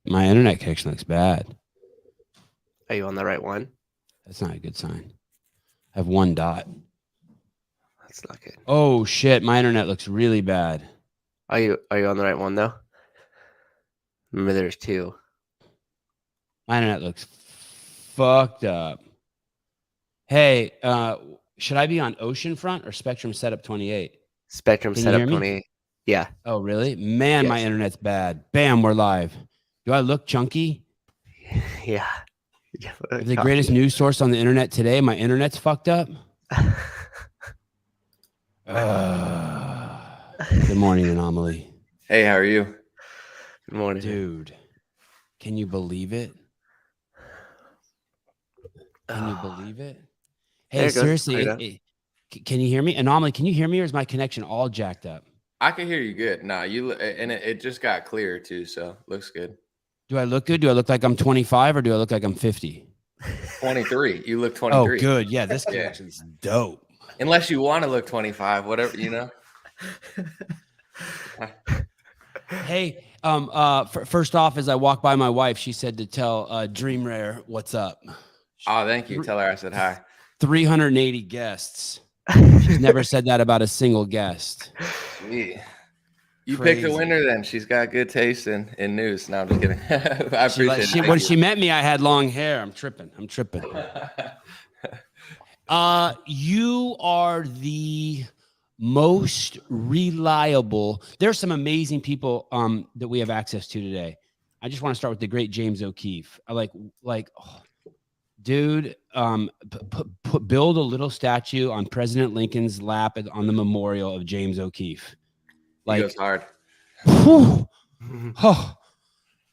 My internet connection looks bad. Are you on the right one? That's not a good sign. I have 1 dot. That's not good. Oh shit, my internet looks really bad. Are you on the right one though? Remember, there's 2. My internet looks fucked up. Hey, should I be on Oceanfront or Spectrum Setup 28? Spectrum Can you Setup hear me? 28. Yeah. Oh, really? Man, my Yes. internet's bad. Bam, we're live. Do I look chunky? Yeah. If the greatest news source on the internet today, my internet's fucked up. Good morning, Anomaly. Hey, how are you? Good morning, dude. Can you believe it? Can you believe it? Hey, seriously, can you hear me? Anomaly, can you hear me, or is my connection all jacked up? I can hear you good. Nah, and it just got clearer too, so looks good. Do I look good? Do I look like I'm 25 or do I look like I'm 50? 23. You look 23. Oh, good. Yeah, this connection's dope. Unless you want to look 25, whatever, you know. Hey, first off, as I walked by my wife, she said to tell DREAMRARE what's up. Oh, thank you. Tell her I said hi. 380 guests. She's never said that about a single guest. Yeah. You picked a winner then. She's got good taste in news. No, I'm just kidding. I appreciate it. When she met me, I had long hair. I'm tripping. You are the most reliable. There's some amazing people that we have access to today. I just want to start with the great James O'Keefe. Dude, build a little statue on President Lincoln's lap on the memorial of James O'Keefe. He goes hard.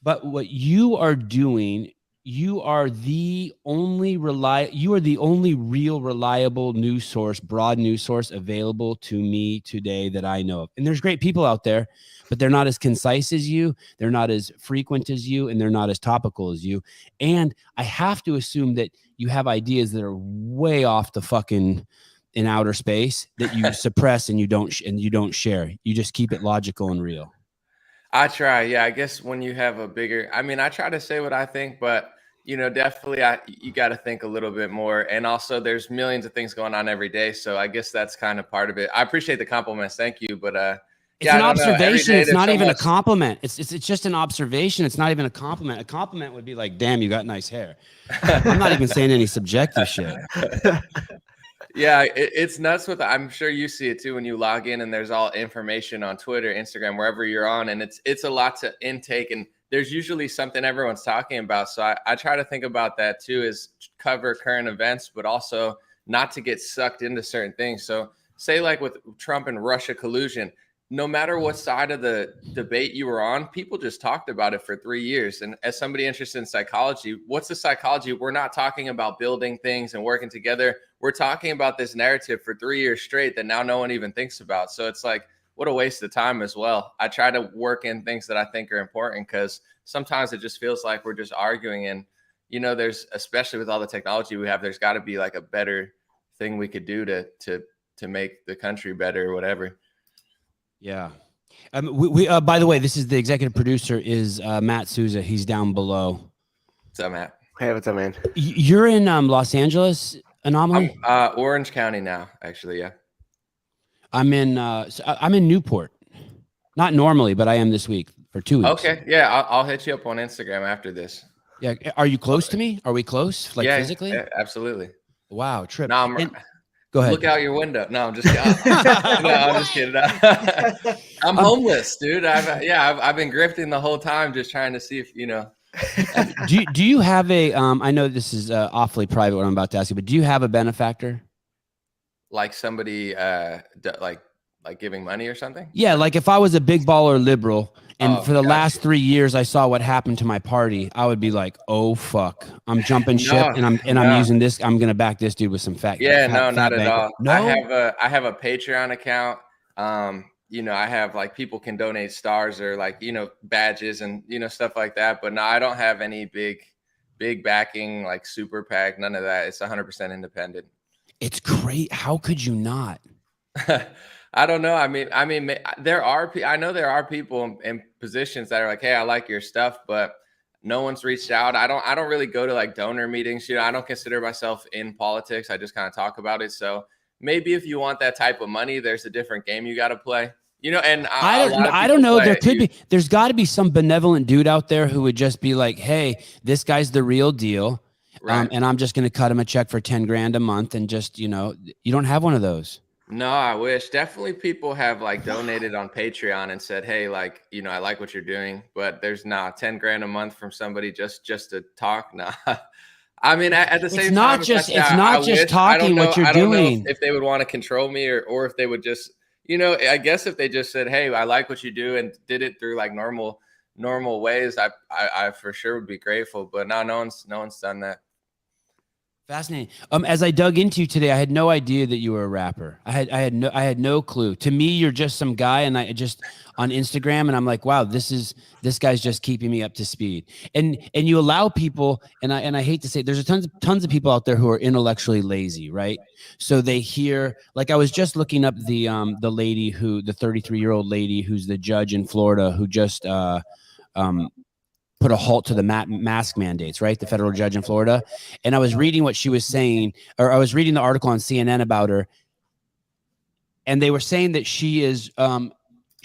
But what you are doing, you are the only real reliable news source, broad news source available to me today that I know of. And there's great people out there, but they're not as concise as you, they're not as frequent as you, and they're not as topical as you. And I have to assume that you have ideas that are way off the fucking in outer space that you suppress and you don't share. You just keep it logical and real. I try. Yeah, I guess when you have a bigger, I try to say what I think, but definitely you got to think a little bit more. And also there's millions of things going on every day. So I guess that's kind of part of it. I appreciate the compliments. Thank you. But it's an observation. It's not even a compliment. It's just an observation. It's not even a compliment. A compliment would be like, damn, you got nice hair. I'm not even saying any subjective shit. Yeah, it's nuts I'm sure you see it too when you log in and there's all information on Twitter, Instagram, wherever you're on. And it's a lot to intake. And there's usually something everyone's talking about. So I try to think about that too, is cover current events, but also not to get sucked into certain things. So say like with Trump and Russia collusion, no matter what side of the debate you were on, people just talked about it for 3 years. And as somebody interested in psychology, what's the psychology? We're not talking about building things and working together. We're talking about this narrative for 3 years straight that now no one even thinks about. So it's like, what a waste of time as well. I try to work in things that I think are important because sometimes it just feels like we're just arguing. And, there's, especially with all the technology we have, there's got to be like a better thing we could do to make the country better or whatever. Yeah. We by the way, this is the executive producer is Matt Souza. He's down below. What's up, Matt? Hey, what's up, man? You're in Los Angeles, Anomaly? I'm Orange County now, actually. Yeah. I'm in Newport. Not normally, but I am this week for 2 weeks. Okay. Yeah. I'll hit you up on Instagram after this. Yeah. Are you close to me? Are we close? Physically? Yeah, absolutely. Wow. Trip. No, go ahead. Look out your window. No, I'm just kidding. No, I'm just kidding. I'm homeless, dude. I've been grifting the whole time, just trying to see if do you have a I know this is awfully private what I'm about to ask you, but do you have a benefactor? Like somebody like giving money or something? Yeah, like if I was a big baller liberal and for the last 3 years I saw what happened to my party, I would be like, oh fuck, I'm jumping ship and I'm using this. I'm gonna back this dude with some fat. Yeah, fat not at all. No, I have a Patreon account. I have like people can donate stars or like badges and stuff like that. But no, I don't have any big backing like super PAC. None of that. It's 100% independent. It's great. How could you not? I don't know. I mean, I know there are people in positions that are like, hey, I like your stuff, but No one's reached out. I don't really go to like donor meetings. I don't consider myself in politics. I just kind of talk about it. So maybe if you want that type of money, there's a different game you got to play. And I don't know. There's got to be some benevolent dude out there who would just be like, hey, this guy's the real deal. Right. And I'm just going to cut him a check for 10 grand a month. And just, you don't have one of those. No, I wish. Definitely people have like donated on Patreon and said, hey, like, I like what you're doing, but there's 10 grand a month from somebody just to talk. Nah. I mean, at the same time, it's not just talking what you're doing. If they would want to control me or if they would just, I guess if they just said, hey, I like what you do and did it through like normal ways, I for sure would be grateful. But no one's done that. Fascinating. As I dug into you today, I had no idea that you were a rapper. I had no clue. To me, you're just some guy, and I just on Instagram, and I'm like, wow, this guy's just keeping me up to speed. And you allow people, and I hate to say it, there's tons of people out there who are intellectually lazy, right? So they hear, like, I was just looking up the lady the 33-year-old lady who's the judge in Florida who just put a halt to the mask mandates, right? The federal judge in Florida. And I was reading what she was saying, or I was reading the article on CNN about her. And they were saying that she has a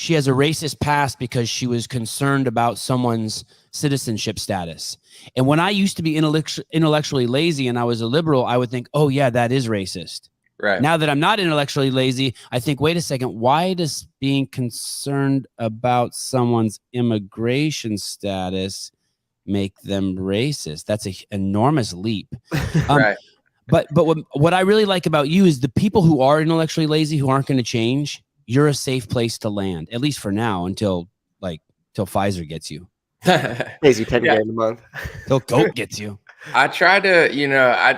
racist past because she was concerned about someone's citizenship status. And when I used to be intellectually lazy and I was a liberal, I would think, oh yeah, that is racist. Right. Now that I'm not intellectually lazy, I think, wait a second, why does being concerned about someone's immigration status make them racist? That's an enormous leap. Right. But what I really like about you is the people who are intellectually lazy, who aren't going to change, you're a safe place to land, at least for now, until Pfizer gets you. Lazy 10 grand a month. Till GOAT gets you. I try to,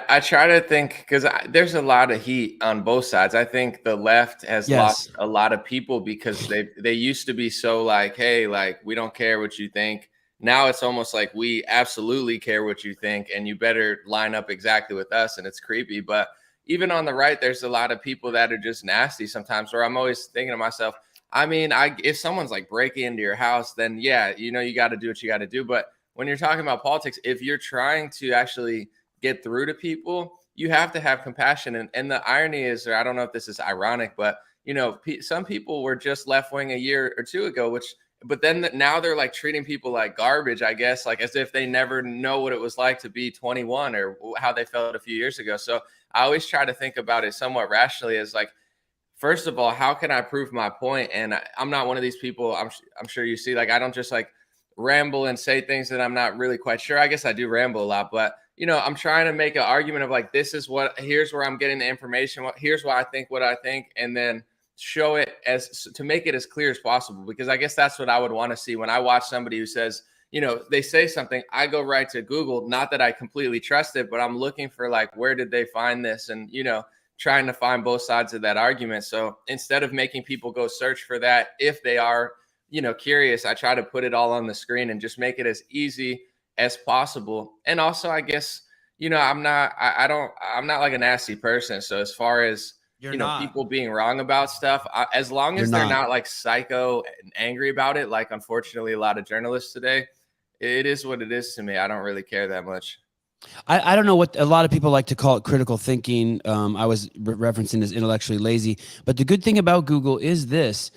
I try to think, because there's a lot of heat on both sides. I think the left has lost a lot of people because they used to be so like, hey, like, we don't care what you think. Now it's almost like we absolutely care what you think, and you better line up exactly with us, and it's creepy. But even on the right, there's a lot of people that are just nasty sometimes, where I'm always thinking to myself, I mean, if someone's like breaking into your house, then yeah, you got to do what you got to do. But when you're talking about politics, if you're trying to actually get through to people, you have to have compassion. And the irony is, or I don't know if this is ironic, but some people were just left wing a year or two ago, but then now they're like treating people like garbage, I guess, like as if they never know what it was like to be 21 or how they felt a few years ago. So I always try to think about it somewhat rationally as like, first of all, how can I prove my point? And I'm not one of these people, I'm sure you see, like, I don't just like ramble and say things that I'm not really quite sure. I guess I do ramble a lot, but I'm trying to make an argument of like, here's where I'm getting the information. Here's why I think what I think. And then show it to make it as clear as possible, because I guess that's what I would want to see when I watch somebody who says, they say something, I go right to Google, not that I completely trust it, but I'm looking for like, where did they find this? And, trying to find both sides of that argument. So instead of making people go search for that, if they are, curious, I try to put it all on the screen and just make it as easy as possible. And also, I guess, I'm not like a nasty person. So as far as, people being wrong about stuff, as long as they're not like psycho and angry about it, like unfortunately a lot of journalists today, it is what it is to me. I don't really care that much. I don't know what a lot of people like to call it critical thinking. I was referencing as intellectually lazy. But the good thing about Google is this.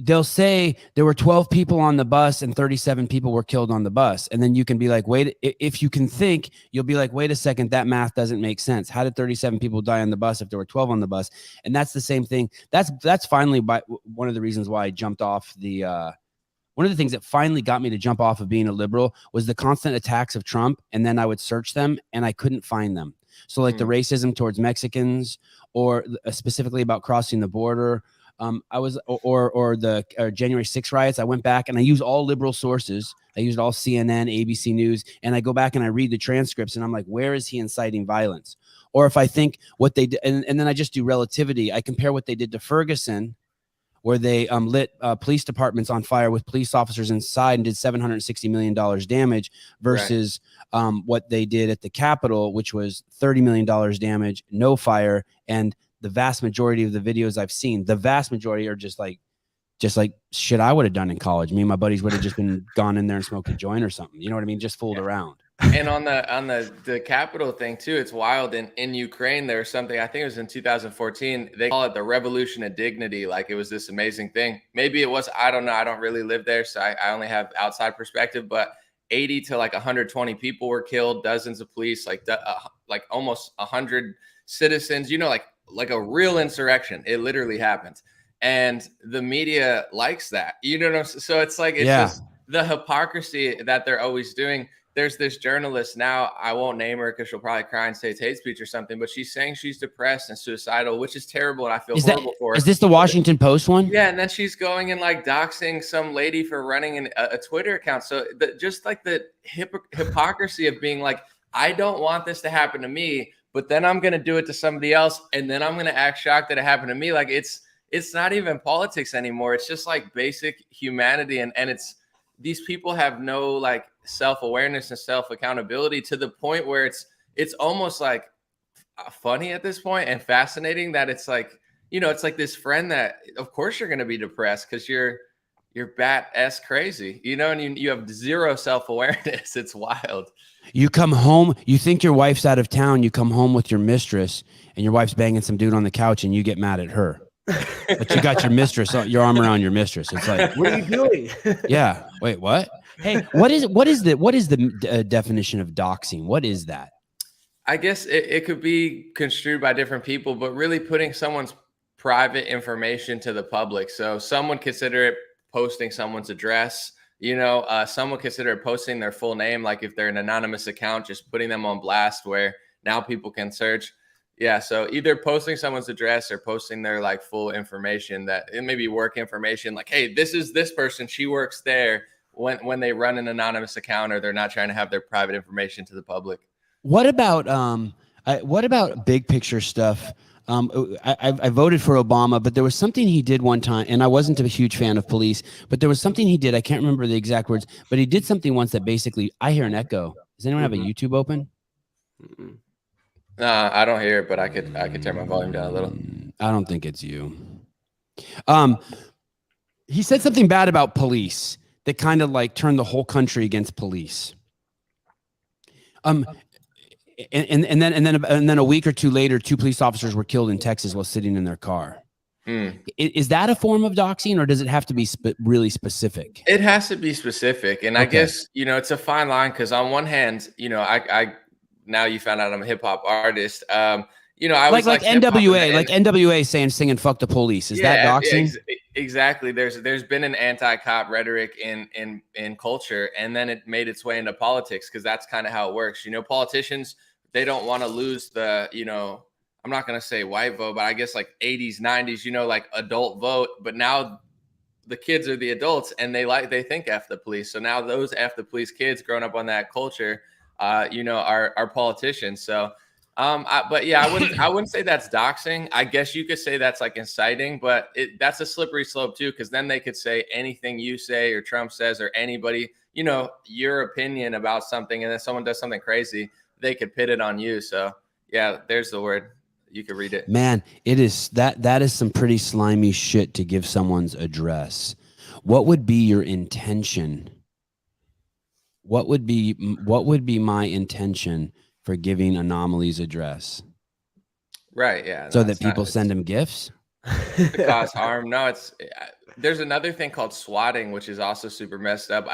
They'll say there were 12 people on the bus and 37 people were killed on the bus. And then you can be like, wait, if you can think, you'll be like, wait a second, that math doesn't make sense. How did 37 people die on the bus if there were 12 on the bus? And that's the same thing. That's finally one of the reasons why I jumped off one of the things that finally got me to jump off of being a liberal was the constant attacks of Trump. And then I would search them and I couldn't find them. So like the racism towards Mexicans, or specifically about crossing the border, or the January 6th riots. I went back and I used all liberal sources. I used all CNN, ABC News, and I go back and I read the transcripts and I'm like, where is he inciting violence? Or if I think what they did, and then I just do relativity. I compare what they did to Ferguson, where they lit police departments on fire with police officers inside and did $760 million damage, versus what they did at the Capitol, which was $30 million damage, no fire. And the vast majority of the videos I've seen, the vast majority are just like just like shit I would have done in college. Me and my buddies would have just been gone in there and smoked a joint or something. You know what I mean? Just fooled around. And on the capital thing too, it's wild. In Ukraine, there's something, I think it was in 2014. They call it the Revolution of Dignity. Like it was this amazing thing. Maybe it was. I don't know. I don't really live there, so I only have outside perspective. But 80 to like 120 people were killed. Dozens of police, like almost 100 citizens. You know, like a real insurrection. It literally happened. And the media likes that, you know. So it's like, it's just the hypocrisy that they're always doing. There's this journalist now, I won't name her because she'll probably cry and say it's hate speech or something, but she's saying she's depressed and suicidal, which is terrible. And I feel horrible for her. Is this the Washington Post one? Yeah. And then she's going and like doxing some lady for running a Twitter account. So just like the hypocrisy of being like, I don't want this to happen to me, but then I'm going to do it to somebody else. And then I'm going to act shocked that it happened to me. Like it's not even politics anymore. It's just like basic humanity. And it's, these people have no like self-awareness and self-accountability to the point where it's almost like funny at this point and fascinating that it's like, you know, it's like this friend that of course you're going to be depressed because you're bat-ass crazy, you know, and you have zero self-awareness. It's wild. You come home, you think your wife's out of town, you come home with your mistress and your wife's banging some dude on the couch and you get mad at her. But you got your mistress, your arm around your mistress. It's like, what are you doing? Yeah. Wait, what? Hey, what is the definition of doxing? What is that? I guess it could be construed by different people, but really putting someone's private information to the public. So some would consider it posting someone's address. You know, some would consider it posting their full name, like if they're an anonymous account, just putting them on blast where now people can search. Yeah, so either posting someone's address or posting their like full information, that it may be work information, like, hey, this is this person, she works there, when they run an anonymous account or they're not trying to have their private information to the public. What about big picture stuff? I voted for Obama, but there was something he did one time, and I wasn't a huge fan of police, but there was something he did. I can't remember the exact words, but he did something once that basically, I hear an echo. Does anyone have a YouTube open? I don't hear it, but I could turn my volume down a little. I don't think it's you. He said something bad about police that kind of like turned the whole country against police. And then a week or two later, 2 police officers were killed in Texas while sitting in their car. Is that a form of doxing, or does it have to be really specific? It has to be specific, and okay. I guess, you know, it's a fine line because on one hand, you know, I now you found out I'm a hip hop artist. You know, I was like NWA, singing "fuck the police." Is that doxing? Yeah, exactly. There's been an anti-cop rhetoric in culture, and then it made its way into politics because that's kind of how it works. You know, politicians, they don't want to lose the, you know, I'm not gonna say white vote, but I guess like 80s, 90s, you know, like adult vote. But now the kids are the adults, and they think F the police. So now those F the police kids growing up on that culture, you know, are politicians. So, but yeah, I wouldn't say that's doxing. I guess you could say that's like inciting, but that's a slippery slope too, because then they could say anything you say or Trump says or anybody, you know, your opinion about something, and then someone does something crazy, they could pit it on you. So yeah, there's the word. You could read it. Man, it is that is some pretty slimy shit to give someone's address. What would be your intention? What would be my intention for giving Anomaly's address? Right. Yeah. So that people send him gifts? To cause harm. No, there's another thing called swatting, which is also super messed up.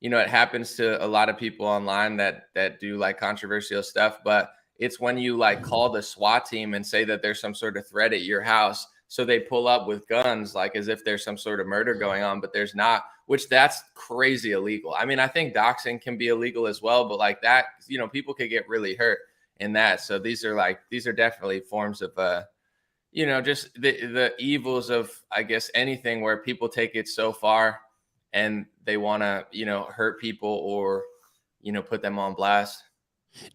You know, it happens to a lot of people online that do like controversial stuff, but it's when you like call the SWAT team and say that there's some sort of threat at your house. So they pull up with guns, like as if there's some sort of murder going on, but there's not, which that's crazy illegal. I mean, I think doxing can be illegal as well, but like that, you know, people could get really hurt in that. So these are definitely forms of, you know, just the evils of, I guess, anything where people take it so far and they want to, you know, hurt people or, you know, put them on blast.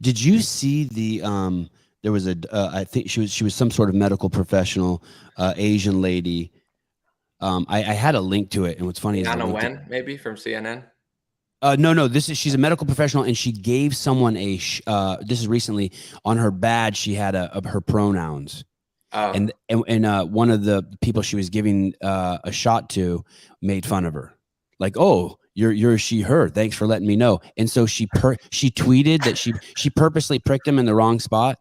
Did you see there was I think she was some sort of medical professional, Asian lady. I had a link to it, and what's funny is Anna Wen, maybe from CNN. No, she's a medical professional, and she gave someone this is recently on her badge. She had her pronouns, and one of the people she was giving a shot to made fun of her, like, "Oh, you're she her. Thanks for letting me know." And so she tweeted that she purposely pricked him in the wrong spot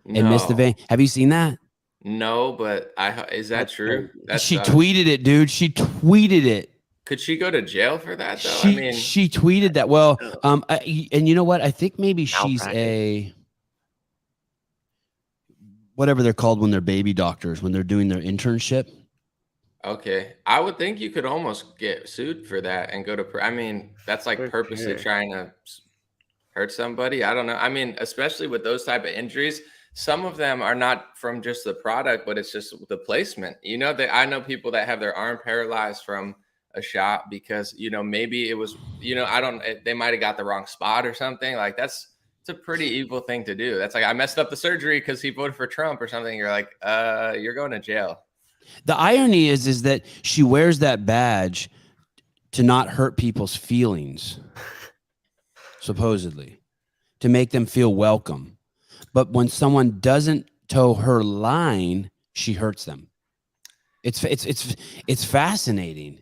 and missed the vein. Have you seen that? No, but is that true? That She sucks. tweeted it, dude. She tweeted it. Could she go to jail for that though? I mean, she tweeted that. Well, and you know what? I think maybe she's Malpractice. whatever they're called when they're baby doctors, when they're doing their internship. okay. I would think you could almost get sued for that and go to, I mean, that's like For purposely sure. trying to hurt somebody. I don't know. I mean, especially with those type of injuries, some of them are not from just the product, but it's just the placement. You know, I know people that have their arm paralyzed from a shot because, you know, maybe it was, you know, they might have got the wrong spot or something. Like it's a pretty evil thing to do. That's like, I messed up the surgery because he voted for Trump or something. You're like, you're going to jail. The irony is that she wears that badge to not hurt people's feelings, supposedly, to make them feel welcome. But when someone doesn't toe her line, she hurts them. It's fascinating.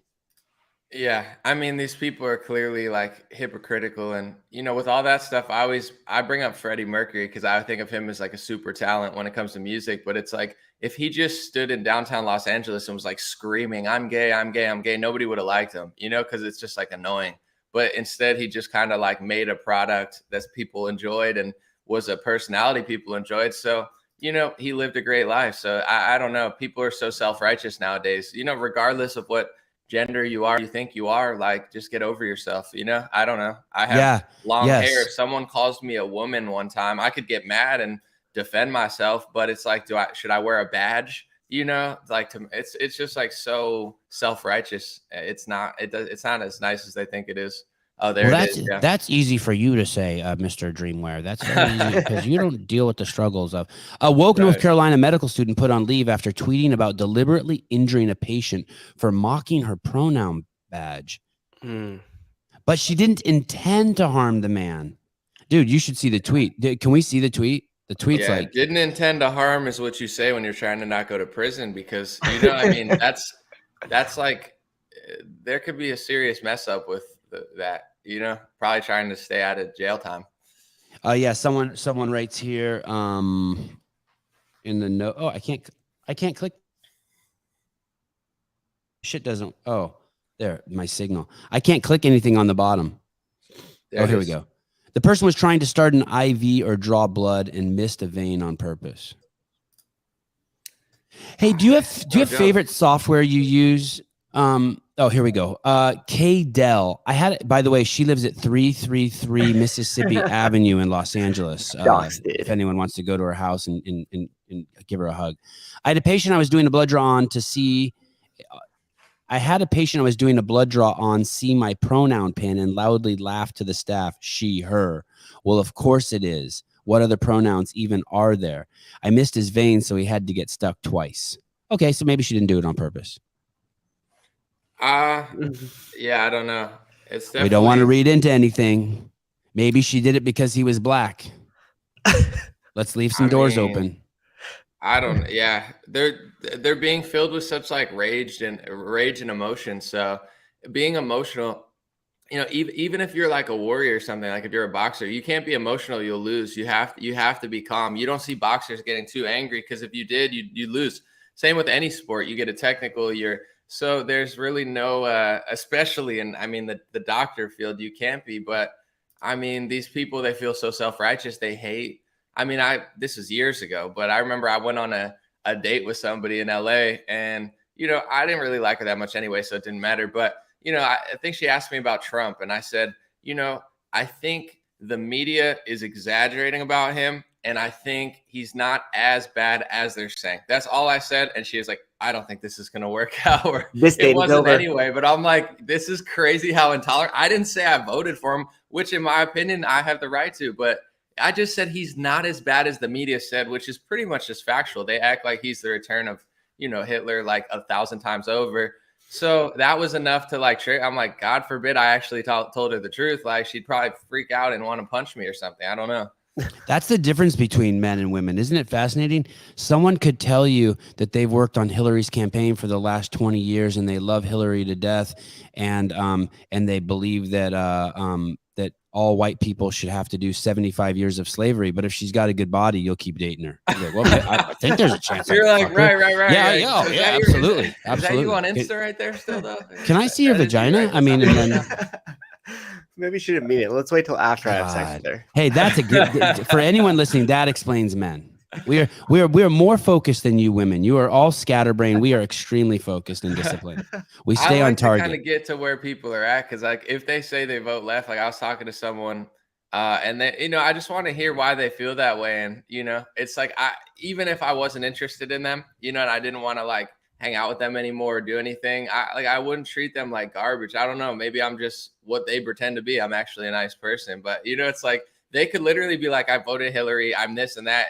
Yeah, I mean, these people are clearly like hypocritical, and you know, with all that stuff, I bring up Freddie Mercury because I think of him as like a super talent when it comes to music. But it's like if he just stood in downtown Los Angeles and was like screaming, "I'm gay, I'm gay, I'm gay," nobody would have liked him, you know, because it's just like annoying. But instead, he just kind of like made a product that people enjoyed and was a personality people enjoyed. So you know, he lived a great life. So I don't know. People are so self-righteous nowadays. You know, regardless of what gender you think you are, like just get over yourself, you know. I don't know, I have long hair. If someone calls me a woman one time, I could get mad and defend myself, but it's like, should I wear a badge, you know? Like it's just like so self-righteous. It's not as nice as they think it is. Oh, there it is. Yeah. That's easy for you to say, Mr. Dreamware. That's very easy because you don't deal with the struggles of a woke North Carolina medical student put on leave after tweeting about deliberately injuring a patient for mocking her pronoun badge. But she didn't intend to harm the man. Dude, you should see the tweet. Can we see the tweet? The tweet's like, didn't intend to harm is what you say when you're trying to not go to prison, because you know, I mean, that's like there could be a serious mess up with that, you know, probably trying to stay out of jail time. Yeah, someone writes here in the note. Oh, I can't click. Shit doesn't. Oh, there, my signal. I can't click anything on the bottom. Here we go. The person was trying to start an IV or draw blood and missed a vein on purpose. Hey, do you have favorite software you use? Oh, here we go. K-Dell. I had it, by the way, she lives at 333 Mississippi Avenue in Los Angeles. If anyone wants to go to her house and give her a hug. I had a patient I was doing a blood draw on see my pronoun pin and loudly laughed to the staff, she, her. Well, of course it is. What other pronouns even are there? I missed his vein, so he had to get stuck twice. Okay, so maybe she didn't do it on purpose. Yeah, I don't know. It's definitely... We don't want to read into anything. Maybe she did it because he was black. Let's leave some doors open. I don't. Yeah, they're being filled with such like rage and emotion. So being emotional, you know, even if you're like a warrior or something, like if you're a boxer, you can't be emotional. You'll lose. You have to be calm. You don't see boxers getting too angry because if you did, you lose. Same with any sport. You get a technical. So there's really no, especially in, I mean, the doctor field, you can't be. But I mean, these people, they feel so self-righteous. They hate. I mean, this is years ago, but I remember I went on a date with somebody in LA and, you know, I didn't really like her that much anyway, so it didn't matter. But, you know, I think she asked me about Trump and I said, you know, I think the media is exaggerating about him. And I think he's not as bad as they're saying. That's all I said. And she was like, I don't think this is going to work out. It wasn't anyway, but I'm like, this is crazy how intolerant. I didn't say I voted for him, which in my opinion, I have the right to, but I just said he's not as bad as the media said, which is pretty much just factual. They act like he's the return of, you know, Hitler like 1,000 times over. So that was enough to like, I'm like, God forbid I actually told her the truth. Like she'd probably freak out and want to punch me or something. I don't know. That's the difference between men and women. Isn't it fascinating? Someone could tell you that they've worked on Hillary's campaign for the last 20 years and they love Hillary to death, and they believe that that all white people should have to do 75 years of slavery. But if she's got a good body, you'll keep dating her. You're like, well, I think there's a chance. You're like, right. Yeah, absolutely. Is that you on Insta right there still, though? Can I see your vagina? Right? I mean, and then Maybe you shouldn't mean it. Let's wait till after I have sex with her. Hey, that's a good for anyone listening. That explains men. We are more focused than you women. You are all scatterbrained. We are extremely focused and disciplined. We stay on target. Kind of get to where people are at, because like if they say they vote left, like I was talking to someone, and they, I just want to hear why they feel that way, and it's like even if I wasn't interested in them, and I didn't want to like hang out with them anymore or do anything, I wouldn't treat them like garbage. I don't know. Maybe I'm just what they pretend to be. I'm actually a nice person, but it's like they could literally be like, I voted Hillary, I'm this and that.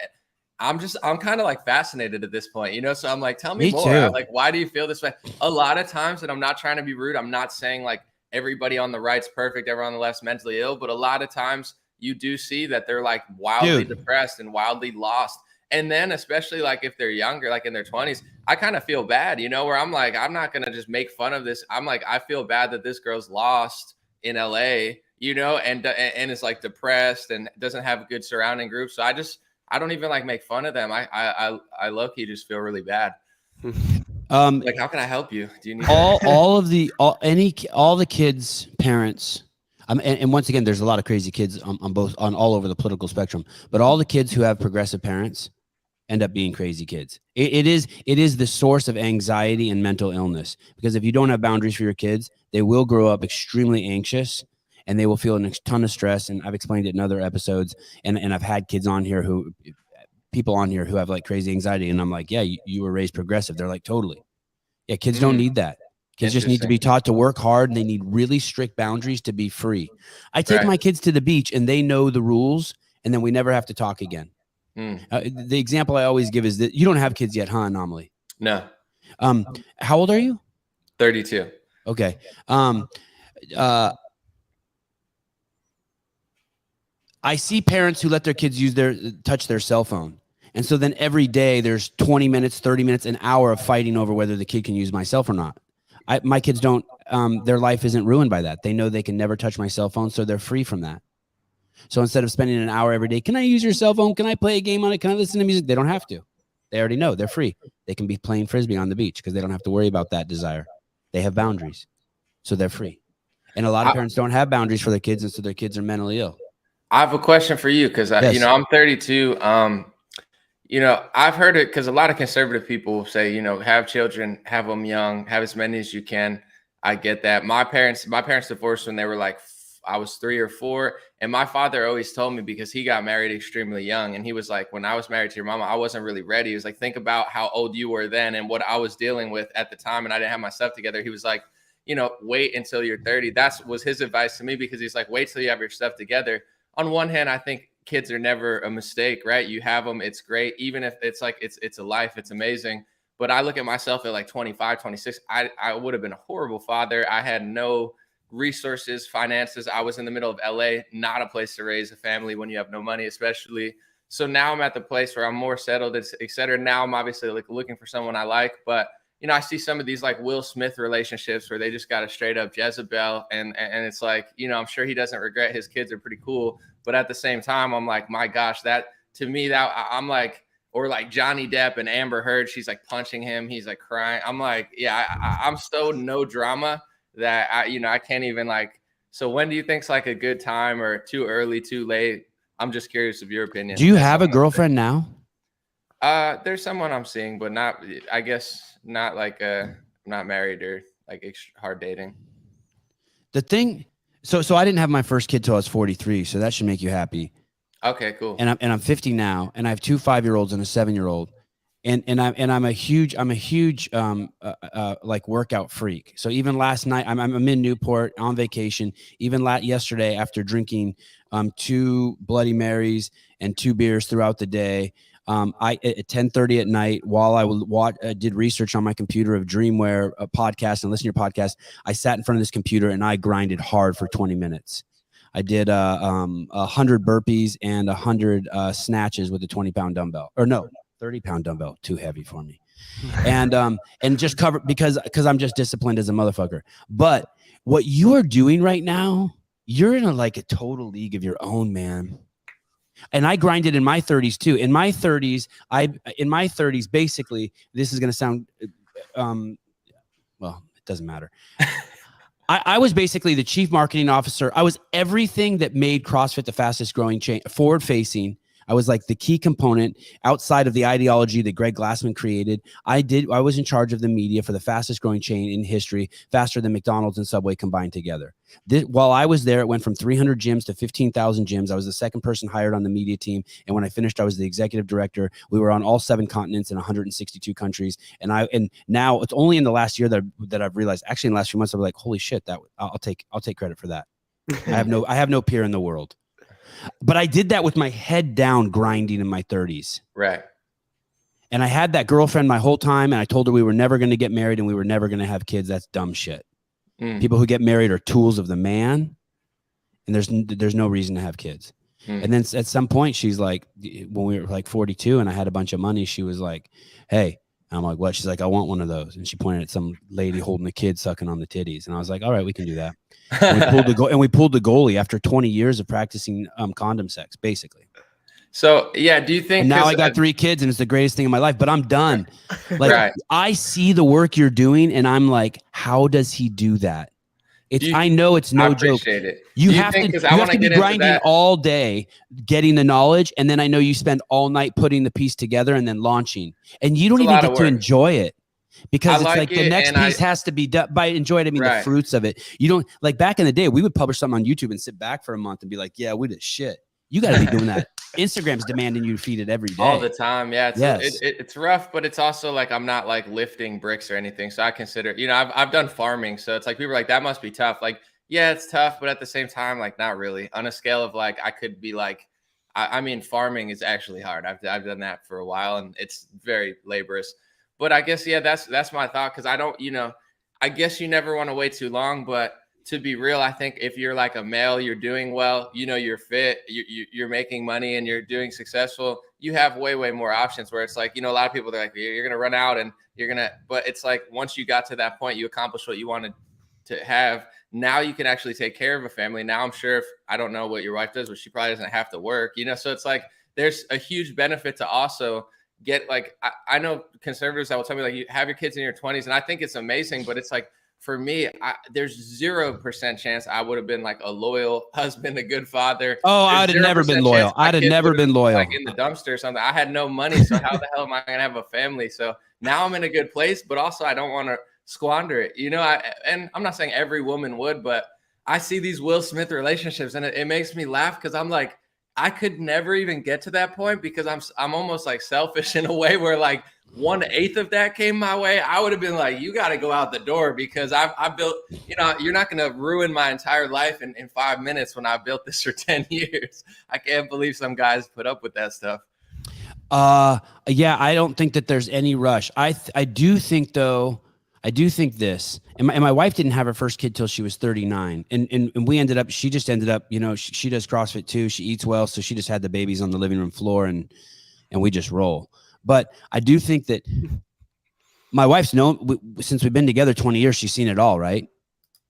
I'm kind of like fascinated at this point, so I'm like, tell me more. I'm like, why do you feel this way? A lot of times, and I'm not trying to be rude, I'm not saying like everybody on the right's perfect, everyone on the left's mentally ill, but a lot of times you do see that they're like wildly depressed and wildly lost. And then especially like if they're younger, like in their 20s, I kind of feel bad, where I'm like, I'm not going to just make fun of this. I'm like, I feel bad that this girl's lost in LA, and is like depressed and doesn't have a good surrounding group. So I don't even like make fun of them. I low-key just feel really bad. Like, how can I help you? Do you need all the kids' parents? And once again, there's a lot of crazy kids on all over the political spectrum. But all the kids who have progressive parents end up being crazy kids. It is the source of anxiety and mental illness, because if you don't have boundaries for your kids, they will grow up extremely anxious. And they will feel a ton of stress. And I've explained it in other episodes. And I've had people on here who have like crazy anxiety. And I'm like, yeah, you were raised progressive. They're like, totally. Yeah, kids don't need that. Kids just need to be taught to work hard, and they need really strict boundaries to be free. I take my kids to the beach and they know the rules, and then we never have to talk again. The example I always give is that you don't have kids yet, huh, Anomaly? No. How old are you? 32. Okay. I see parents who let their kids touch their cell phone. And so then every day there's 20 minutes, 30 minutes, an hour of fighting over whether the kid can use my cell phone or not. My kids don't, their life isn't ruined by that. They know they can never touch my cell phone, so they're free from that. So instead of spending an hour every day, can I use your cell phone? Can I play a game on it? Can I listen to music? They don't have to. They already know they're free. They can be playing Frisbee on the beach because they don't have to worry about that desire. They have boundaries, so they're free. And a lot of parents don't have boundaries for their kids, and so their kids are mentally ill. I have a question for you, because I'm 32. I've heard it, because a lot of conservative people say, have children, have them young, have as many as you can. I get that. My parents divorced when they were like, I was 3 or 4. And my father always told me, because he got married extremely young. And he was like, when I was married to your mama, I wasn't really ready. He was like, think about how old you were then and what I was dealing with at the time. And I didn't have my stuff together. He was like, wait until you're 30. That was his advice to me, because he's like, wait till you have your stuff together. On one hand, I think kids are never a mistake, right? You have them, it's great. Even if it's like, it's a life, it's amazing. But I look at myself at like 25, 26, I would have been a horrible father. I had no resources, finances. I was in the middle of LA, not a place to raise a family when you have no money, especially. So now I'm at the place where I'm more settled, et cetera. Now I'm obviously like looking for someone I like, but I see some of these like Will Smith relationships where they just got a straight up Jezebel, and it's like, I'm sure he doesn't regret, his kids are pretty cool. But at the same time, I'm like, my gosh, that to me, that I'm like, or like Johnny Depp and Amber Heard, she's like punching him, he's like crying. I'm like, yeah, I'm so no drama that I can't even like. So when do you think's like a good time, or too early, too late? I'm just curious of your opinion. Do you have a girlfriend now? There's someone I'm seeing, but not, I guess not like not married or like hard dating. The thing, so I didn't have my first kid till I was 43, so that should make you happy. Okay, cool. And I'm 50 now, and I have 2 5-year-olds and a 7-year-old. And I'm a huge like workout freak. So even last night, I'm in Newport on vacation. Even yesterday, after drinking 2 Bloody Marys and 2 beers throughout the day, I at 10:30 at night, while I did research on my computer of DREAMRARE podcast and listen to your podcast, I sat in front of this computer and I grinded hard for 20 minutes. I did 100 burpees and 100 snatches with a 20-pound dumbbell, or no, 30-pound dumbbell, too heavy for me. And just cover because I'm just disciplined as a motherfucker. But what you are doing right now, you're in a total league of your own, man. And I grinded in my 30s too. In my 30s, basically, this is going to sound, well, it doesn't matter. I was basically the chief marketing officer. I was everything that made CrossFit the fastest growing chain, forward facing. I was like the key component outside of the ideology that Greg Glassman created. I was in charge of the media for the fastest growing chain in history, faster than McDonald's and Subway combined together. While I was there, it went from 300 gyms to 15,000 gyms. I was the second person hired on the media team. And when I finished, I was the executive director. We were on all 7 continents in 162 countries. And now it's only in the last year that I've realized, actually in the last few months, I'm like, holy shit, I'll take credit for that. I have no peer in the world. But I did that with my head down, grinding in my 30s. Right. And I had that girlfriend my whole time, and I told her we were never going to get married and we were never going to have kids. That's dumb shit. People who get married are tools of the man, and there's no reason to have kids. And then at some point, she's like, when we were like 42 and I had a bunch of money, she was like, hey. I'm like, what? She's like, I want one of those. And she pointed at some lady holding a kid sucking on the titties. And I was like, all right, we can do that. And we pulled the goalie after 20 years of practicing condom sex, basically. So, yeah, do you think... And now I got 3 kids and it's the greatest thing in my life, but I'm done. Like, right. I see the work you're doing and I'm like, how does he do that? I know it's no joke. It. You have to be grinding all day, getting the knowledge, and then I know you spend all night putting the piece together and then launching, and you don't even get to enjoy it because it's like the next piece has to be done. By enjoy it, I mean the fruits of it. You don't like back in the day, we would publish something on YouTube and sit back for a month and be like, yeah, we did shit. You got to be doing that. Instagram's demanding you to feed it every day. All the time. Yeah. It's rough, but it's also like, I'm not like lifting bricks or anything. So I consider, I've done farming. So it's like, people are like, that must be tough. Like, yeah, it's tough, but at the same time, like, not really. On a scale of like, I could be like, I mean, farming is actually hard. I've done that for a while and it's very laborious, but I guess, yeah, that's my thought. Cause I don't, I guess you never want to wait too long, but to be real, I think if you're like a male, you're doing well, you're fit, you're making money and you're doing successful, you have way more options where it's like, a lot of people, they're like, you're going to run out and but it's like, once you got to that point, you accomplished what you wanted to have. Now you can actually take care of a family. Now I'm sure I don't know what your wife does, but she probably doesn't have to work, so it's like, there's a huge benefit to also get like, I know conservatives that will tell me like, you have your kids in your 20s. And I think it's amazing, but it's like, for me, there's 0% chance I would have been like a loyal husband, a good father. Oh, I'd have never been loyal. I'd have never been loyal. Like in the dumpster or something. I had no money, so how the hell am I going to have a family? So now I'm in a good place, but also I don't want to squander it. And I'm not saying every woman would, but I see these Will Smith relationships, and it makes me laugh because I'm like, I could never even get to that point because I'm almost like selfish in a way where like 1/8 of that came my way, I would have been like, you got to go out the door because I built, you're not going to ruin my entire life in 5 minutes when I built this for 10 years. I can't believe some guys put up with that stuff. Yeah, I don't think that there's any rush. I do think though, this, and my wife didn't have her first kid till she was 39. And she just ended up, she does CrossFit too. She eats well. So she just had the babies on the living room floor and we just roll. But I do think that my wife's since we've been together 20 years, she's seen it all, right?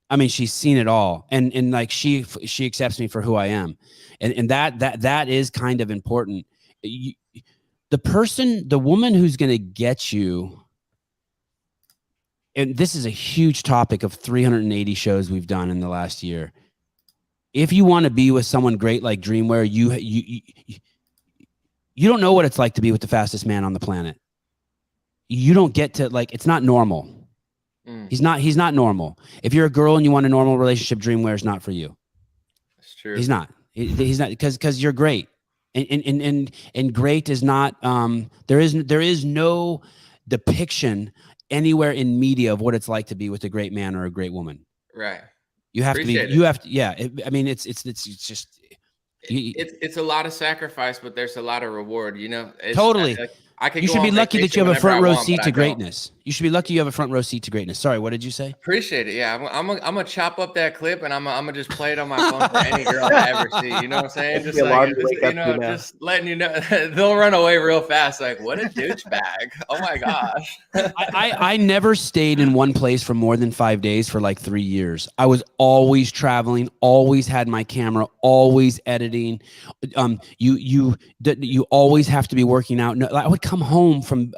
I mean, she's seen it all. And like, she accepts me for who I am. And that is kind of important. The woman who's going to get you, and this is a huge topic of 380 shows we've done in the last year. If you want to be with someone great like DREAMRARE, you don't know what it's like to be with the fastest man on the planet. You don't get to it's not normal. He's not normal. If you're a girl and you want a normal relationship, DREAMRARE is not for you. That's true. He's not because you're great. And great is not, there is no depiction anywhere in media of what it's like to be with a great man or a great woman. Right. You have yeah. I mean, it's just, it's a lot of sacrifice, but there's a lot of reward, Totally. I could You go should be on lucky that vacation you have a whenever I front row want, seat but to I don't. greatness. You should be lucky you have a front row seat to greatness. Sorry, what did you say? Appreciate it. Yeah, I'm gonna chop up that clip and I'm gonna just play it on my phone for any girl I ever see. You know what I'm saying? That's Just the like alarm to wake up to now. just letting you know they'll run away real fast. Like, what a douchebag! Oh my gosh. I never stayed in one place for more than 5 days for like 3 years. I was always traveling, always had my camera, always editing. You always have to be working out. No, I would come home from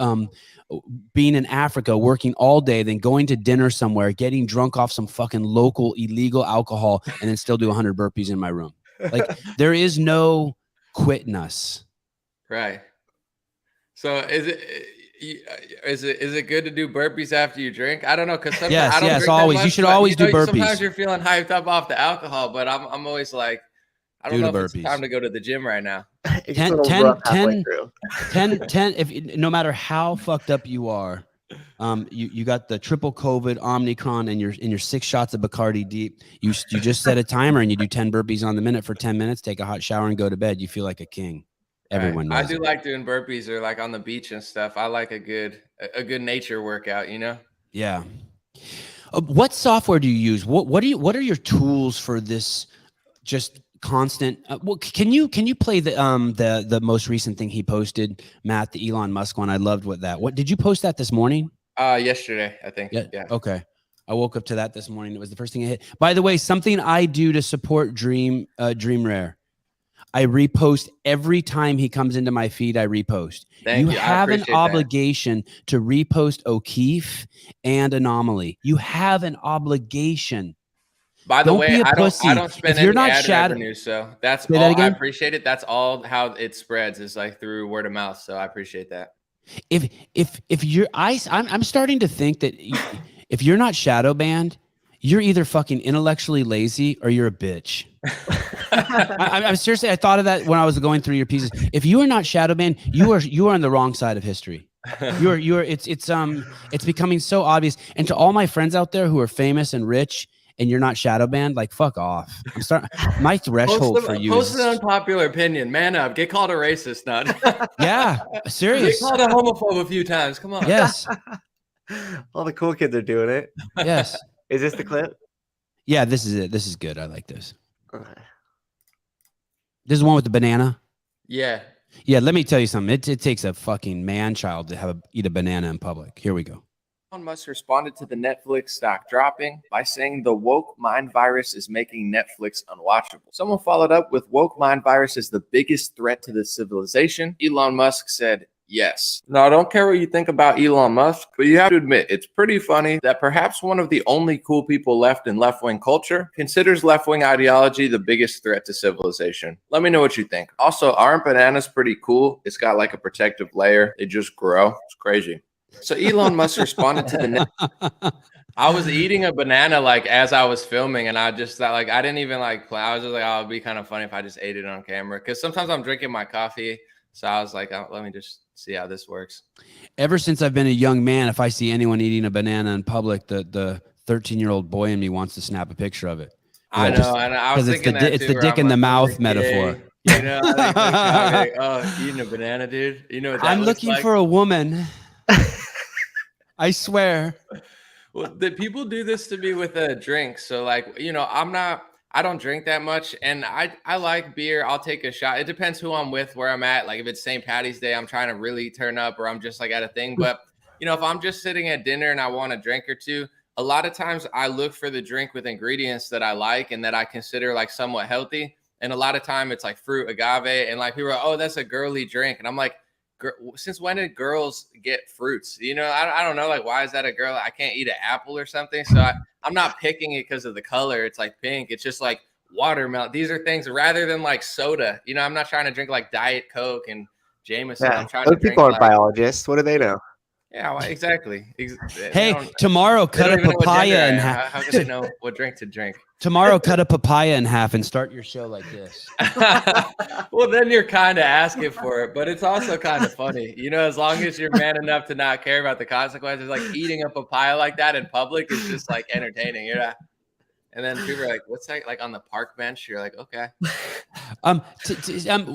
being in Africa, working all day, then going to dinner somewhere, getting drunk off some fucking local illegal alcohol, and then still do 100 burpees in my room. Like there is no quitting us. Right. So is it good to do burpees after you drink? I don't know, because sometimes Yes, I don't yes, drink that always. much, You should but, always do burpees. Sometimes you're feeling hyped up off the alcohol, but I'm always like, I don't Do know the if it's burpees. time to go to the gym right now. It's a little rough halfway through. 10, if no matter how fucked up you are, you got the triple COVID, Omicron, and your 6 shots of Bacardi deep. You just set a timer and you do 10 burpees on the minute for 10 minutes, take a hot shower and go to bed. You feel like a king. Everyone knows. I do like doing burpees or like on the beach and stuff. I like a good nature workout, you know? Yeah. What software do you use? What are your tools for this just constant can you play the most recent thing he posted, Matt, the Elon Musk one? I loved what did you post that this morning? Yesterday, I think. Yeah. Okay. I woke up to that this morning. It was the first thing I hit. By the way, something I do to support DREAMRARE. I repost every time he comes into my feed. I repost. Thank you. have an appreciate obligation to repost O'Keefe and Anomaly. You have an obligation. By the Don't way, be a I pussy. don't spend If you're any not ad shadow- revenue, so that's Say all. that again? I appreciate it. That's all how it spreads is like through word of mouth. So I appreciate that. If you're I'm starting to think that if you're not shadow banned, you're either fucking intellectually lazy or you're a bitch. I'm seriously, I thought of that when I was going through your pieces. If you are not shadow banned, you are on the wrong side of history. It's becoming so obvious. And to all my friends out there who are famous and rich and you're not shadow banned, like fuck off. My threshold for you Post is an unpopular opinion. Man up. Get called a racist, nut. yeah, serious. Get called a homophobe a few times. Come on. Yes. All the cool kids are doing it. Yes. Is this the clip? Yeah, this is it. This is good. I like this. Okay. This is the one with the banana. Yeah. Yeah, let me tell you something. It takes a fucking man-child to eat a banana in public. Here we go. Elon Musk responded to the Netflix stock dropping by saying the woke mind virus is making Netflix unwatchable. Someone followed up with woke mind virus is the biggest threat to the civilization. Elon Musk said, yes. Now, I don't care what you think about Elon Musk, but you have to admit it's pretty funny that perhaps one of the only cool people left in left-wing culture considers left-wing ideology the biggest threat to civilization. Let me know what you think. Also, aren't bananas pretty cool? It's got like a protective layer. They just grow. It's crazy. So Elon Musk responded to the I was eating a banana like as I was filming, and I just thought like I didn't even like play. I was just like, oh, it'd be kind of funny if I just ate it on camera, because sometimes I'm drinking my coffee. So I was like, oh, let me just see how this works. Ever since I've been a young man, if I see anyone eating a banana in public, the 13-year-old boy in me wants to snap a picture of it. I know, and I was thinking it's the dick in the mouth metaphor. You know, like, oh, eating a banana, dude. You know what that I'm looks looking like? for a woman. I swear. Well, the people do this to me with a drink. So like, you know, I don't drink that much, and I like beer. I'll take a shot. It depends who I'm with, where I'm at. Like if it's St. Patty's Day, I'm trying to really turn up, or I'm just like at a thing. But you know, if I'm just sitting at dinner and I want a drink or two, a lot of times I look for the drink with ingredients that I like and that I consider like somewhat healthy. And a lot of time it's like fruit, agave, and like people are, oh, that's a girly drink, and I'm like, since when did girls get fruits? You know, I don't know. Like, why is that a girl? I can't eat an apple or something. So I'm not picking it because of the color. It's like pink. It's just like watermelon. These are things rather than like soda. You know, I'm not trying to drink like Diet Coke and Jameson. Yeah. I'm trying Those to drink people aren't like, biologists. What do they know? yeah, well, exactly. Hey, tomorrow cut a papaya in half. How can they know what drink to drink? Tomorrow cut a papaya in half and start your show like this. Well, then you're kind of asking for it, but it's also kind of funny. You know, as long as you're man enough to not care about the consequences, like eating a papaya like that in public is just like entertaining. And then people are like, what's that? Like on the park bench? You're like, okay.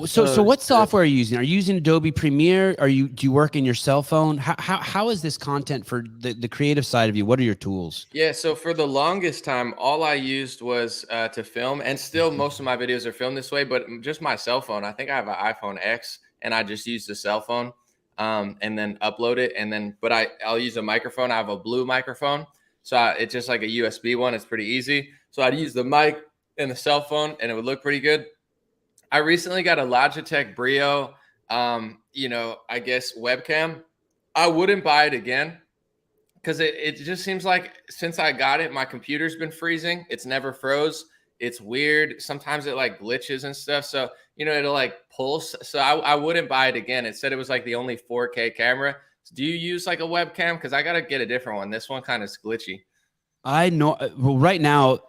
So what software are you using? Are you using Adobe Premiere? Do you work in your cell phone? How is this content for the creative side of you? What are your tools? Yeah, so for the longest time, all I used was to film, and still most of my videos are filmed this way, but just my cell phone. I think I have an iPhone X, and I just use the cell phone and then upload it. And then, but I'll use a microphone. I have a blue microphone. So it's just like a USB one. It's pretty easy. So I'd use the mic and the cell phone, and it would look pretty good. I recently got a Logitech Brio, I guess webcam. I wouldn't buy it again because it just seems like since I got it, my computer's been freezing. It's never froze. It's weird. Sometimes it like glitches and stuff. So, it'll like pulse. So I wouldn't buy it again. It said it was like the only 4K camera. Do you use like a webcam? Because I got to get a different one. This one kind of is glitchy. I know. Well, right now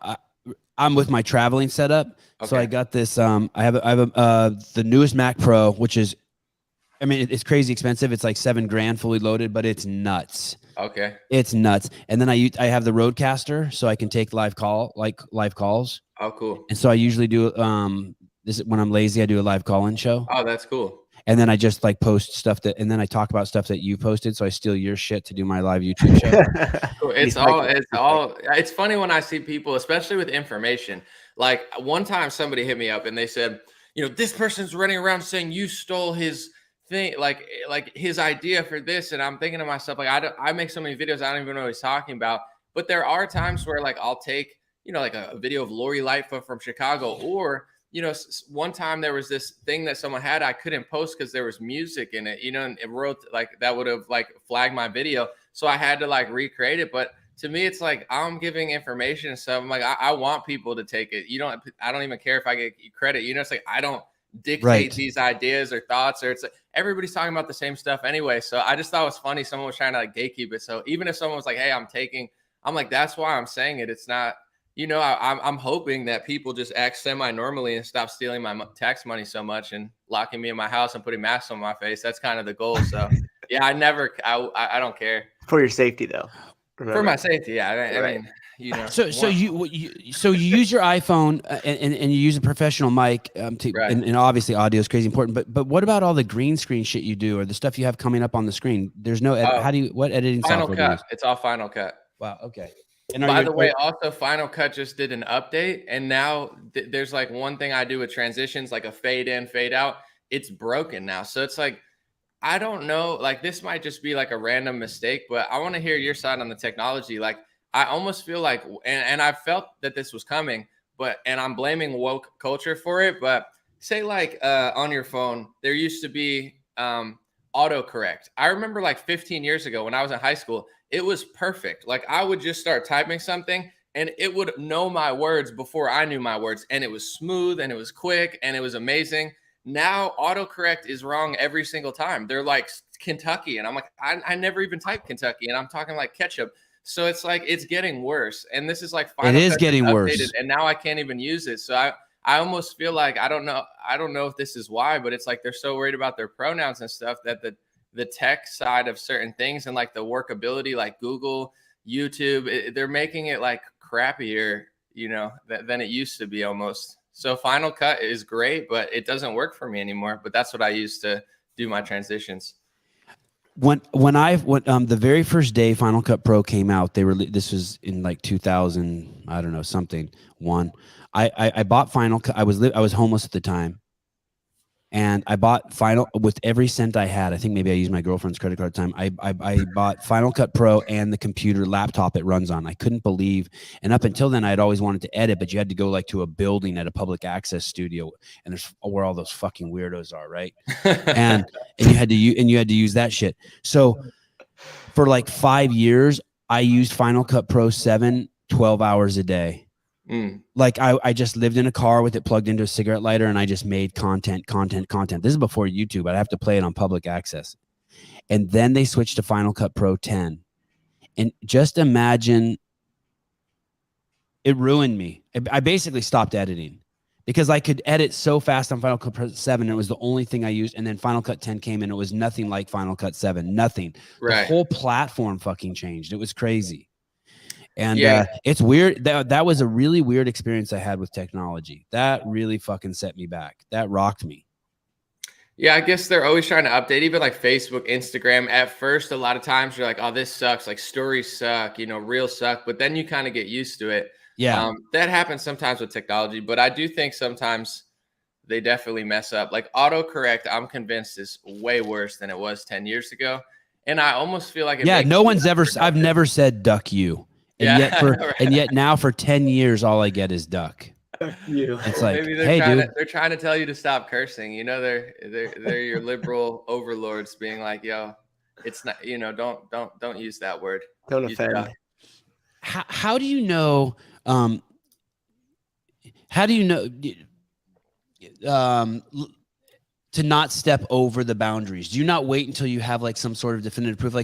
I'm with my traveling setup. Okay. So I got this. I have the newest Mac Pro, which is, I mean, it's crazy expensive. It's like $7,000 fully loaded, but it's nuts. Okay. It's nuts. And then I have the Roadcaster, so I can take live calls. Oh, cool. And so I usually do this when I'm lazy. I do a live call-in show. Oh, that's cool. And then I just like post stuff and then I talk about stuff that you posted. So I steal your shit to do my live YouTube show. It's funny when I see people, especially with information. Like one time somebody hit me up and they said, this person's running around saying you stole his thing, like his idea for this. And I'm thinking to myself, like, I make so many videos, I don't even know what he's talking about. But there are times where like I'll take, like a video of Lori Lightfoot from Chicago, or one time there was this thing that someone had I couldn't post because there was music in it, and it wrote like that would have like flagged my video. So I had to like recreate it. But to me, it's like I'm giving information and stuff. I'm like, I want people to take it. I don't even care if I get credit. It's like I don't dictate these ideas or thoughts, or it's like everybody's talking about the same stuff anyway. So I just thought it was funny. Someone was trying to like gatekeep it. So even if someone was like, hey, I'm like, that's why I'm saying it. It's not. I'm hoping that people just act semi-normally and stop stealing my tax money so much and locking me in my house and putting masks on my face. That's kind of the goal. So, yeah, I don't care. For your safety, though. Remember. For my safety, yeah. I mean, So you use your iPhone and you use a professional mic and obviously audio is crazy important. But what about all the green screen shit you do or the stuff you have coming up on the screen? There's no what editing Final software? Cut. It's all Final Cut. Wow. Okay. And by the way, also Final Cut just did an update, and now there's like one thing I do with transitions, like a fade in, fade out. It's broken now, so it's like I don't know. Like this might just be like a random mistake, but I want to hear your side on the technology. Like I almost feel like, and I felt that this was coming, and I'm blaming woke culture for it. But say like on your phone, there used to be autocorrect. I remember like 15 years ago when I was in high school. It was perfect. Like I would just start typing something and it would know my words before I knew my words. And it was smooth and it was quick and it was amazing. Now autocorrect is wrong every single time. They're like Kentucky. And I'm like, I never even typed Kentucky. And I'm talking like ketchup. So it's like, it's getting worse. And this is like, it is getting worse. And now I can't even use it. So I almost feel like, I don't know if this is why, but it's like, they're so worried about their pronouns and stuff that the tech side of certain things and like the workability, like Google, YouTube, they're making it like crappier, than it used to be almost. So Final Cut is great, but it doesn't work for me anymore. But that's what I use to do my transitions. When the very first day Final Cut Pro came out, this was in like 2000, I don't know, something one. I bought Final Cut. I was homeless at the time. And I bought with every cent I had. I think maybe I used my girlfriend's credit card at the time. I bought Final Cut Pro and the computer laptop it runs on. I couldn't believe. And up until then, I'd always wanted to edit, but you had to go like to a building at a public access studio, and there's where all those fucking weirdos are, right? and you had to use that shit. So for like 5 years, I used Final Cut Pro 7, 12 hours a day. Like I just lived in a car with it plugged into a cigarette lighter and I just made content. This is before YouTube. I'd have to play it on public access. And then they switched to Final Cut Pro 10. And just imagine, it ruined me. I basically stopped editing because I could edit so fast on Final Cut Pro 7. It was the only thing I used. And then Final Cut 10 came and it was nothing like Final Cut 7. Nothing. Right. The whole platform fucking changed. It was crazy. And Yeah. it's weird. That was a really weird experience I had with technology. That really fucking set me back. That rocked me. Yeah, I guess they're always trying to update, even like Facebook, Instagram. At first, a lot of times you're like, oh, this sucks. Like stories suck, reels suck. But then you kind of get used to it. Yeah. That happens sometimes with technology. But I do think sometimes they definitely mess up. Like autocorrect, I'm convinced is way worse than it was 10 years ago. And I almost feel like it makes no it one's less ever, I've productive. never said duck you. And Yeah, yet I know, right? now for 10 years, all I get is duck. You. It's like, Maybe they're hey, trying dude. they're trying to tell you to stop cursing. They're your liberal overlords being like, yo, it's not, don't use that word. Don't Use offend. duck. How do you know, to not step over the boundaries? Do you not wait until you have like some sort of definitive proof?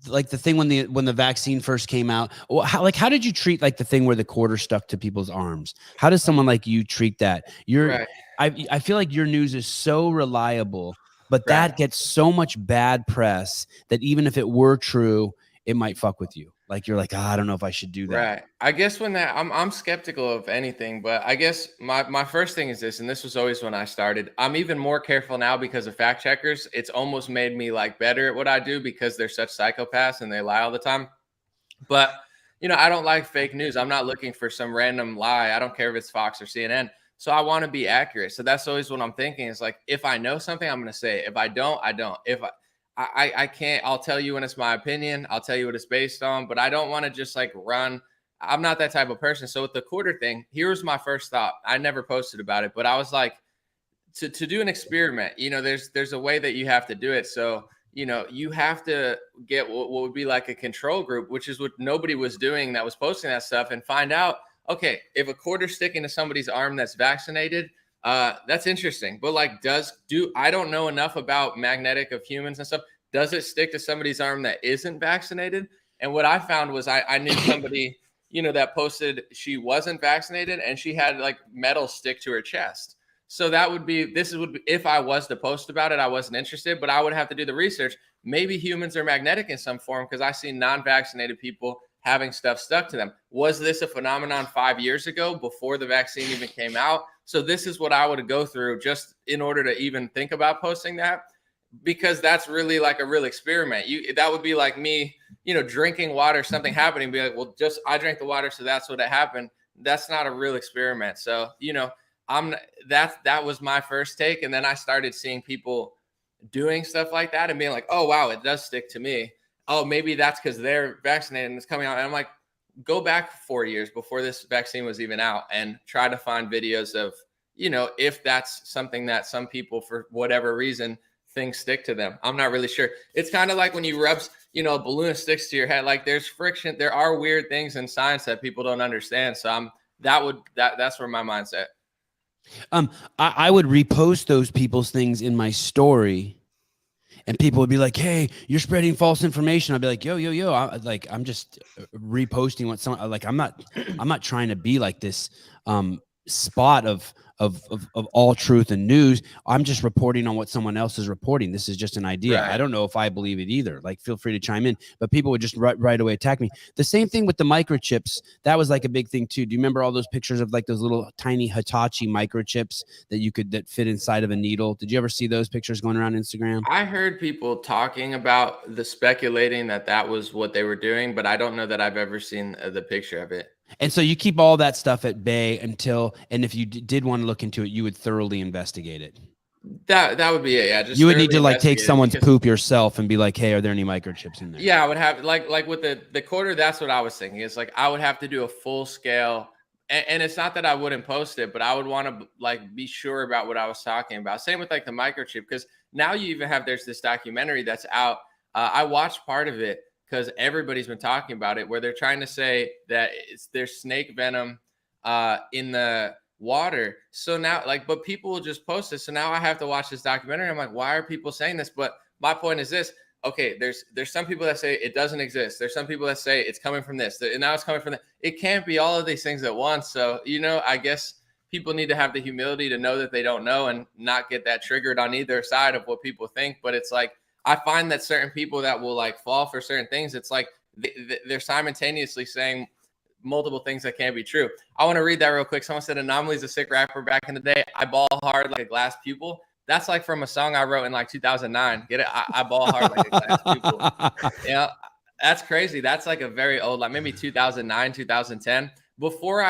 Like the thing when the vaccine first came out, how did you treat like the thing where the quarter stuck to people's arms? How does someone like you treat that? Right. I feel like your news is so reliable, but Right. that gets so much bad press that even if it were true, it might fuck with you. Like you're like, I don't know if I should do that. Right. I guess when I'm skeptical of anything, but I guess my first thing is this, and this was always when I started. I'm even more careful now because of fact checkers. It's almost made me like better at what I do because they're such psychopaths and they lie all the time. But I don't like fake news. I'm not looking for some random lie. I don't care if it's Fox or CNN. So I want to be accurate. So that's always what I'm thinking. Is like, if I know something, I'm going to say it. If I don't, I don't. If I can't, I'll tell you when it's my opinion. I'll tell you what it's based on, but I don't want to just like run. I'm not that type of person. So with the quarter thing, here's my first thought. I never posted about it, but I was like, to do an experiment, there's a way that you have to do it. So, you have to get what would be like a control group, which is what nobody was doing that was posting that stuff, and find out, okay, if a quarter's sticking to somebody's arm that's vaccinated, that's interesting. But like, I don't know enough about magnetic of humans and stuff. Does it stick to somebody's arm that isn't vaccinated? And what I found was I knew somebody, that posted she wasn't vaccinated and she had like metal stick to her chest. So that would be, if I was to post about it, I wasn't interested, but I would have to do the research. Maybe humans are magnetic in some form because I see non-vaccinated people having stuff stuck to them. Was this a phenomenon 5 years ago before the vaccine even came out? So this is what I would go through just in order to even think about posting that, because that's really like a real experiment. That would be like me, drinking water, something happening, be like, well, just I drank the water, so that's what happened. That's not a real experiment. So, that was my first take. And then I started seeing people doing stuff like that and being like, oh, wow, it does stick to me. Oh, maybe that's because they're vaccinated and it's coming out. And I'm like, go back 4 years before this vaccine was even out and try to find videos of, if that's something that some people, for whatever reason, things stick to them. I'm not really sure. It's kind of like when you rub, a balloon sticks to your head. Like there's friction. There are weird things in science that people don't understand. So that's where my mindset. I would repost those people's things in my story, and people would be like, "Hey, you're spreading false information." I'd be like, "Yo, I'm just reposting what someone like. I'm not trying to be like this spot of all truth and news. I'm just reporting on what someone else is reporting. This is just an idea. Right. I don't know if I believe it either. Like, feel free to chime in." But people would just right away attack me. The same thing with the microchips. That was like a big thing too. Do you remember all those pictures of like those little tiny Hitachi microchips that fit inside of a needle? Did you ever see those pictures going around Instagram? I heard people talking about speculating that was what they were doing, but I don't know that I've ever seen the picture of it. And so you keep all that stuff at bay and if you did want to look into it, you would thoroughly investigate it. That would be it. Yeah, just you would need to like take investigate it someone's poop yourself and be like, "Hey, are there any microchips in there?" Yeah, I would have like with the quarter. That's what I was thinking. It's like I would have to do a full scale, and it's not that I wouldn't post it, but I would want to like be sure about what I was talking about. Same with like the microchip, because now you even there's this documentary that's out. I watched part of it because everybody's been talking about it, where they're trying to say that there's snake venom in the water. So now but people will just post this. So now I have to watch this documentary. I'm like, why are people saying this? But my point is this. Okay, there's some people that say it doesn't exist. There's some people that say it's coming from this, and now it's coming from that. It can't be all of these things at once. So, I guess people need to have the humility to know that they don't know and not get that triggered on either side of what people think. But it's like, I find that certain people that will like fall for certain things, it's like they're simultaneously saying multiple things that can't be true. I want to read that real quick. Someone said Anomaly's a sick rapper back in the day. I ball hard like a glass pupil. That's like from a song I wrote in like 2009. Get it? I ball hard like a glass pupil. Yeah, that's crazy. That's like a very old, like maybe 2009, 2010. Before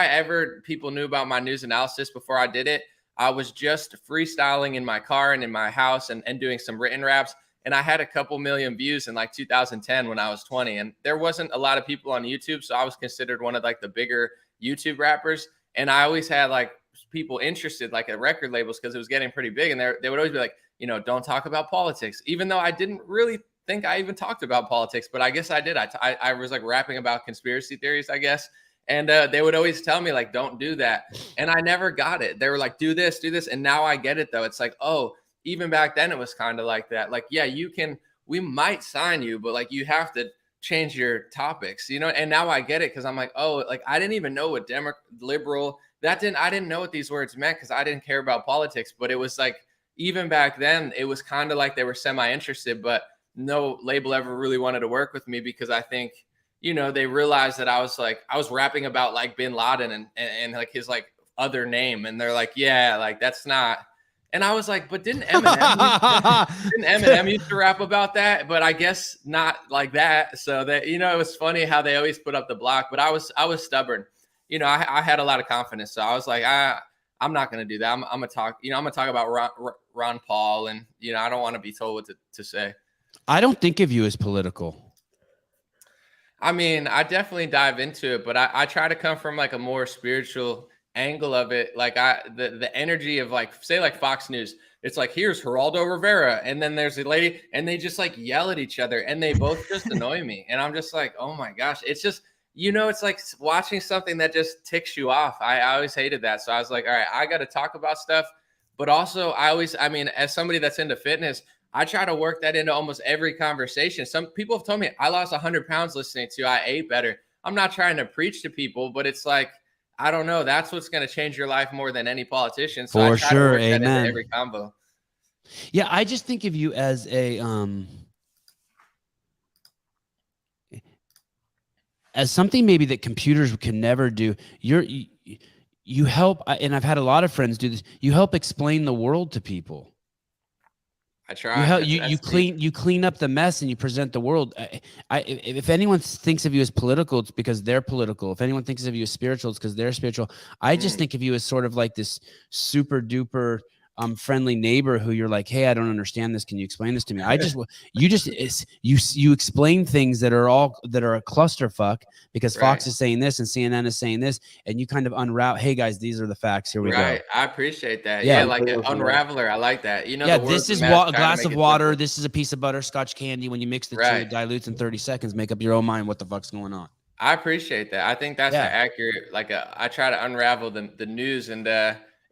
people knew about my news analysis, before I did it, I was just freestyling in my car and in my house and doing some written raps. And I had a couple million views in like 2010 when I was 20. And there wasn't a lot of people on YouTube. So I was considered one of like the bigger YouTube rappers. And I always had like people interested like at record labels because it was getting pretty big. And they would always be like, don't talk about politics, even though I didn't really think I even talked about politics, but I guess I did. I was like rapping about conspiracy theories, I guess. And they would always tell me like, don't do that. And I never got it. They were like, do this. And now I get it though. It's like, oh, even back then it was kind of like that. Like, yeah, we might sign you, but like you have to change your topics, and now I get it. Cause I'm like, oh, like I didn't even know what liberal, I didn't know what these words meant because I didn't care about politics. But it was like, even back then it was kind of like they were semi-interested, but no label ever really wanted to work with me because I think, they realized that I was rapping about like bin Laden and like his like other name. And they're like, yeah, like that's not. And I was like, but didn't Eminem used to rap about that? But I guess not like that. So that, it was funny how they always put up the block, but I was stubborn. I had a lot of confidence. So I was like, I'm not going to do that. I'm going to talk, I'm going to talk about Ron Paul and, I don't want to be told what to say. I don't think of you as political. I mean, I definitely dive into it, but I try to come from like a more spiritual angle of it. Like the energy of like, say like Fox News, it's like, here's Geraldo Rivera. And then there's a lady and they just like yell at each other and they both just annoy me. And I'm just like, oh my gosh, it's just, it's like watching something that just ticks you off. I always hated that. So I was like, all right, I got to talk about stuff. But also as somebody that's into fitness, I try to work that into almost every conversation. Some people have told me I lost 100 pounds listening to you. I ate better. I'm not trying to preach to people, but it's like, I don't know. That's what's going to change your life more than any politician. So for sure. Amen. That into every combo. Yeah. I just think of you as as something maybe that computers can never do. You help. And I've had a lot of friends do this. You help explain the world to people. I try. You clean up the mess and you present the world. If anyone thinks of you as political, it's because they're political. If anyone thinks of you as spiritual, it's because they're spiritual. I just think of you as sort of like this super duper friendly neighbor who you're like, hey, I don't understand this. Can you explain this to me? You explain things that are a clusterfuck because Fox is saying this and CNN is saying this, and you kind of unravel. Hey guys, these are the facts. Here we go. Right. I appreciate that. Yeah, like an unraveler. I like that. This is a glass of water. Simple. This is a piece of butterscotch candy. When you mix the two, it dilutes in 30 seconds. Make up your own mind what the fuck's going on. I appreciate that. I think that's accurate. Like I try to unravel the news and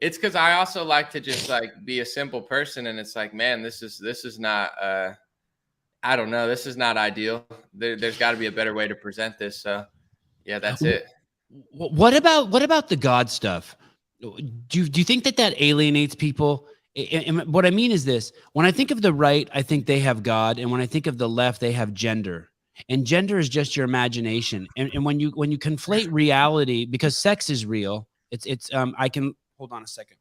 it's because I also like to just like be a simple person, and it's like, man, this is not. I don't know. This is not ideal. There's got to be a better way to present this. So, yeah, that's it. What about the God stuff? Do you think that alienates people? And what I mean is this: when I think of the right, I think they have God, and when I think of the left, they have gender. And gender is just your imagination. And when you conflate reality, because sex is real, it's I can. Hold on a second.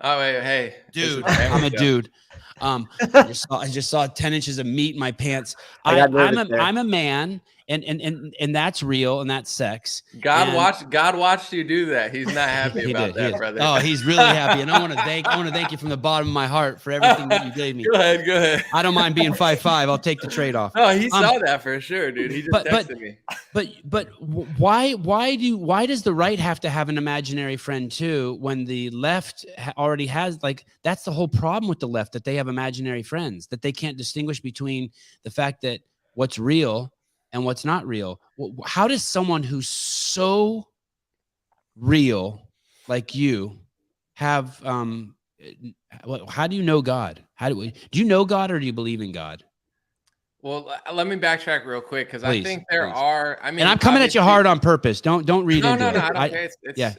Oh, wait, hey. Dude, I'm a dude. I just saw 10 inches of meat in my pants. I'm a man, and that's real, and that's sex. God watched you do that. He's not happy about that, brother. Oh, he's really happy, and I want to thank you from the bottom of my heart for everything that you gave me. Go ahead. I don't mind being 5'5". I'll take the trade off. Oh, he saw that for sure, dude. He just texted me. But why does the right have to have an imaginary friend too when the left already has? Like, that's the whole problem with the left, that they have imaginary friends, that they can't distinguish between the fact that what's real and what's not real. How does someone who's so real like you have how do you know God? Do you know God, or do you believe in God? Well, let me backtrack real quick, because I think there are. I mean, and I'm coming at you hard on purpose. Don't read into it. No, I don't care.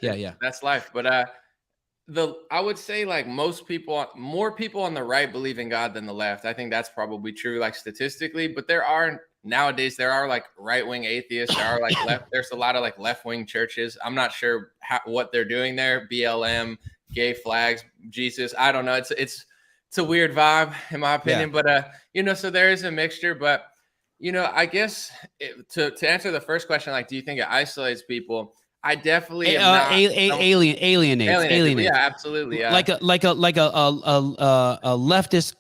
Yeah. That's life. But I would say like more people on the right believe in God than the left. I think that's probably true, like statistically. But there are nowadays there are like right-wing atheists. There are like there's a lot of like left-wing churches. I'm not sure what they're doing there. BLM, gay flags, Jesus. I don't know. It's a weird vibe in my opinion, but so there is a mixture. But I guess to answer the first question, like, do you think it isolates people? I definitely am not alienates. Yeah, absolutely. Yeah. Like a leftist,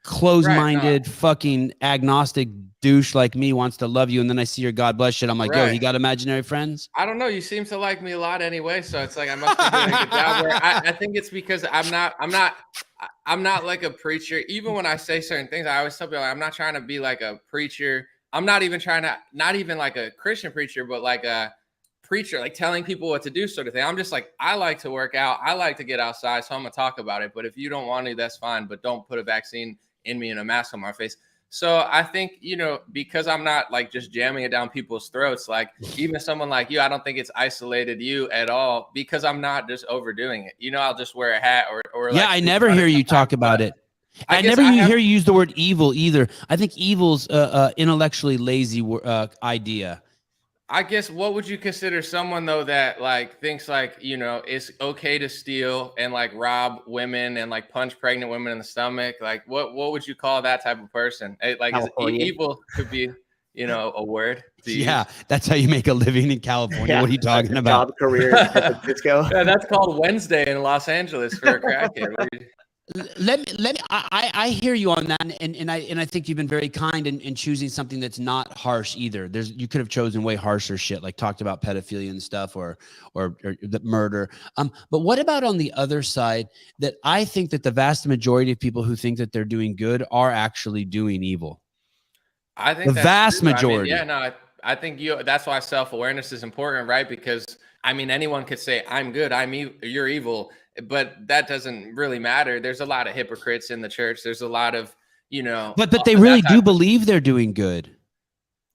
closed-minded, fucking agnostic douche like me wants to love you, and then I see your God bless shit. I'm like, yo, he got imaginary friends? I don't know. You seem to like me a lot anyway, so it's like I must be doing a good job. Where I think it's because I'm not like a preacher. Even when I say certain things, I always tell people I'm not trying to be like a preacher. I'm not even like a Christian preacher, but like a preacher, like telling people what to do sort of thing. I'm just like, I like to work out. I like to get outside. So I'm going to talk about it. But if you don't want to, that's fine. But don't put a vaccine in me and a mask on my face. So I think, because I'm not like just jamming it down people's throats, like even someone like you, I don't think it's isolated you at all because I'm not just overdoing it. I'll just wear a hat or yeah, I never hear you talk about it. I never hear you use the word evil either. I think evil's intellectually lazy idea. I guess what would you consider someone though that like thinks like, it's okay to steal and like rob women and like punch pregnant women in the stomach? Like what would you call that type of person? Like evil could be, a word to use. Yeah, that's how you make a living in California. Yeah. What are you talking about? Job, career, disco. Yeah, that's called Wednesday in Los Angeles for a crackhead. Let me. I hear you on that, and I think you've been very kind in choosing something that's not harsh either. You could have chosen way harsher shit, like talked about pedophilia and stuff, or the murder. But what about on the other side? That I think that the vast majority of people who think that they're doing good are actually doing evil. I think the vast majority. I think that's why self-awareness is important, right? Because anyone could say I'm good, you're evil. But that doesn't really matter. There's a lot of hypocrites in the church. There's a lot of, But they really do believe they're doing good.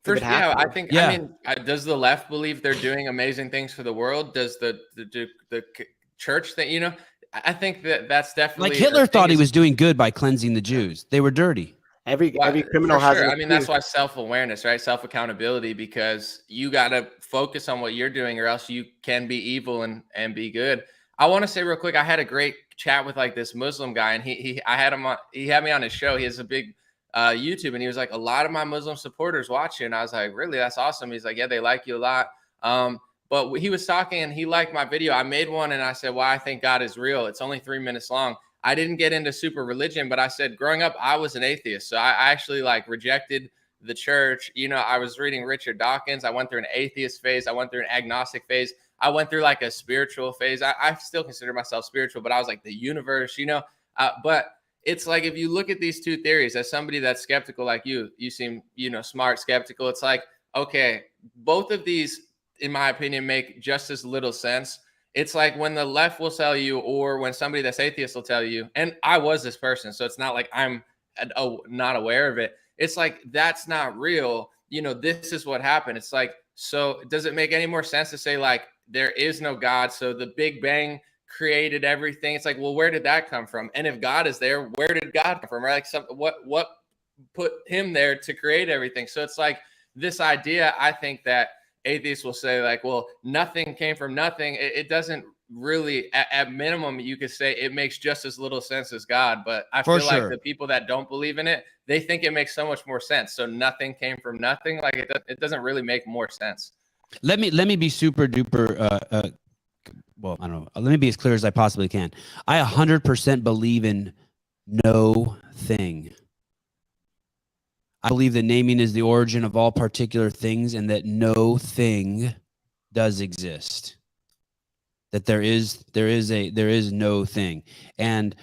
I think. Yeah. Does the left believe they're doing amazing things for the world? Does the church think? I think that's definitely like Hitler thought he was doing good by cleansing the Jews. They were dirty. Every criminal has. Sure. That's why self-awareness, right? Self-accountability, because you got to focus on what you're doing, or else you can be evil and be good. I want to say real quick, I had a great chat with like this Muslim guy, and he had me on his show. He has a big YouTube, and he was like, a lot of my Muslim supporters watch you. And I was like, really? That's awesome. He's like, yeah, they like you a lot. But he was talking and he liked my video. I made one and I said, why I think God is real. It's only 3 minutes long. I didn't get into super religion, but I said, growing up, I was an atheist. So I actually like rejected the church. I was reading Richard Dawkins. I went through an atheist phase. I went through an agnostic phase. I went through like a spiritual phase. I still consider myself spiritual, but I was like the universe, but it's like, if you look at these two theories as somebody that's skeptical, like you seem, smart, skeptical. It's like, okay, both of these, in my opinion, make just as little sense. It's like when the left will tell you, or when somebody that's atheist will tell you, and I was this person, so it's not like I'm not aware of it. It's like, that's not real. This is what happened. It's like, so does it make any more sense to say like, there is no God, so the Big Bang created everything? It's like, well, where did that come from? And if God is there, where did God come from? Right? Like, what put him there to create everything? So it's like this idea. I think that atheists will say like, well, nothing came from nothing. It doesn't really. At minimum, you could say it makes just as little sense as God. But I feel like the people that don't believe in it, they think it makes so much more sense. So nothing came from nothing. Like it doesn't really make more sense. Let me be super duper. Well, I don't know. Let me be as clear as I possibly can. I 100% believe in no thing. I believe that naming is the origin of all particular things, and that no thing does exist. That there is no thing. And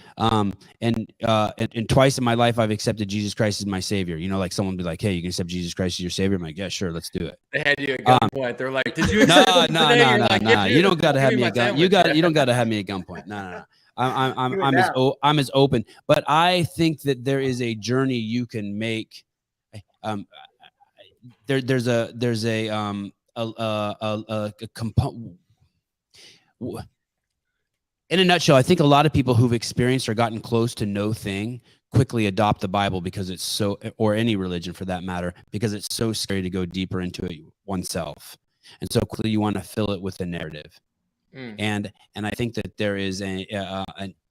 twice in my life I've accepted Jesus Christ as my savior. Like someone be like, hey, you can accept Jesus Christ as your savior? I'm like, yeah, sure, let's do it. They had you at gunpoint. They're like, did you accept No. You don't gotta have me at gun. You don't gotta have me at gunpoint. No. I'm as open. But I think that there is a journey you can make. There's a component. In a nutshell, I think a lot of people who've experienced or gotten close to no thing quickly adopt the Bible because it's so, or any religion for that matter, because it's so scary to go deeper into it oneself. And so quickly you want to fill it with a narrative. And I think that there is an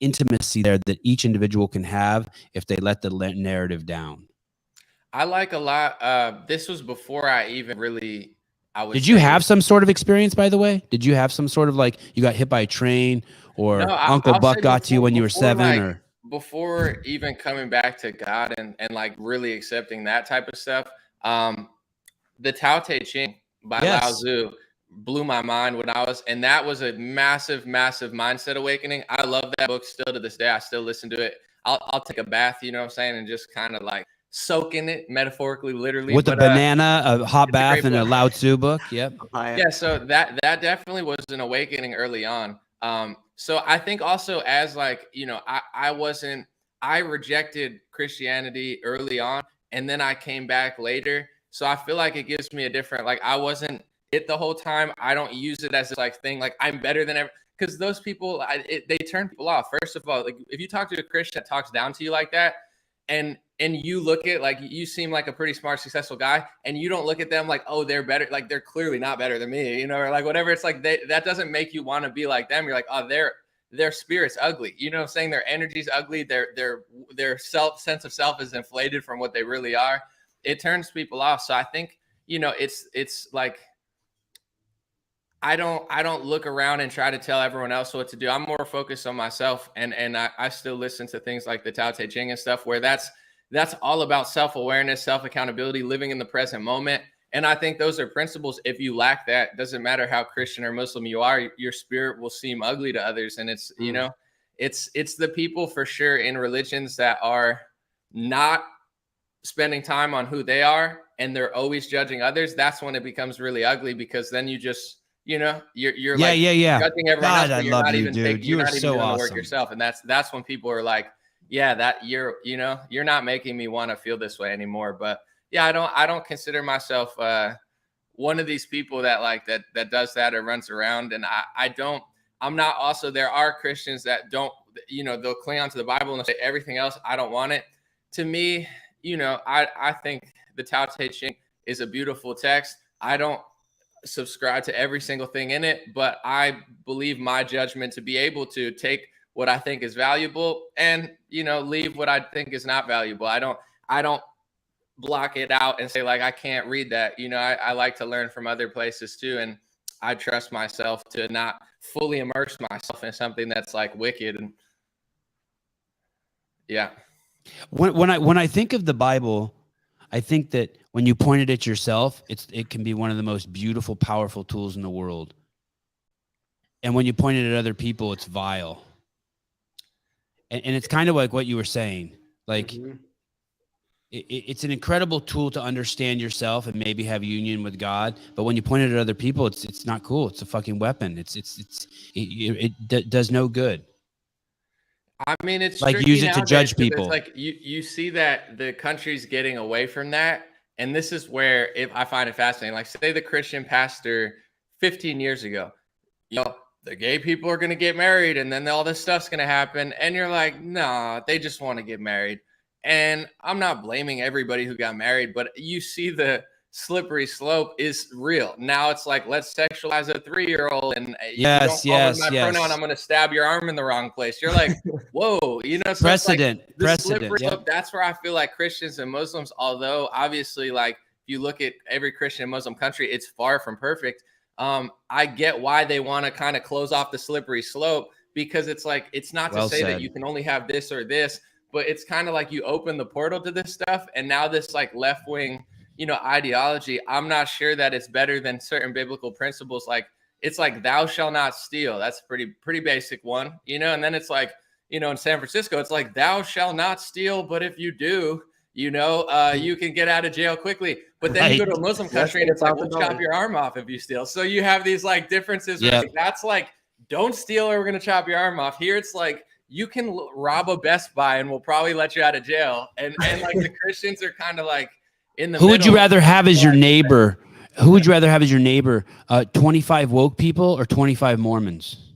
intimacy there that each individual can have if they let the narrative down. I like a lot. This was before I even really. Did you have some sort of experience, by the way? Did you have some sort of like you got hit by a train, or Uncle Buck got to you when you were 7, like, or before even coming back to God and like really accepting that type of stuff? The Tao Te Ching by Lao Tzu blew my mind when I was, and that was a massive mindset awakening. I love that book still to this day. I still listen to it. I'll take a bath, you know what I'm saying, and just kind of like soak in it, metaphorically, literally, with a banana, a hot bath, and a Lao Tzu book. Yep. Yeah, so that definitely was an awakening early on. So I think also as like, you know, I rejected Christianity early on, and then I came back later. So I feel like it gives me a different, like, I wasn't it the whole time. I don't use it as this like thing, like I'm better than ever, because those people, they turn people off. First of all, like if you talk to a Christian that talks down to you like that, and you look at, like, you seem like a pretty smart, successful guy, and you don't look at them like, oh, they're better, like they're clearly not better than me, you know, or like whatever. It's like that doesn't make you want to be like them. You're like, oh, their spirit's ugly, you know what I'm saying? Their energy's ugly. Their sense of self is inflated from what they really are. It turns people off. So I think, you know, it's like, I don't look around and try to tell everyone else what to do. I'm more focused on myself, and I still listen to things like the Tao Te Ching and stuff, where that's all about self-awareness, self-accountability, living in the present moment. And I think those are principles. If you lack that, doesn't matter how Christian or Muslim you are, your spirit will seem ugly to others. And it's, you know, it's the people for sure in religions that are not spending time on who they are, and they're always judging others. That's when it becomes really ugly, because then you just, you know, you're like judging everyone else, but you're not even doing the work yourself. And that's when people are like, yeah, that you're not making me want to feel this way anymore. But yeah, I don't consider myself one of these people that like that does that or runs around. And I'm not also, there are Christians that don't, you know, they'll cling onto the Bible and they'll say everything else, I don't want it. To me, you know, I think the Tao Te Ching is a beautiful text. I don't subscribe to every single thing in it, but I believe my judgment to be able to take what I think is valuable and, you know, leave what I think is not valuable. I don't block it out and say like, I can't read that. You know, I like to learn from other places too. And I trust myself to not fully immerse myself in something that's like wicked. And yeah. When I think of the Bible, I think that when you point it at yourself, it can be one of the most beautiful, powerful tools in the world. And when you point it at other people, it's vile. And it's kind of like what you were saying. Like, it's an incredible tool to understand yourself and maybe have union with God. But when you point it at other people, it's not cool. It's a fucking weapon. It does no good. I mean, it's like use it to judge people. It's like you see that the country's getting away from that. And this is where I find it fascinating. Like, say the Christian pastor 15 years ago, you know, the gay people are going to get married and then all this stuff's going to happen. And you're like, nah, they just want to get married. And I'm not blaming everybody who got married, but you see the slippery slope is real. Now it's like, let's sexualize a 3-year-old, and yes, you don't call me my pronoun, I'm going to stab your arm in the wrong place. You're like, whoa, you know, so precedent. Like precedent. Slope, that's where I feel like Christians and Muslims, although obviously, like, if you look at every Christian and Muslim country, it's far from perfect. I get why they want to kind of close off the slippery slope, because it's like, it's not to say that you can only have this or this, but it's kind of like you open the portal to this stuff. And now this like left-wing, you know, ideology, I'm not sure that it's better than certain biblical principles. Like, it's like, thou shalt not steal. That's pretty basic one, you know? And then it's like, you know, in San Francisco, it's like, thou shalt not steal, but if you do, you know, you can get out of jail quickly. But then you go to a Muslim country and it's like, we'll chop your arm off if you steal. So you have these like differences. Yep. Like, that's like, don't steal or we're going to chop your arm off. Here it's like, you can rob a Best Buy and we'll probably let you out of jail. And like the Christians are kind of like in the middle. Who would you rather have as your neighbor? Who would you rather have as your neighbor? 25 woke people or 25 Mormons?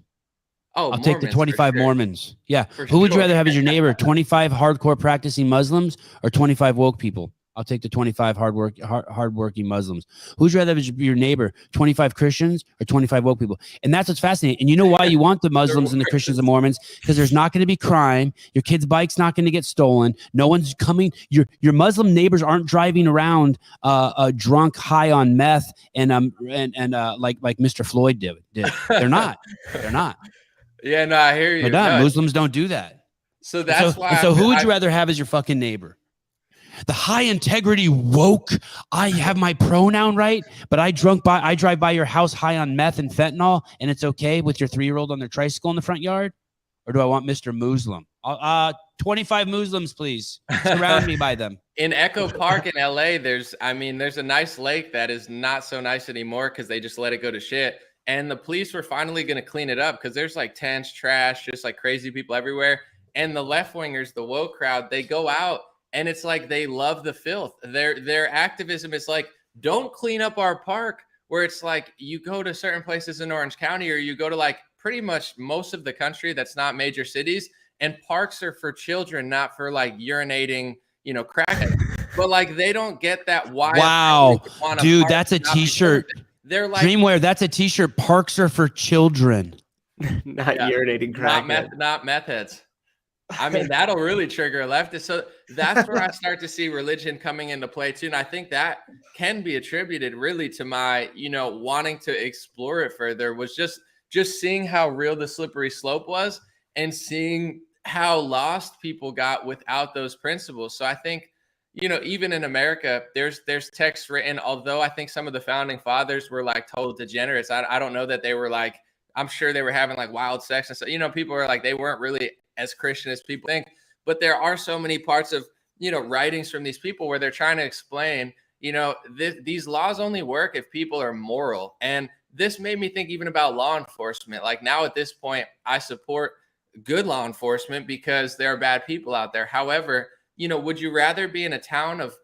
Oh, I'll take the Mormons, 25 for sure. Mormons. Yeah. For Who would you sure. rather have as your neighbor? 25 hardcore practicing Muslims or 25 woke people? I'll take the 25 hardworking Muslims. Who'd you rather have as your neighbor? 25 Christians or 25 woke people? And that's what's fascinating. And you know why you want the Muslims and the Christians and Mormons? Because there's not going to be crime. Your kid's bike's not going to get stolen. No one's coming. Your Muslim neighbors aren't driving around drunk, high on meth, and like Mr. Floyd did. They're not. They're not. Yeah, no, I hear you. They're not. No, Muslims don't do that. so that's why. So who would you rather have as your fucking neighbor? The high integrity woke. I have my pronoun right, but I drive by your house high on meth and fentanyl, and it's okay with your 3-year-old on their tricycle in the front yard? Or do I want Mr. Muslim? 25 Muslims, please. Surround me by them. In Echo Park in LA, there's a nice lake that is not so nice anymore because they just let it go to shit. And the police were finally going to clean it up because there's like tents, trash, just like crazy people everywhere. And the left wingers, the woke crowd, they go out and it's like they love the filth. Their activism is like, don't clean up our park. Where it's like you go to certain places in Orange County or you go to like pretty much most of the country that's not major cities, and parks are for children, not for like urinating, crackheads. But like they don't get that wild. Wow, dude, that's a t-shirt. They're like DREAMRARE. That's a t-shirt. Parks are for children. Not urinating crackheads. Not meth heads. I mean, that'll really trigger a leftist. So that's where I start to see religion coming into play too. And I think that can be attributed really to my, wanting to explore it further, was just seeing how real the slippery slope was and seeing how lost people got without those principles. So I think, even in America, there's texts written, although I think some of the founding fathers were like total degenerates. I don't know that they were like, I'm sure they were having like wild sex and stuff. People are like, they weren't really as Christian as people think, but there are so many parts of, writings from these people where they're trying to explain, these laws only work if people are moral. And this made me think even about law enforcement. Like now at this point, I support good law enforcement because there are bad people out there. However, would you rather be in a town of,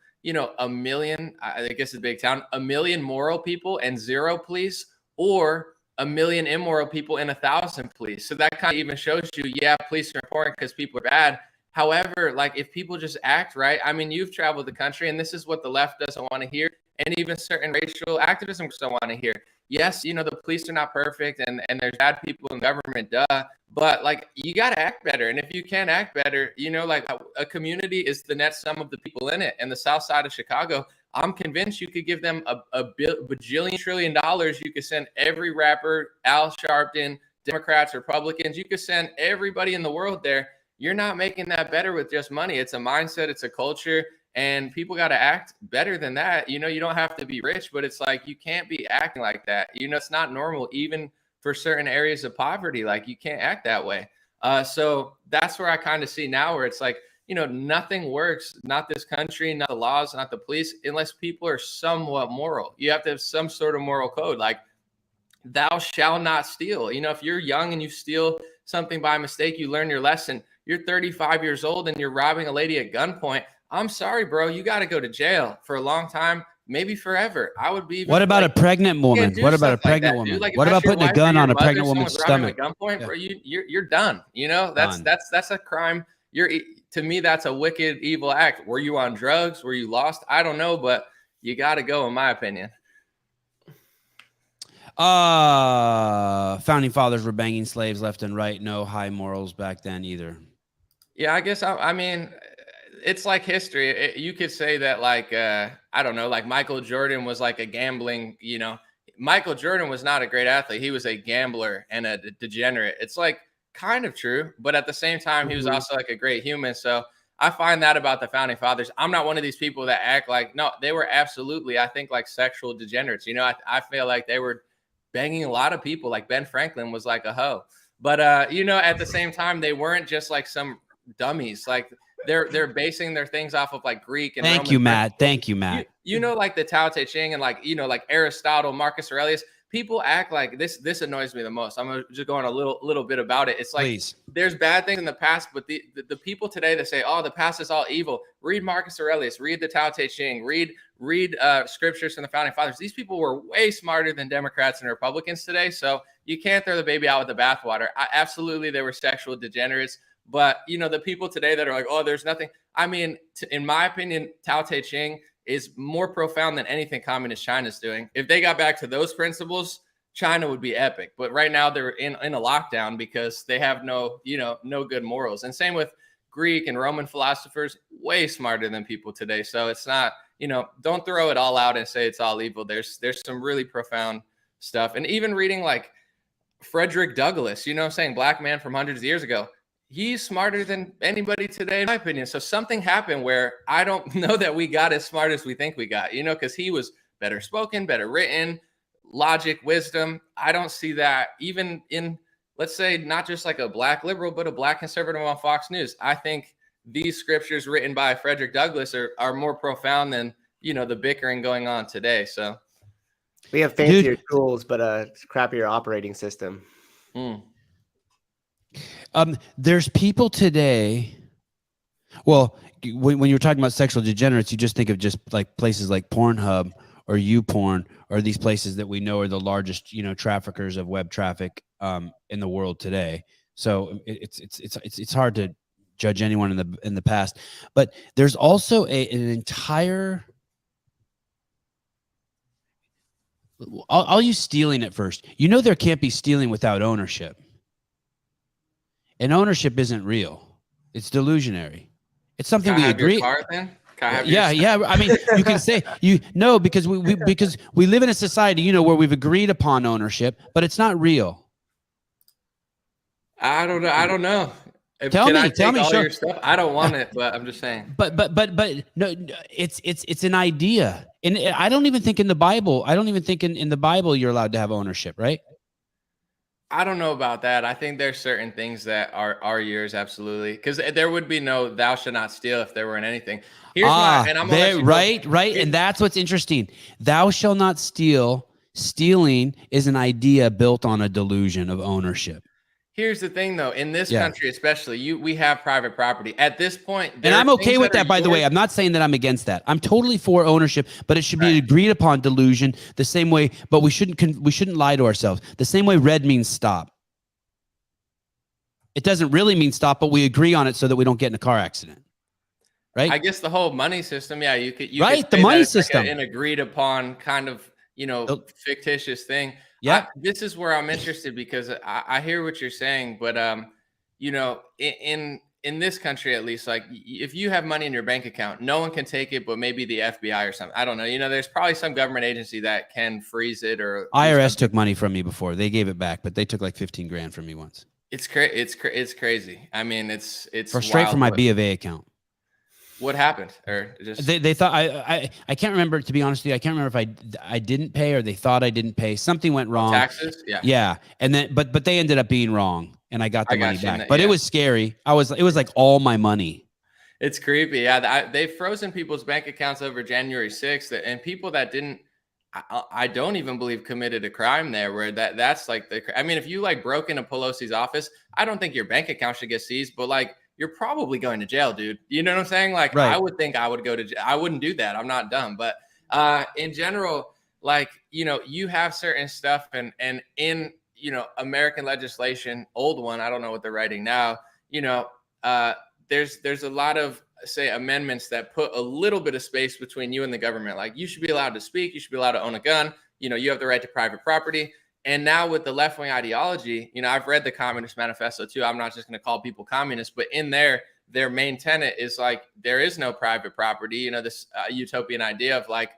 a million, I guess it's a big town, a million moral people and 0 police, or a million immoral people and 1,000 police? So that kind of even shows you, yeah, police are important because people are bad. However, like if people just act right, I mean, you've traveled the country and this is what the left doesn't want to hear. And even certain racial activism don't want to hear. Yes, the police are not perfect and there's bad people in government, but like you got to act better. And if you can't act better, like a community is the net sum of the people in it. And the South Side of Chicago, I'm convinced you could give them a bajillion trillion dollars. You could send every rapper, Al Sharpton, Democrats, Republicans, you could send everybody in the world there. You're not making that better with just money. It's a mindset, it's a culture, and people got to act better than that. You don't have to be rich, but it's like you can't be acting like that. It's not normal, even for certain areas of poverty. Like you can't act that way. So that's where I kind of see now where it's like, nothing works, not this country, not the laws, not the police, unless people are somewhat moral. You have to have some sort of moral code, like thou shalt not steal. If you're young and you steal something by mistake, you learn your lesson. You're 35 years old and you're robbing a lady at gunpoint. I'm sorry, bro. You got to go to jail for a long time, maybe forever. I would be. What about a pregnant woman? What about a pregnant woman? What about putting a gun on a pregnant woman's stomach? At gunpoint, bro, you're done. That's a crime. To me, that's a wicked, evil act. Were you on drugs? Were you lost? I don't know, but you got to go, in my opinion. Founding fathers were banging slaves left and right. No high morals back then either. Yeah, I guess. I mean, it's like history. You could say that, like, I don't know, like Michael Jordan was like a gambling. Michael Jordan was not a great athlete. He was a gambler and a degenerate. It's like kind of true, but at the same time, he was also like a great human. So I find that about the founding fathers. I'm not one of these people that act like, no, they were absolutely, I think, like sexual degenerates. I feel like they were banging a lot of people. Like Ben Franklin was like a hoe, but at the same time, they weren't just like some dummies. Like they're basing their things off of like Greek and Thank you, Matt. Like the Tao Te Ching and like Aristotle, Marcus Aurelius. people act like this annoys me the most. I'm gonna just go on a little bit about it. It's like, Please. there's bad things in the past, but the people today that say, oh, the past is all evil, read Marcus Aurelius, read the Tao Te Ching, read scriptures from the founding fathers. These people were way smarter than Democrats and Republicans today. So you can't throw the baby out with the bathwater. Absolutely, there were sexual degenerates, but the people today that are like, oh, there's nothing. I mean, in my opinion, Tao Te Ching is more profound than anything communist China is doing. If they got back to those principles, China would be epic. But right now they're in a lockdown because they have no good morals. And same with Greek and Roman philosophers, way smarter than people today. So it's not, don't throw it all out and say it's all evil. There's some really profound stuff. And even reading like Frederick Douglass, saying black man from hundreds of years ago, he's smarter than anybody today, in my opinion. So something happened where I don't know that we got as smart as we think we got, because he was better spoken, better written, logic, wisdom. I don't see that even in, let's say, not just like a black liberal, but a black conservative on Fox News. I think these scriptures written by Frederick Douglass are more profound than, the bickering going on today. So we have fancier tools, but a crappier operating system. There's people today. Well, when you're talking about sexual degenerates, you just think of just like places like Pornhub or YouPorn or these places that we know are the largest, traffickers of web traffic in the world today. So it's hard to judge anyone in the past, but there's also an entire. I'll use stealing at first. There can't be stealing without ownership. And ownership isn't real. It's delusionary. It's something we agree. Your car, then? Yeah. I mean, you can say because we live in a society, where we've agreed upon ownership, but it's not real. I don't know. Tell me, all your stuff? I don't want it, but I'm just saying. But no, it's an idea, and I don't even think in the Bible. I don't even think in the Bible you're allowed to have ownership, right? I don't know about that. I think there's certain things that are yours, absolutely, because there would be no "thou shalt not steal" if there weren't anything. Right, and that's what's interesting. Thou shalt not steal. Stealing is an idea built on a delusion of ownership. Here's the thing, though. In this country, especially, we have private property. At this point, and I'm okay with that, by the way. I'm not saying that I'm against that. I'm totally for ownership, but it should be an agreed upon delusion the same way. But we shouldn't lie to ourselves. The same way red means stop. It doesn't really mean stop, but we agree on it so that we don't get in a car accident. Right? I guess the whole money system, you could the money system, like an agreed upon kind of fictitious thing. Yeah, this is where I'm interested because I hear what you're saying, but in this country at least, like if you have money in your bank account, no one can take it, but maybe the FBI or something. I don't know. There's probably some government agency that can freeze it or. IRS took money from me before. They gave it back, but they took like 15 grand from me once. It's crazy. I mean, it's straight from my B of A account. What happened? Or just they thought I can't remember, to be honest with you. I can't remember if I didn't pay or they thought I didn't pay. Something went wrong. Taxes? Yeah. And then but they ended up being wrong and I got the money back. But it was scary. It was like all my money. It's creepy. Yeah, they've frozen people's bank accounts over January 6th, and people that didn't, I don't even believe committed a crime there. Where that's like I mean, if you like broke into Pelosi's office, I don't think your bank account should get seized, but like. You're probably going to jail, dude. You know what I'm saying? Like, right. I would think I would go to jail. I wouldn't do that. I'm not dumb. But in general, like, you have certain stuff and in, American legislation, old one, I don't know what they're writing now, there's a lot of, say, amendments that put a little bit of space between you and the government. Like, you should be allowed to speak. You should be allowed to own a gun. You have the right to private property. And now with the left-wing ideology, I've read the Communist Manifesto too. I'm not just going to call people communists, but in there, their main tenet is like, there is no private property, this utopian idea of like,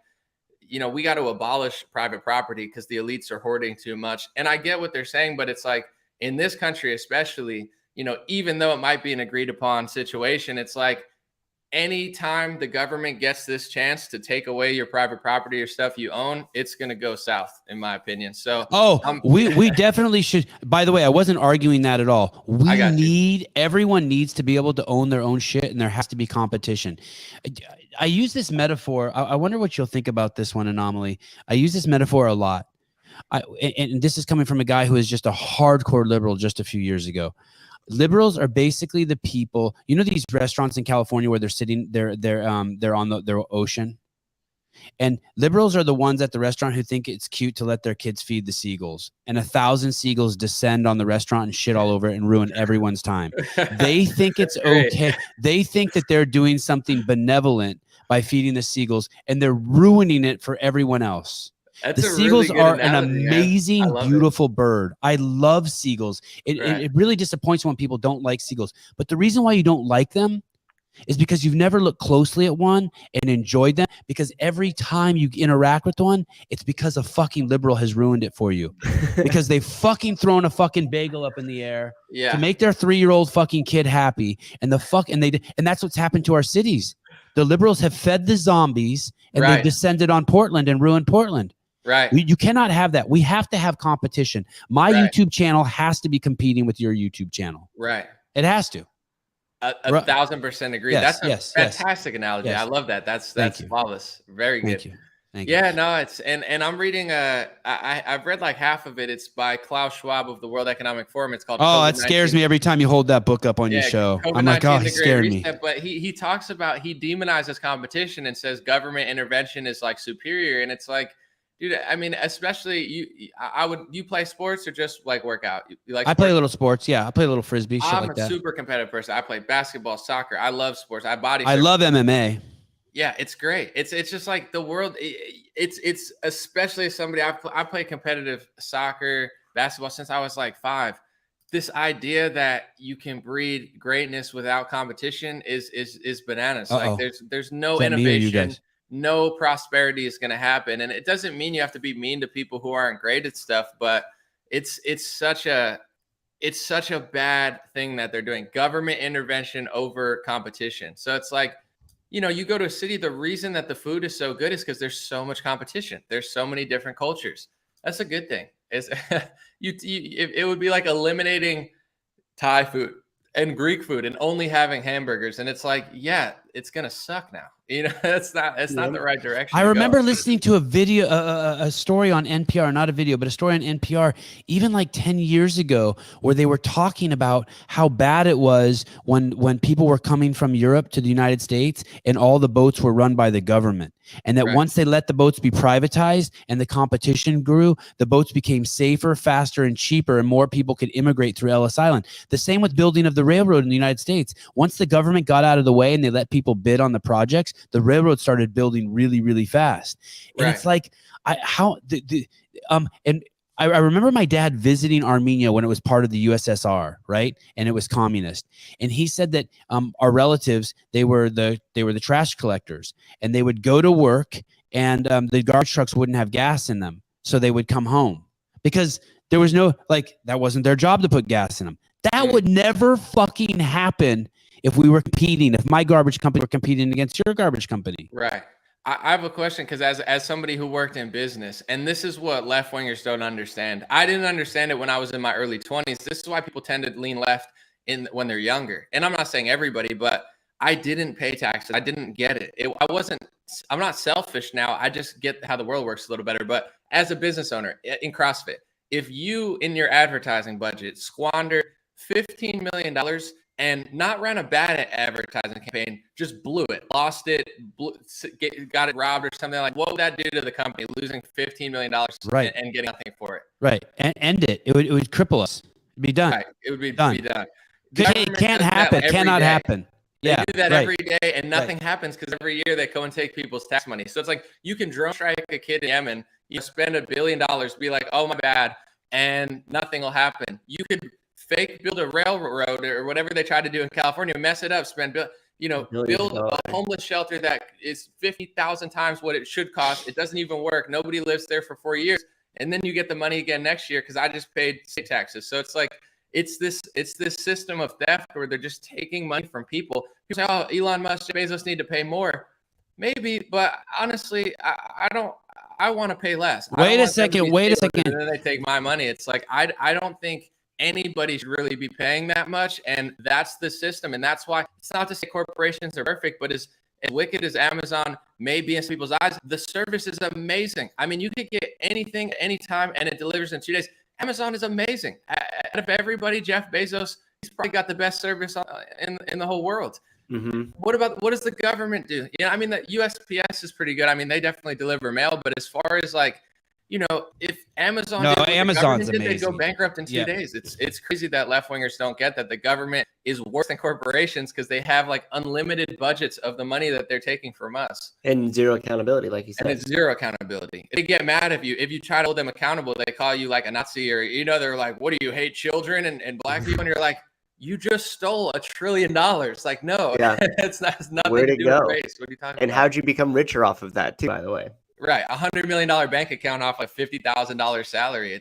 we got to abolish private property because the elites are hoarding too much. And I get what they're saying, but it's like in this country, especially, even though it might be an agreed upon situation, it's like, anytime the government gets this chance to take away your private property or stuff you own, it's going to go south, in my opinion. So, we definitely should. By the way, I wasn't arguing that at all. Everyone needs to be able to own their own shit, and there has to be competition. I use this metaphor. I wonder what you'll think about this one, Anomaly. I use this metaphor a lot. and this is coming from a guy who is just a hardcore liberal just a few years ago. Liberals are basically the people, you know, these restaurants in California where they're sitting, they're on their ocean. And liberals are the ones at the restaurant who think it's cute to let their kids feed the seagulls. And 1,000 seagulls descend on the restaurant and shit all over it and ruin everyone's time. They think it's okay. They think that they're doing something benevolent by feeding the seagulls, and they're ruining it for everyone else. The seagulls are an amazing, beautiful bird. I love seagulls. It really disappoints when people don't like seagulls. But the reason why you don't like them is because you've never looked closely at one and enjoyed them, because every time you interact with one, it's because a fucking liberal has ruined it for you. Because they've fucking thrown a fucking bagel up in the air to make their 3-year-old fucking kid happy. And that's what's happened to our cities. The liberals have fed the zombies, and they've descended on Portland and ruined Portland. Right. You cannot have that. We have to have competition. My YouTube channel has to be to with your YouTube channel. Right. It has to. 1,000% agree. Yes, That's a fantastic analogy. Yes. I love that. That's flawless. Very good. Thank you. Yeah, no, it's and I'm reading I've read like half of it. It's by Klaus Schwab of the World Economic Forum. It's called it scares me every time you hold that book up on your show. I'm like, oh, it scared me. But he talks about, he demonizes competition and says government intervention is like superior. And it's like, dude, I mean, especially you play sports or just like work out? You like I play a little sports. Yeah, I play a little frisbee. I'm a super competitive person. I play basketball, soccer. I love sports. I love MMA. Yeah, it's great. It's just like the world. It's especially as somebody I play competitive soccer, basketball since I was like 5. This idea that you can breed greatness without competition is bananas. Like there's no innovation. No prosperity is going to happen. And it doesn't mean you have to be mean to people who aren't great at stuff, but it's such a bad thing that they're doing. Government intervention over competition. So it's like, you go to a city, the reason that the food is so good is because there's so much competition. There's so many different cultures. That's a good thing. It would be like eliminating Thai food and Greek food and only having hamburgers. And it's like, yeah, it's going to suck now. It's not the right direction. I remember listening to a video, a story on NPR, not a video, but a story on NPR, even like 10 years ago, where they were talking about how bad it was when people were coming from Europe to the United States and all the boats were run by the government. And that once they let the boats be privatized and the competition grew, the boats became safer, faster, and cheaper, and more people could immigrate through Ellis Island. The same with building of the railroad in the United States. Once the government got out of the way and they let people bid on the projects, the railroad started building really, really fast. And it's like, I remember my dad visiting Armenia when it was part of the USSR, right? And it was communist. And he said that our relatives, they were the trash collectors, and they would go to work, and the garbage trucks wouldn't have gas in them, so they would come home because there was no, like, that wasn't their job to put gas in them. That would never fucking happen if we were competing, if my garbage company were competing against your garbage company. Right. I have a question, because as somebody who worked in business, and this is what left-wingers don't understand. I didn't understand it when I was in my early 20s. This is why people tend to lean left when they're younger. And I'm not saying everybody, but I didn't pay taxes. I didn't get it. I'm not selfish now. I just get how the world works a little better. But as a business owner in CrossFit, if you, in your advertising budget, squandered $15 million and not ran a bad advertising campaign, just blew it, lost it, got it robbed or something, like, what would that do to the company, losing $15 million and getting nothing for it? Right. And end it. It would cripple us. It'd be done. Right. It would be done. It can't happen. Cannot happen. They do that every day, and nothing happens because every year they go and take people's tax money. So it's like you can drone strike a kid in Yemen, spend $1 billion, be like, oh, my bad, and nothing will happen. You could fake build a railroad or whatever they try to do in California, mess it up, build a homeless shelter that is 50,000 times what it should cost. It doesn't even work. Nobody lives there for 4 years. And then you get the money again next year because I just paid state taxes. So it's like, it's this system of theft where they're just taking money from people. People say, oh, Elon Musk, Bezos need to pay more. Maybe, but honestly, I want to pay less. Wait a second. And then they take my money. It's like, I don't think anybody should really be paying that much. And that's the system. And that's why it's not to say corporations are perfect, but as wicked as Amazon may be in some people's eyes, the service is amazing. I mean, you could get anything anytime and it delivers in 2 days. Amazon is amazing. Out of everybody, Jeff Bezos, he's probably got the best service in the whole world. What does the government do? I mean, the USPS is pretty good. I mean, they definitely deliver mail, but as far as like, if Amazon did what Amazon's the government did, they'd go amazing. bankrupt in 2 days. It's crazy that left-wingers don't get that the government is worse than corporations because they have like unlimited budgets of the money that they're taking from us. And zero accountability, like you said. And it's zero accountability. They get mad if you try to hold them accountable. They call you like a Nazi, or they're like, what do you hate children and black people? And you're like, you just stole $1 trillion. Like, no, it's nothing Where'd to it do go? with race. What are you talking about? And how'd you become richer off of that too, by the way? Right. $100 million bank account off a $50,000 salary.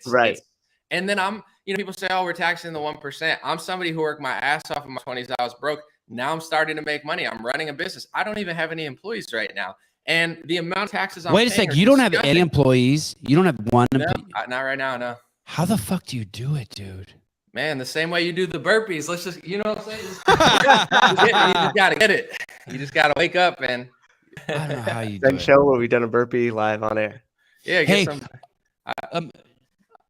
And then people say, oh, we're taxing the 1%. I'm somebody who worked my ass off in my 20s. I was broke. Now I'm starting to make money. I'm running a business. I don't even have any employees right now. And the amount of taxes I'm Wait a sec. You don't have any employees. You don't have one. No, not right now. No. How the fuck do you do it, dude? Man, the same way you do the burpees. Let's just, what I'm saying? You just got to get it. You just got to wake up and. I don't know how you do it. Show where we've done a burpee live on air. Yeah, get some.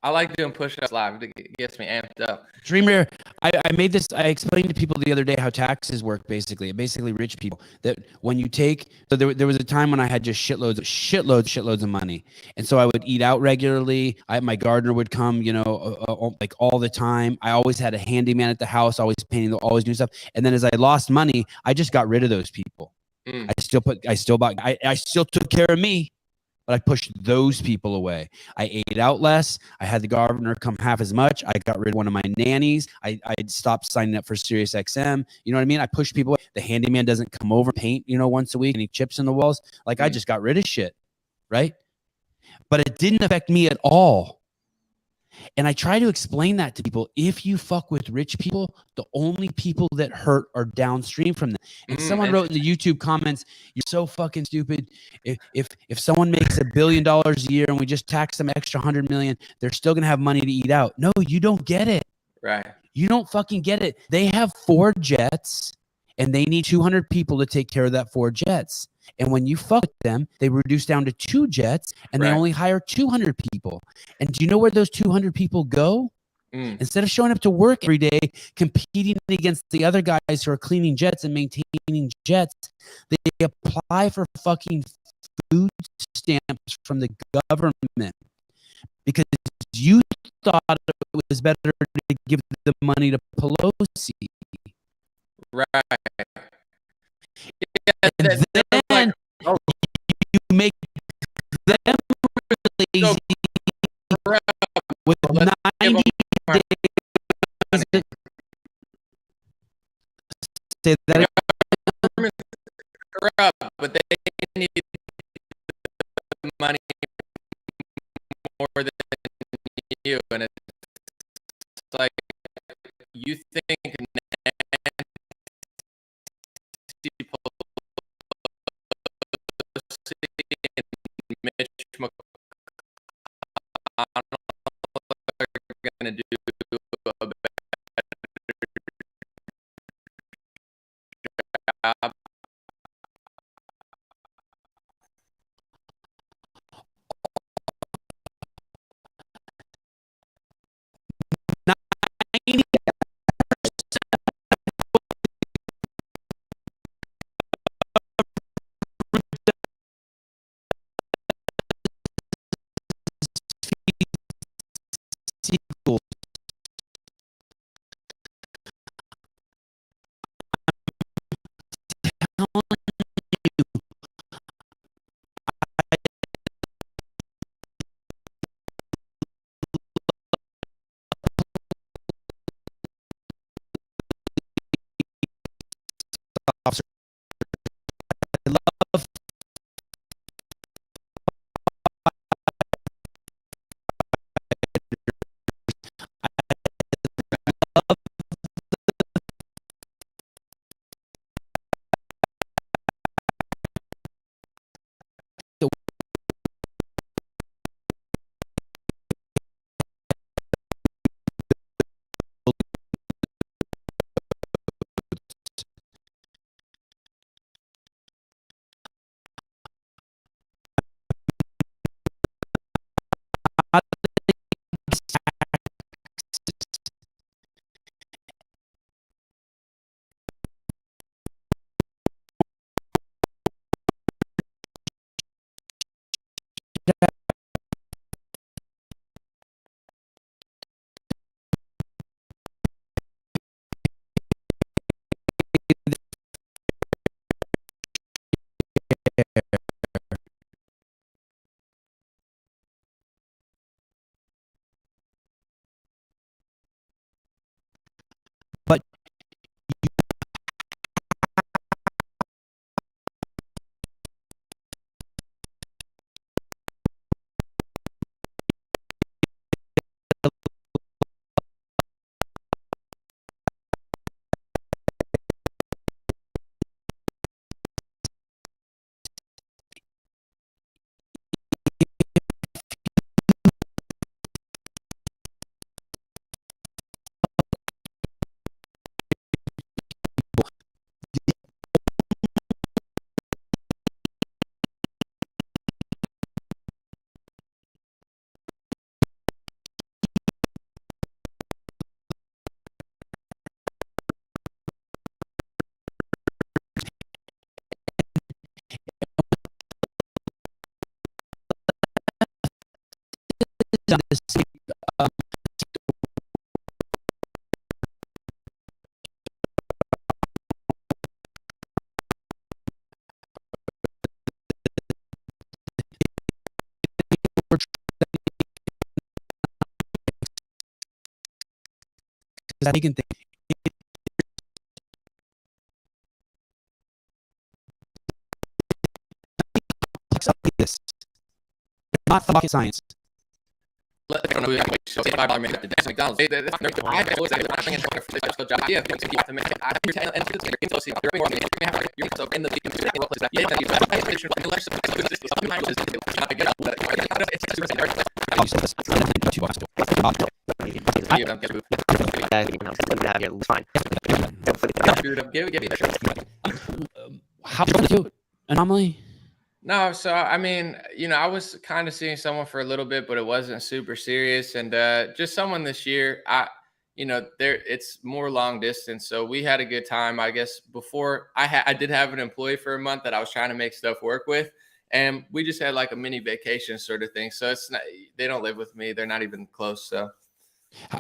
I like doing push-ups live. It gets me amped up. DreamRare, I made this. I explained to people the other day how taxes work. Basically, rich people, that when you take. So there was a time when I had just shitloads of money, and so I would eat out regularly. My gardener would come, like all the time. I always had a handyman at the house, always painting, always doing stuff. And then as I lost money, I just got rid of those people. I still took care of me, but I pushed those people away. I ate out less. I had the gardener come half as much. I got rid of one of my nannies. I stopped signing up for Sirius XM. You know what I mean? I pushed people away. The handyman doesn't come over, paint, once a week, any chips in the walls. Like I just got rid of shit, right? But it didn't affect me at all. And I try to explain that to people. If you fuck with rich people, the only people that hurt are downstream from them. And someone wrote in the YouTube comments, "You're so fucking stupid. If someone makes $1 billion a year and we just tax them extra 100 million, they're still gonna have money to eat out." No, you don't get it. Right. You don't fucking get it. They have 4 jets, and they need 200 people to take care of that 4 jets. And when you fuck with them, they reduce down to 2 jets, and they only hire 200 people. And do you know where those 200 people go? Instead of showing up to work every day, competing against the other guys who are cleaning jets and maintaining jets, they apply for fucking food stamps from the government because you thought it was better to give the money to Pelosi. Right. And then you make them lazy with 90 days. Say that corrupt, but they need the money more than you, and it's like you think Nancy Pelosi and Mitch McConnell are going to do a better job. I can think this. Not rocket science. How do you do it? Anomaly? No, so I mean, I was kind of seeing someone for a little bit, but it wasn't super serious. And just someone this year, there it's more long distance. So we had a good time. I guess before I did have an employee for a month that I was trying to make stuff work with, and we just had like a mini vacation sort of thing. So it's not, they don't live with me. They're not even close. So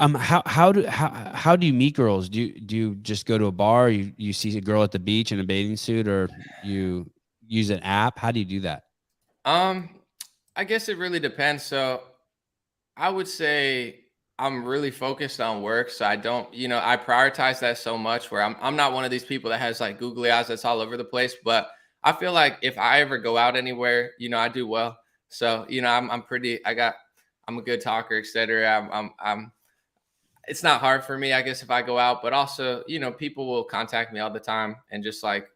how do you meet girls? Do you just go to a bar? You see a girl at the beach in a bathing suit, or you use an app? How do you do that? I guess it really depends. So I would say I'm really focused on work. So I don't, I prioritize that so much where I'm not one of these people that has like googly eyes that's all over the place. But I feel like if I ever go out anywhere, I do well. So, I'm a good talker, et cetera. It's not hard for me, I guess, if I go out, but also, people will contact me all the time and just like,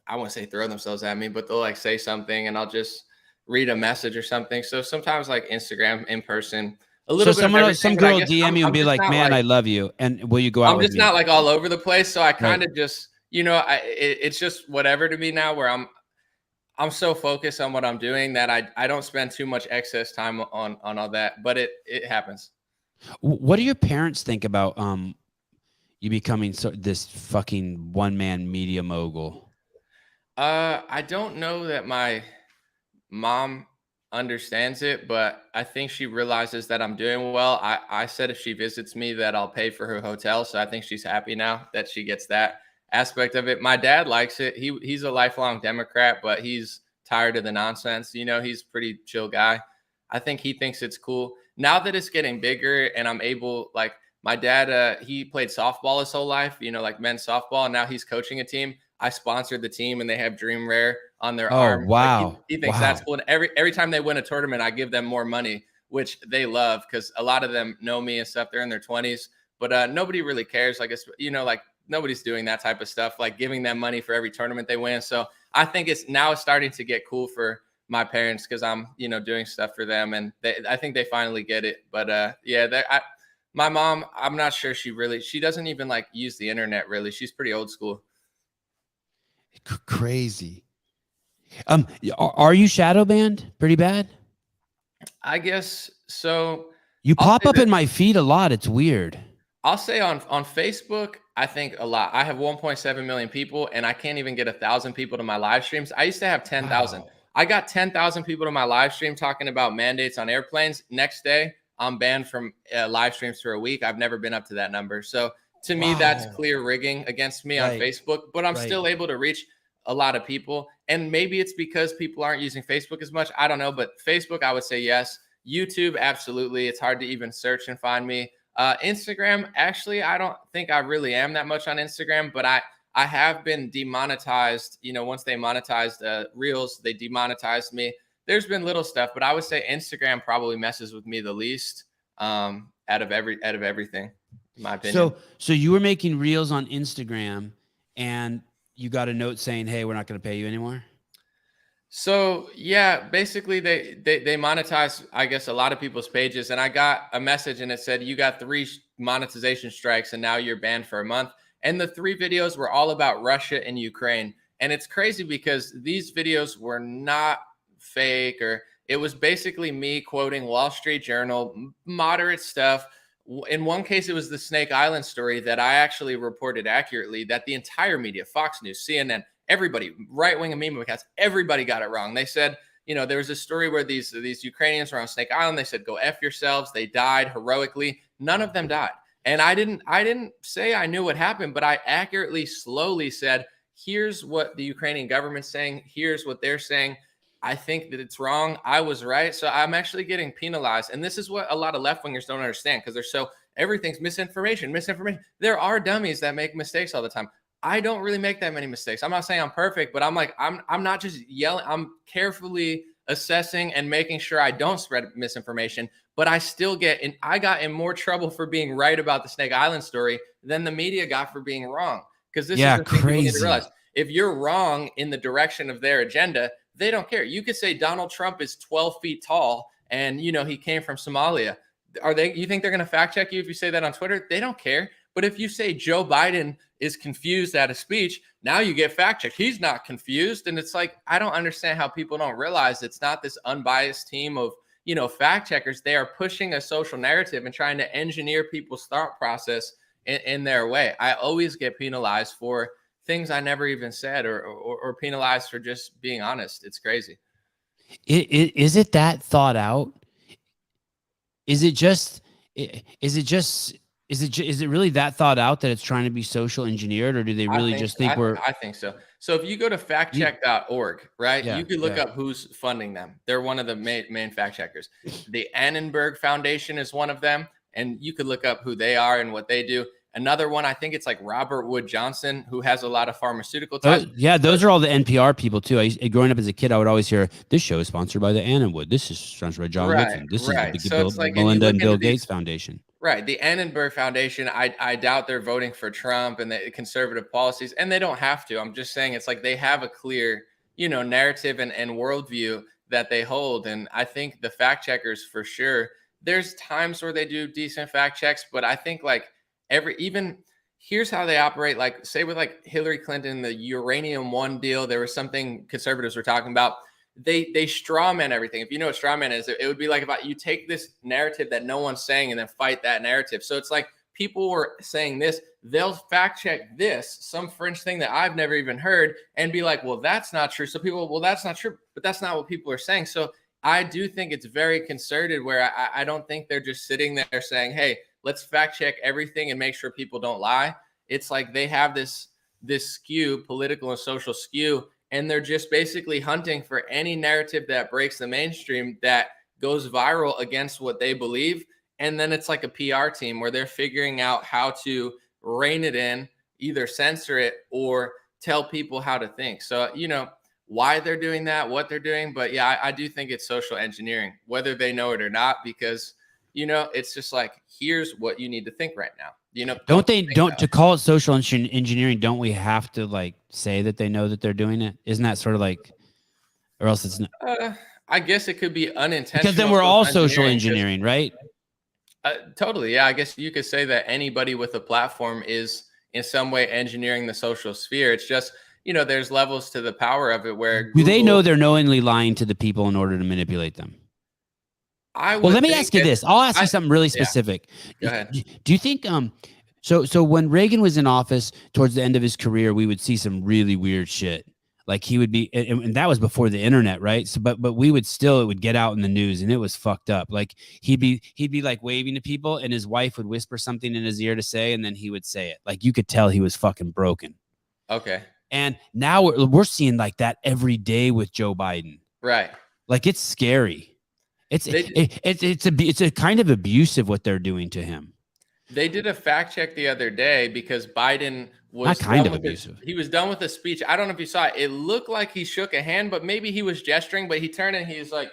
I wouldn't say throw themselves at me, but they'll like say something and I'll just read a message or something. So sometimes like Instagram in person, a little bit of everything. Some But I girl guess DM you and I'm be just like, not "Man, like, I love you," and will you go out I'm with just me? not like all over the place. So I kind Right. of just, it's just whatever to me now where I'm so focused on what I'm doing that I don't spend too much excess time on all that, but it happens. What do your parents think about you becoming this fucking one man media mogul? I don't know that my mom understands it, but I think she realizes that I'm doing well. I said if she visits me that I'll pay for her hotel, so I think she's happy now that she gets that aspect of it. My dad likes it. He's a lifelong Democrat, but he's tired of the nonsense. He's a pretty chill guy. I think he thinks it's cool. Now that it's getting bigger and I'm able, like my dad, he played softball his whole life, like men's softball, and now he's coaching a team. I sponsored the team and they have DREAMRARE on their Oh, arm. Like wow. he thinks that's cool. And every time they win a tournament, I give them more money, which they love because a lot of them know me and stuff. They're in their 20s, but nobody really cares. Like it's like nobody's doing that type of stuff, like giving them money for every tournament they win. So I think it's starting to get cool for my parents because I'm doing stuff for them, and I think they finally get it. But my mom, I'm not sure she doesn't even like use the internet really. She's pretty old school. Crazy. Are you shadow banned pretty bad? I guess so. You pop up in my feed a lot. It's weird. I'll say on Facebook, I think a lot. I have 1.7 million people, and I can't even get 1,000 people to my live streams. I used to have 10,000. Wow. I got 10,000 people to my live stream talking about mandates on airplanes. Next day, I'm banned from live streams for a week. I've never been up to that number. So to me, that's clear rigging against me on Facebook. But I'm still able to reach a lot of people, and maybe it's because people aren't using Facebook as much. I don't know, but Facebook, I would say yes. YouTube, absolutely. It's hard to even search and find me. Instagram, actually, I don't think I really am that much on Instagram, but I have been demonetized. Once they monetized Reels, they demonetized me. There's been little stuff, but I would say Instagram probably messes with me the least out of everything, in my opinion. So you were making Reels on Instagram, and you got a note saying, "Hey, we're not going to pay you anymore." So yeah, basically they monetize, I guess, a lot of people's pages, and I got a message and it said you got 3 monetization strikes and now you're banned for a month. And the 3 videos were all about Russia and Ukraine, and it's crazy because these videos were not fake, or it was basically me quoting Wall Street Journal, moderate stuff. In one case, it was the Snake Island story that I actually reported accurately, that the entire media, Fox News, CNN, everybody, right-wing and meme accounts, everybody got it wrong. They said there was a story where these Ukrainians were on Snake Island. They said, go F yourselves. They died heroically. None of them died. And I didn't say I knew what happened, but I accurately, slowly said, here's what the Ukrainian government's saying. Here's what they're saying. I think that it's wrong. I was right. So I'm actually getting penalized. And this is what a lot of left wingers don't understand, because everything's misinformation. There are dummies that make mistakes all the time. I don't really make that many mistakes. I'm not saying I'm perfect, but I'm not just yelling. I'm carefully assessing and making sure I don't spread misinformation, but I still I got in more trouble for being right about the Snake Island story than the media got for being wrong. Because this is the thing people need to realize. If you're wrong in the direction of their agenda, they don't care. You could say Donald Trump is 12 feet tall and, he came from Somalia. You think they're going to fact check you if you say that on Twitter? They don't care. But if you say Joe Biden is confused at a speech, now you get fact checked. He's not confused. And it's like, I don't understand how people don't realize it's not this unbiased team of, fact checkers. They are pushing a social narrative and trying to engineer people's thought process in their way. I always get penalized for things I never even said, or penalized for just being honest. It's crazy. Is it that thought out? Is it really that thought out that it's trying to be social engineered, or do they really just think I think so. So if you go to factcheck.org, right, you could look up who's funding them. They're one of the main fact checkers. The Annenberg Foundation is one of them, and you could look up who they are and what they do. Another one, I think it's like Robert Wood Johnson, who has a lot of pharmaceutical ties. Those are all the NPR people too. Growing up as a kid, I would alwood hear, "This show is sponsored by the Annenwood. This is sponsored by John Woodson. This is the Melinda and Bill Gates Foundation." Right. The Annenberg Foundation, I doubt they're voting for Trump and the conservative policies, and they don't have to. I'm just saying it's like they have a clear, narrative and worldview that they hold. And I think the fact checkers, for sure, there's times where they do decent fact checks, but I think here's how they operate. Like, say with like Hillary Clinton, the Uranium One deal, there was something conservatives were talking about. They straw man everything. If you know what straw man is, it would be like about you take this narrative that no one's saying and then fight that narrative. So it's like people were saying this, they'll fact check this, some fringe thing that I've never even heard, and be like, well, that's not true. So people, well, that's not true, but that's not what people are saying. So I do think it's very concerted, where I don't think they're just sitting there saying, hey, let's fact check everything and make sure people don't lie. It's like they have this skew, political and social skew, and they're just basically hunting for any narrative that breaks the mainstream, that goes viral against what they believe. And then it's like a PR team where they're figuring out how to rein it in, either censor it or tell people how to think. So, why they're doing that, what they're doing. But yeah, I do think it's social engineering, whether they know it or not, because it's just like, here's what you need to think right now. To call it social engineering, don't we have to like say that they know that they're doing it? Isn't that sort of like, or else it's not? I guess it could be unintentional. Because then we're all social engineering, right? Totally. Yeah. I guess you could say that anybody with a platform is in some way engineering the social sphere. It's just, there's levels to the power of it where do they know they're knowingly lying to the people in order to manipulate them? Well, let me ask you this. I'll ask you something really specific. Go ahead. Do you think so when Reagan was in office towards the end of his career, we would see some really weird shit. Like he would be, and that was before the internet, right? So, but we would still, it would get out in the news, and it was fucked up. Like he'd be like waving to people, and his wife would whisper something in his ear to say, and then he would say it. Like you could tell he was fucking broken. Okay. And now we're seeing like that every day with Joe Biden. Right. Like it's scary. It's a kind of abusive what they're doing to him. They did a fact check the other day because Biden was not kind of abusive. He was done with the speech. I don't know if you saw it. It looked like he shook a hand, but maybe he was gesturing, but he turned and he's like,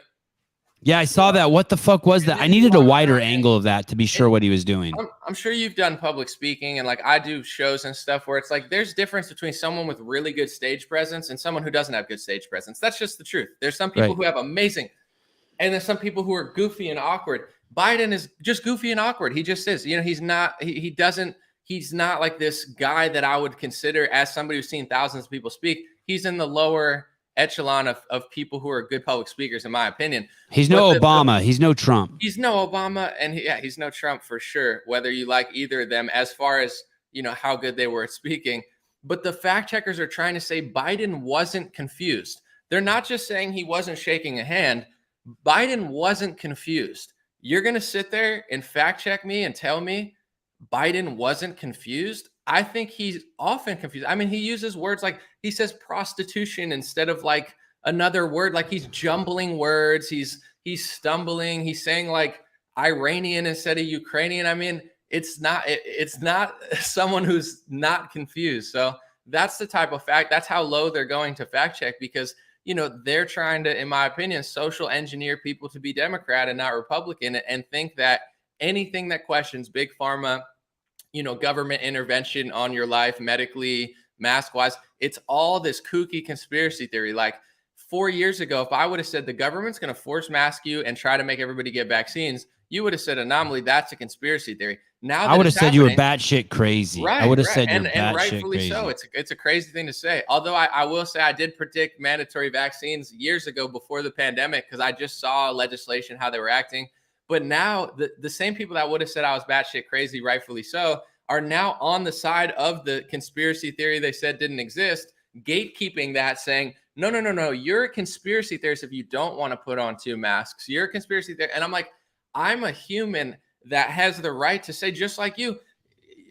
yeah, I saw that. What the fuck was that? I needed a wider angle of that to be sure what he was doing. I'm sure you've done public speaking, and like I do shows and stuff where it's like there's difference between someone with really good stage presence and someone who doesn't have good stage presence. That's just the truth. There's some people who have amazing, and there's some people who are goofy and awkward. Biden is just goofy and awkward. He just is. He's not. He's not like this guy that I would consider as somebody who's seen thousands of people speak. He's in the lower echelon of people who are good public speakers, in my opinion. He's no Obama. He's no Trump. He's no Obama, and he's no Trump for sure, whether you like either of them as far as, how good they were at speaking. But the fact checkers are trying to say Biden wasn't confused. They're not just saying he wasn't shaking a hand. Biden wasn't confused. You're going to sit there and fact check me and tell me Biden wasn't confused? I think he's often confused. I mean, he uses words like, he says prostitution instead of like another word, like he's jumbling words. He's stumbling. He's saying like Iranian instead of Ukrainian. I mean, it's not someone who's not confused. So that's the type of fact. That's how low they're going to fact check, because they're trying to, in my opinion, social engineer people to be Democrat and not Republican, and think that anything that questions big pharma, government intervention on your life, medically, mask wise, it's all this kooky conspiracy theory. Like 4 years ago, if I would have said the government's going to force mask you and try to make everybody get vaccines, you would have said anomaly. That's a conspiracy theory. Now I would have said you were batshit crazy. Right, I would have right. said you're and rightfully crazy. so. It's a crazy thing to say. Although I will say I did predict mandatory vaccines years ago before the pandemic, because I just saw legislation, how they were acting. But now the same people that would have said I was batshit crazy, rightfully so, are now on the side of the conspiracy theory they said didn't exist, gatekeeping that, saying, no, you're a conspiracy theorist if you don't want to put on 2 masks. You're a conspiracy theorist. And I'm like, I'm a human that has the right to say, just like you,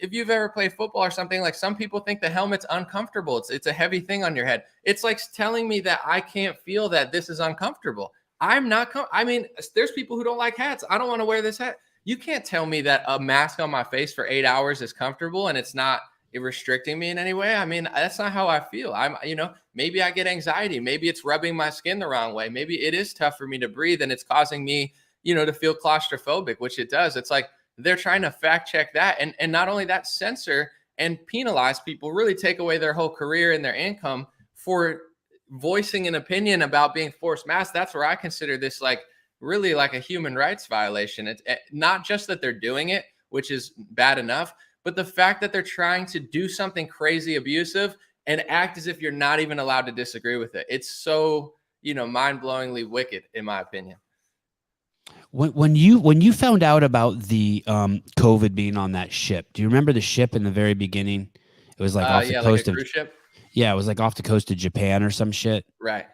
if you've ever played football or something, like some people think the helmet's uncomfortable. It's a heavy thing on your head. It's like telling me that I can't feel that this is uncomfortable. I'm not, I mean, there's people who don't like hats. I don't want to wear this hat. You can't tell me that a mask on my face for 8 hours is comfortable and it's not restricting me in any way. I mean, that's not how I feel. Maybe I get anxiety. Maybe it's rubbing my skin the wrong way. Maybe it is tough for me to breathe and it's causing me, to feel claustrophobic, which it does. It's like they're trying to fact check that. And not only that, censor and penalize people, really take away their whole career and their income for voicing an opinion about being forced masked. That's where I consider this like really like a human rights violation. It's not just that they're doing it, which is bad enough, but the fact that they're trying to do something crazy abusive and act as if you're not even allowed to disagree with it. It's so, mind-blowingly wicked, in my opinion. When you found out about the COVID being on that ship, do you remember the ship in the very beginning? It was like off the coast like a cruise ship. Yeah, it was like off the coast of Japan or some shit. Right.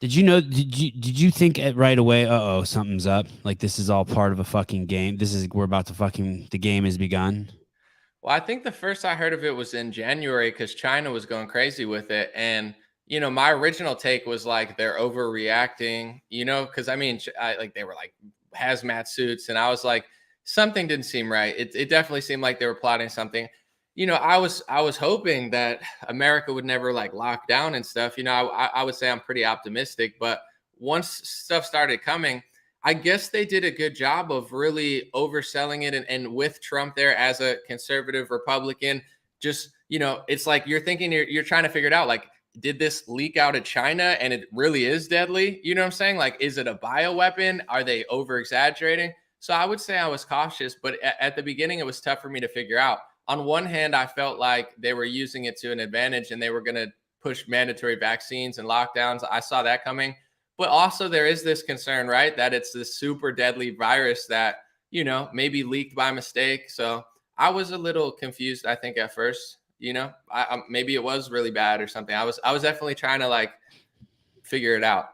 Did you think right away, something's up? Like this is all part of a fucking game. The game has begun. Well, I think the first I heard of it was in January, because China was going crazy with it. And, my original take was like, they're overreacting, because I mean, they were like hazmat suits. And I was like, something didn't seem right. It definitely seemed like they were plotting something. I was hoping that America would never like lock down and stuff. I would say I'm pretty optimistic, but once stuff started coming, I guess they did a good job of really overselling it. And with Trump there as a conservative Republican, just, it's like you're thinking you're trying to figure it out. Like, did this leak out of China and it really is deadly? You know what I'm saying? Like, is it a bioweapon? Are they over exaggerating? So I would say I was cautious, but at the beginning, it was tough for me to figure out. On one hand, I felt like they were using it to an advantage and they were going to push mandatory vaccines and lockdowns. I saw that coming. But also there is this concern, right, that it's this super deadly virus that, maybe leaked by mistake. So I was a little confused, I think, at first. Maybe it was really bad or something. I was definitely trying to like figure it out.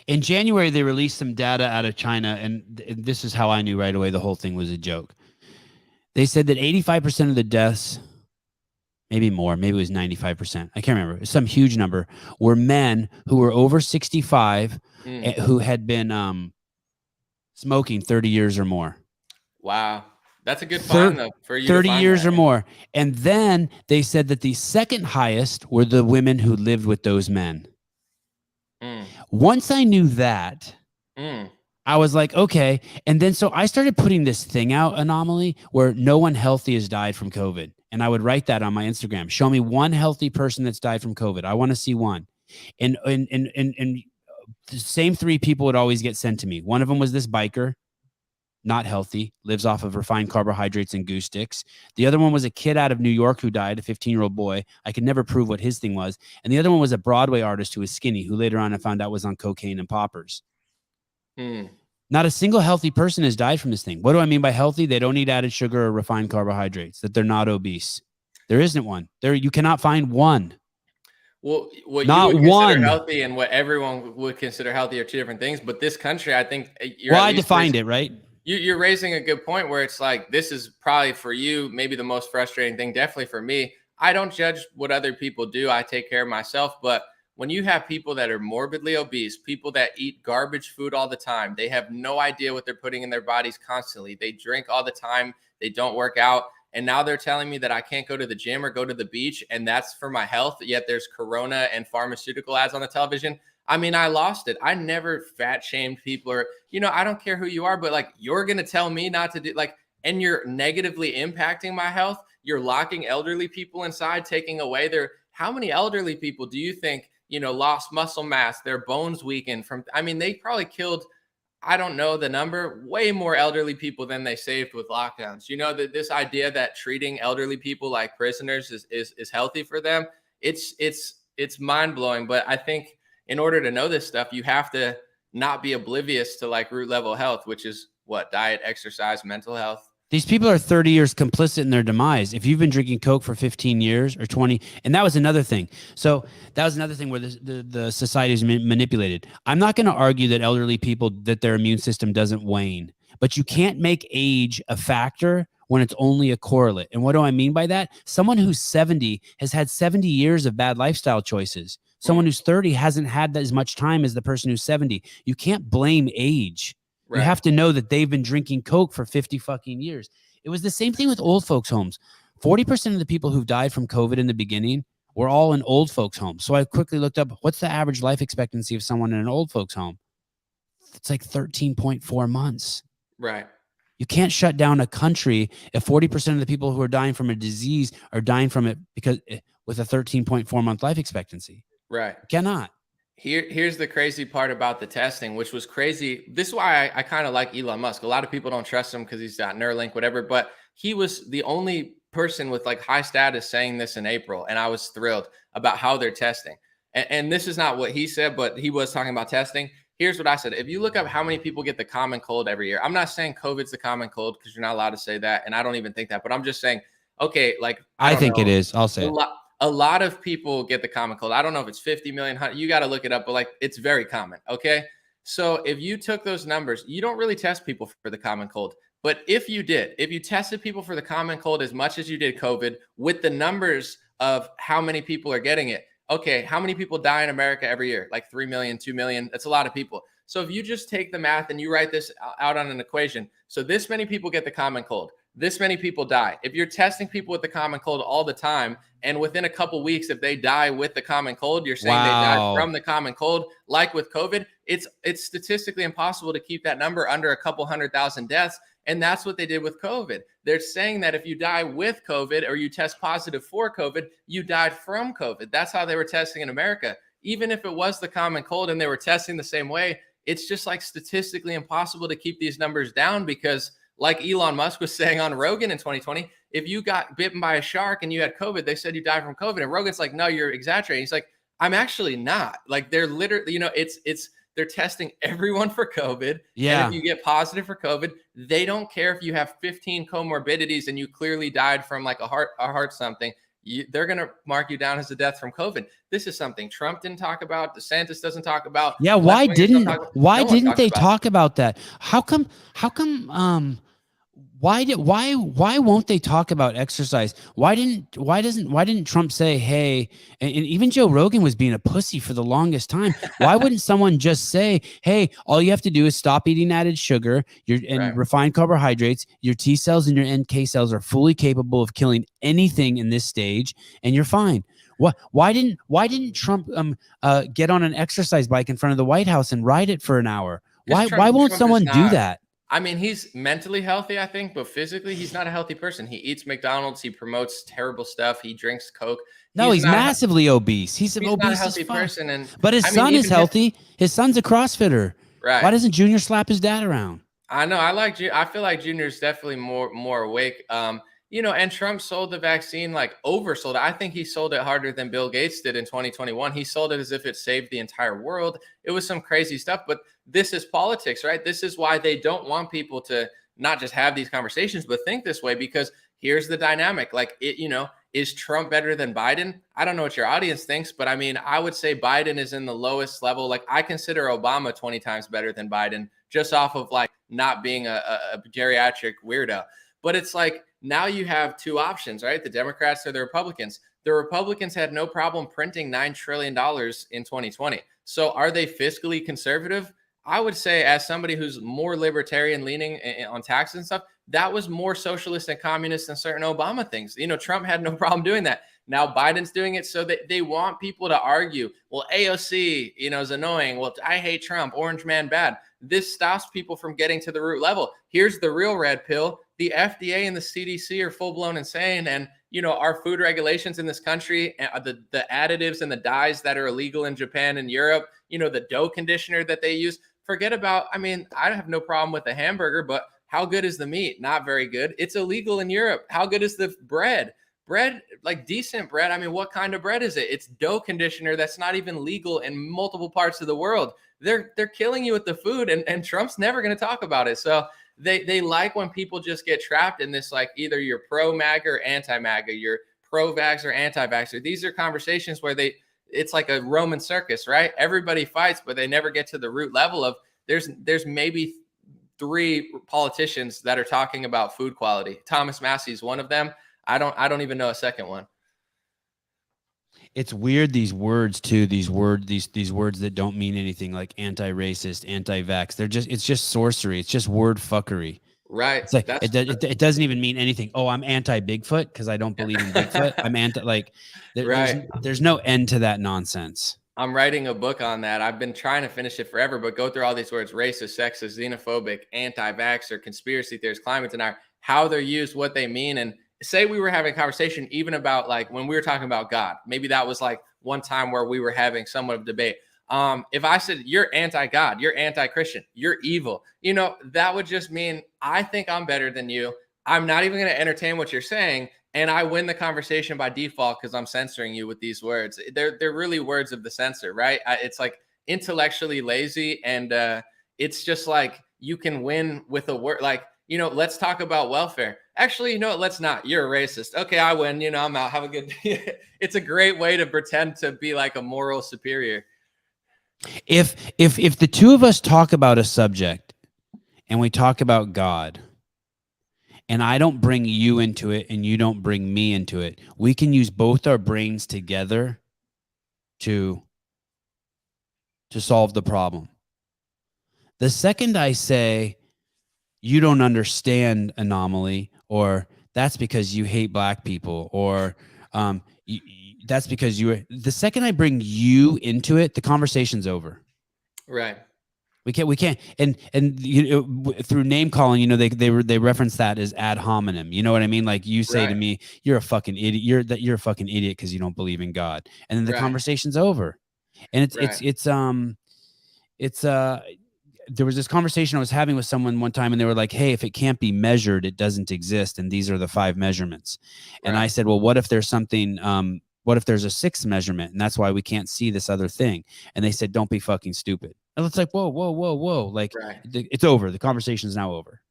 In January, they released some data out of China, and this is how I knew right away the whole thing was a joke. They said that 85% of the deaths, maybe more, maybe it was 95%, I can't remember, some huge number, were men who were over 65 who had been smoking 30 years or more. Wow. That's a good find, though, for you. 30 years or more. And then they said that the second highest were the women who lived with those men. Once I knew that, I was like, okay. And then so I started putting this thing out, Anomaly, where no one healthy has died from COVID. And I would write that on my Instagram. Show me one healthy person that's died from COVID. I want to see one. And the same 3 people would always get sent to me. One of them was this biker, not healthy, lives off of refined carbohydrates and goose sticks. The other one was a kid out of New York who died, a 15-year-old boy. I could never prove what his thing was. And the other one was a Broadway artist who was skinny, who later on I found out was on cocaine and poppers. Not a single healthy person has died from this thing. What do I mean by healthy? They don't eat added sugar or refined carbohydrates, that they're not obese. There isn't one. You cannot find one. Well, what you Not would consider one. healthy and what everyone would consider healthy are two different things. But this country, I think you're Well, at I least defined it, right? you're raising a good point where it's like, this is probably for you, maybe the most frustrating thing, definitely for me. I don't judge what other people do. I take care of myself. But when you have people that are morbidly obese, people that eat garbage food all the time, they have no idea what they're putting in their bodies constantly. They drink all the time. They don't work out. And now they're telling me that I can't go to the gym or go to the beach, and that's for my health. Yet there's Corona and pharmaceutical ads on the television. I mean, I lost it. I never fat shamed people, or, I don't care who you are, but like, you're going to tell me not to do, like, and you're negatively impacting my health. You're locking elderly people inside, taking away their, how many elderly people do you think, lost muscle mass, their bones weakened from, I mean, they probably killed, I don't know the number, way more elderly people than they saved with lockdowns. That this idea that treating elderly people like prisoners is healthy for them. It's mind blowing. But I think in order to know this stuff, you have to not be oblivious to like root level health, which is what? Diet, exercise, mental health. These people are 30 years complicit in their demise. If you've been drinking Coke for 15 years or 20, and that was another thing. So that was another thing where the society is manipulated. I'm not going to argue that elderly people, that their immune system doesn't wane, but you can't make age a factor when it's only a correlate. And what do I mean by that? Someone who's 70 has had 70 years of bad lifestyle choices. Someone who's 30 hasn't had as much time as the person who's 70. You can't blame age. Right. You have to know that they've been drinking Coke for 50 fucking years. It was the same thing with old folks' homes. 40% of the people who've died from COVID in the beginning were all in old folks' homes. So I quickly looked up, what's the average life expectancy of someone in an old folks' home? It's like 13.4 months. Right. You can't shut down a country if 40% of the people who are dying from a disease are dying from it because with a 13.4 month life expectancy. Right. You cannot. Here's the crazy part about the testing, which was crazy. This is why I kind of like Elon Musk. A lot of people don't trust him because he's got Neuralink, whatever, but he was the only person with like high status saying this in April. And I was thrilled about how they're testing. And this is not what he said, but he was talking about testing. Here's what I said. If you look up how many people get the common cold every year, I'm not saying COVID's the common cold because you're not allowed to say that. And I don't even think that, but I'm just saying, okay, like, I think it is. I'll say it. A lot of people get the common cold. I don't know if it's 50 million, you got to look it up, but like, it's very common. Okay. So if you took those numbers, you don't really test people for the common cold. But if you tested people for the common cold as much as you did COVID with the numbers of how many people are getting it, okay, how many people die in America every year? Like 3 million, 2 million. That's a lot of people. So if you just take the math and you write this out on an equation, so this many people get the common cold, this many people die. If you're testing people with the common cold all the time, and within a couple weeks, if they die with the common cold, you're saying they died from the common cold, like with COVID, it's statistically impossible to keep that number under a couple 100,000 deaths. And that's what they did with COVID. They're saying that if you die with COVID or you test positive for COVID, you died from COVID. That's how they were testing in America. Even if it was the common cold and they were testing the same way, it's just like statistically impossible to keep these numbers down because, like Elon Musk was saying on Rogan in 2020, if you got bitten by a shark and you had COVID, they said you died from COVID. And Rogan's like, no, you're exaggerating. He's like, I'm actually not. Like, they're literally, they're testing everyone for COVID. Yeah. And if you get positive for COVID, they don't care if you have 15 comorbidities and you clearly died from like a heart something. They're going to mark you down as a death from COVID. This is something Trump didn't talk about. DeSantis doesn't talk about. Yeah. Why didn't they talk about that? How come, why won't they talk about exercise? Why didn't Trump say, hey, and even Joe Rogan was being a pussy for the longest time. Why wouldn't someone just say, hey, all you have to do is stop eating added sugar and refined carbohydrates. Your T cells and your NK cells are fully capable of killing anything in this stage, and you're fine. Why didn't Trump get on an exercise bike in front of the White House and ride it for an hour? Why won't someone do that? I mean, he's mentally healthy, I think, but physically, he's not a healthy person. He eats McDonald's. He promotes terrible stuff. He drinks Coke. No, he's massively obese. He's obese not a healthy person. But his son is healthy. His son's a CrossFitter. Right. Why doesn't Junior slap his dad around? I know. I feel like Junior's definitely more awake. And Trump sold the vaccine, like oversold it. I think he sold it harder than Bill Gates did in 2021. He sold it as if it saved the entire world. It was some crazy stuff, but this is politics, right? This is why they don't want people to not just have these conversations, but think this way, because here's the dynamic. Like is Trump better than Biden? I don't know what your audience thinks, but I mean, I would say Biden is in the lowest level. Like, I consider Obama 20 times better than Biden, just off of like not being a geriatric weirdo. But it's like, now you have two options, right? The Democrats or the Republicans. The Republicans had no problem printing $9 trillion in 2020. So are they fiscally conservative? I would say, as somebody who's more libertarian leaning on taxes and stuff, that was more socialist and communist than certain Obama things. You know, Trump had no problem doing that. Now Biden's doing it, so that they want people to argue, well, AOC, you know, is annoying. Well, I hate Trump, orange man bad. This stops people from getting to the root level. Here's the real red pill. The FDA and the CDC are full blown insane. And, you know, our food regulations in this country, the additives and the dyes that are illegal in Japan and Europe, you know, the dough conditioner that they use, forget about, I mean, I have no problem with the hamburger, but how good is the meat? Not very good. It's illegal in Europe. How good is the bread? Bread, like decent bread. I mean, what kind of bread is it? It's dough conditioner that's not even legal in multiple parts of the world. They're killing you with the food, and Trump's never going to talk about it. So they like when people just get trapped in this, like, either you're pro MAGA or anti MAGA, you're pro vax or anti vaxxer. These are conversations where it's like a Roman circus, right? Everybody fights, but they never get to the root level of there's maybe 3 politicians that are talking about food quality. Thomas Massey is one of them. I don't even know a second one. It's weird, these words too, these words that don't mean anything, like anti-racist, anti-vax. It's just sorcery. It's just word fuckery. Right. It's like it doesn't even mean anything. Oh, I'm anti-Bigfoot because I don't believe in Bigfoot. I'm anti, like, there's no end to that nonsense. I'm writing a book on that. I've been trying to finish it forever, but go through all these words: racist, sexist, xenophobic, anti-vaxxer, conspiracy theorists, climate denier, how they're used, what they mean. And say we were having a conversation even about, like, when we were talking about God, maybe that was like one time where we were having somewhat of debate. If I said, you're anti-God, you're anti-Christian, you're evil, you know, that would just mean I think I'm better than you. I'm not even going to entertain what you're saying. And I win the conversation by default because I'm censoring you with these words. They're really words of the censor, right? It's like intellectually lazy. And it's just like, you can win with a word. Like, you know, let's talk about welfare. Actually, you know what? Let's not. You're a racist. Okay, I win. You know, I'm out. Have a good day. It's a great way to pretend to be like a moral superior. If the two of us talk about a subject and we talk about God, and I don't bring you into it and you don't bring me into it, we can use both our brains together to solve the problem. The second I say, you don't understand anomaly, or that's because you hate black people, or that's because the second I bring you into it, the conversation's over. Right. We can't, and you know, through name calling, you know, they reference that as ad hominem. You know what I mean? Like, you say to me, you're a fucking idiot. You're a fucking idiot because you don't believe in God, and then the conversation's over. And there was this conversation I was having with someone one time, and they were like, hey, if it can't be measured, it doesn't exist, and these are the 5 measurements. And I said, well, what if there's something? What if there's a 6th measurement, and that's why we can't see this other thing? And they said, don't be fucking stupid. And it's like, whoa. Like, it's over. The conversation is now over.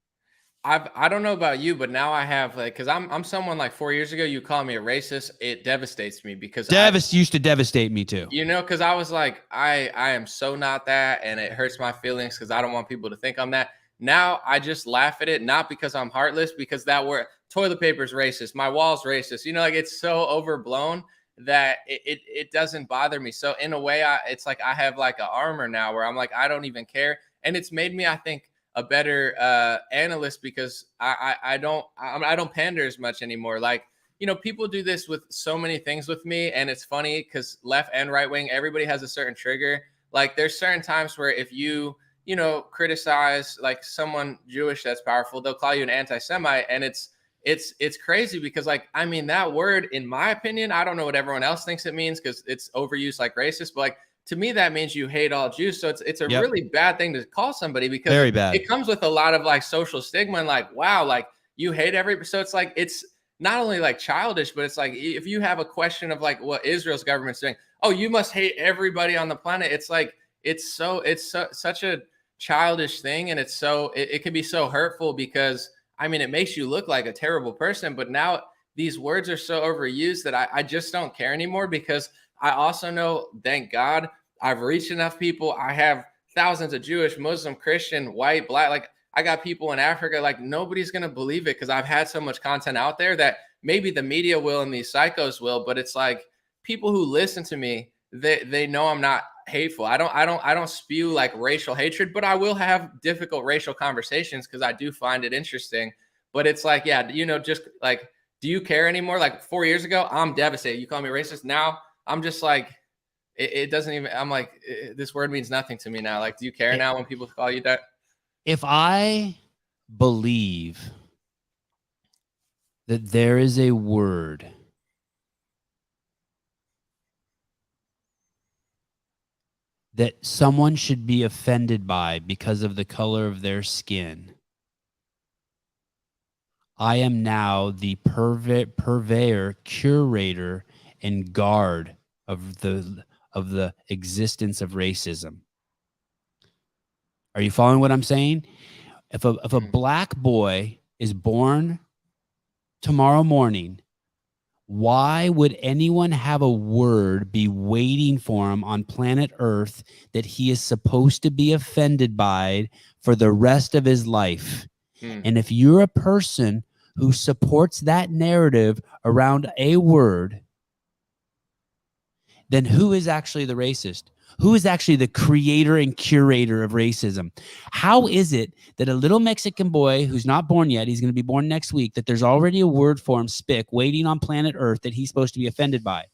I don't know about you, but now I have, like, because I'm someone, like, 4 years ago, you call me a racist. It devastates me because used to devastate me too. You know, because I was like, I am so not that, and it hurts my feelings because I don't want people to think I'm that. Now I just laugh at it, not because I'm heartless, because that word toilet paper is racist, my wall's racist. You know, like, it's so overblown that it doesn't bother me. So in a way, it's like I have like an armor now where I'm like, I don't even care. And it's made me, I think, a better analyst because I don't pander as much anymore. Like, you know, people do this with so many things with me, and it's funny because left and right wing, everybody has a certain trigger. Like, there's certain times where if you know, criticize like someone Jewish that's powerful, they'll call you an anti-Semite, and it's crazy because, like, I mean, that word, in my opinion, I don't know what everyone else thinks it means because it's overused like racist, but like, to me, that means you hate all Jews. So it's a really bad thing to call somebody because very bad. It comes with a lot of like social stigma and like, wow, like, you hate so it's like, it's not only like childish, but it's like, if you have a question of like what Israel's government's doing, oh, you must hate everybody on the planet. It's like, it's such a childish thing. And it can be so hurtful because, I mean, it makes you look like a terrible person, but now these words are so overused that I just don't care anymore, because I also know, thank God, I've reached enough people. I have thousands of Jewish, Muslim, Christian, white, black, like I got people in Africa. Like nobody's going to believe it because I've had so much content out there that maybe the media will and these psychos will, but it's like people who listen to me, they know I'm not hateful. I don't spew like racial hatred, but I will have difficult racial conversations because I do find it interesting. But it's like, yeah, just like, do you care anymore? Like 4 years ago, I'm devastated. You call me racist. Now I'm just like, it doesn't even, I'm like, this word means nothing to me now. Like, do you care now when people call you that? If I believe that there is a word that someone should be offended by because of the color of their skin, I am now the purveyor, curator, and guard of the existence of racism. Are you following what I'm saying? If a black boy is born tomorrow morning, why would anyone have a word be waiting for him on planet Earth that he is supposed to be offended by for the rest of his life? And if you're a person who supports that narrative around a word, then who is actually the racist? Who is actually the creator and curator of racism? How is it that a little Mexican boy who's not born yet, he's going to be born next week, that there's already a word for him, spick, waiting on planet Earth that he's supposed to be offended by?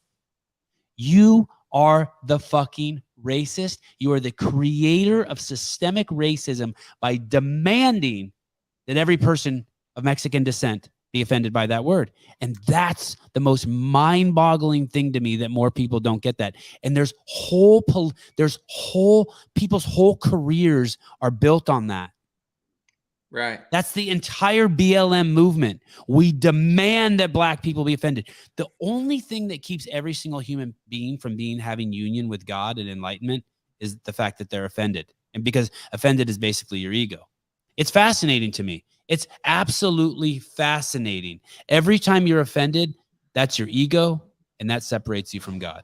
You are the fucking racist. You are the creator of systemic racism by demanding that every person of Mexican descent be offended by that word. And that's the most mind-boggling thing to me, that more people don't get that. And there's people's whole careers are built on that. Right. That's the entire BLM movement. We demand that black people be offended. The only thing that keeps every single human being from having union with God and enlightenment is the fact that they're offended. And because offended is basically your ego. It's fascinating to me. It's absolutely fascinating. Every time you're offended, that's your ego, and that separates you from God.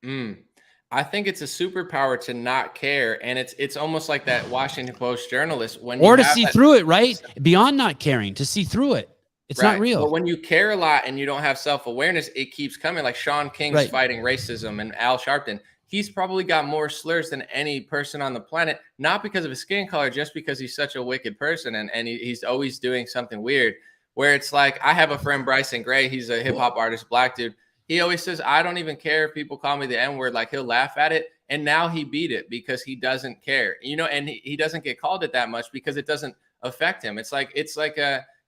I think it's a superpower to not care, and it's almost like that Washington Post journalist or to see through it, right? Beyond not caring, to see through it. It's not real. But when you care a lot and you don't have self-awareness, it keeps coming. Like Sean King's fighting racism, and Al Sharpton, he's probably got more slurs than any person on the planet, not because of his skin color, just because he's such a wicked person, and he's always doing something weird. Where it's like, I have a friend, Bryson Gray, he's a hip-hop artist, black dude. He always says, I don't even care if people call me the N-word. Like, he'll laugh at it. And now he beat it because he doesn't care, and he doesn't get called it that much because it doesn't affect him. It's like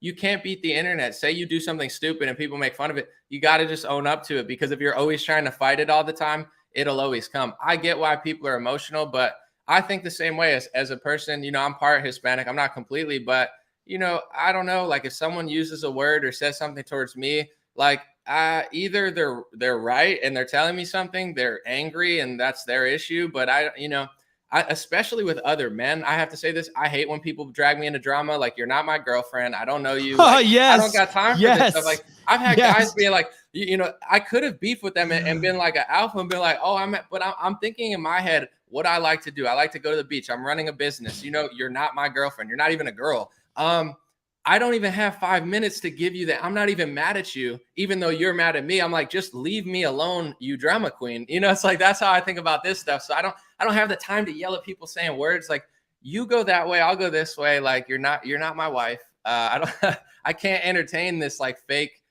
you can't beat the internet. Say you do something stupid and people make fun of it. You got to just own up to it, because if you're always trying to fight it all the time, it'll always come. I get why people are emotional, but I think the same way as a person. I'm part Hispanic. I'm not completely, but I don't know. Like, if someone uses a word or says something towards me, like, either they're right and they're telling me something, they're angry and that's their issue. But I especially with other men, I have to say this. I hate when people drag me into drama. Like, you're not my girlfriend. I don't know you. Like, yes. I don't got time for this stuff. Like, I've had guys being like, I could have beefed with them and been like an alpha and been like, oh, I'm thinking in my head what I like to do. I like to go to the beach. I'm running a business. You're not my girlfriend. You're not even a girl. I don't even have 5 minutes to give you that. I'm not even mad at you, even though you're mad at me. I'm like, just leave me alone, you drama queen. It's like, that's how I think about this stuff. So I don't have the time to yell at people saying words like, you go that way, I'll go this way. Like, you're not my wife. I can't entertain this like fake,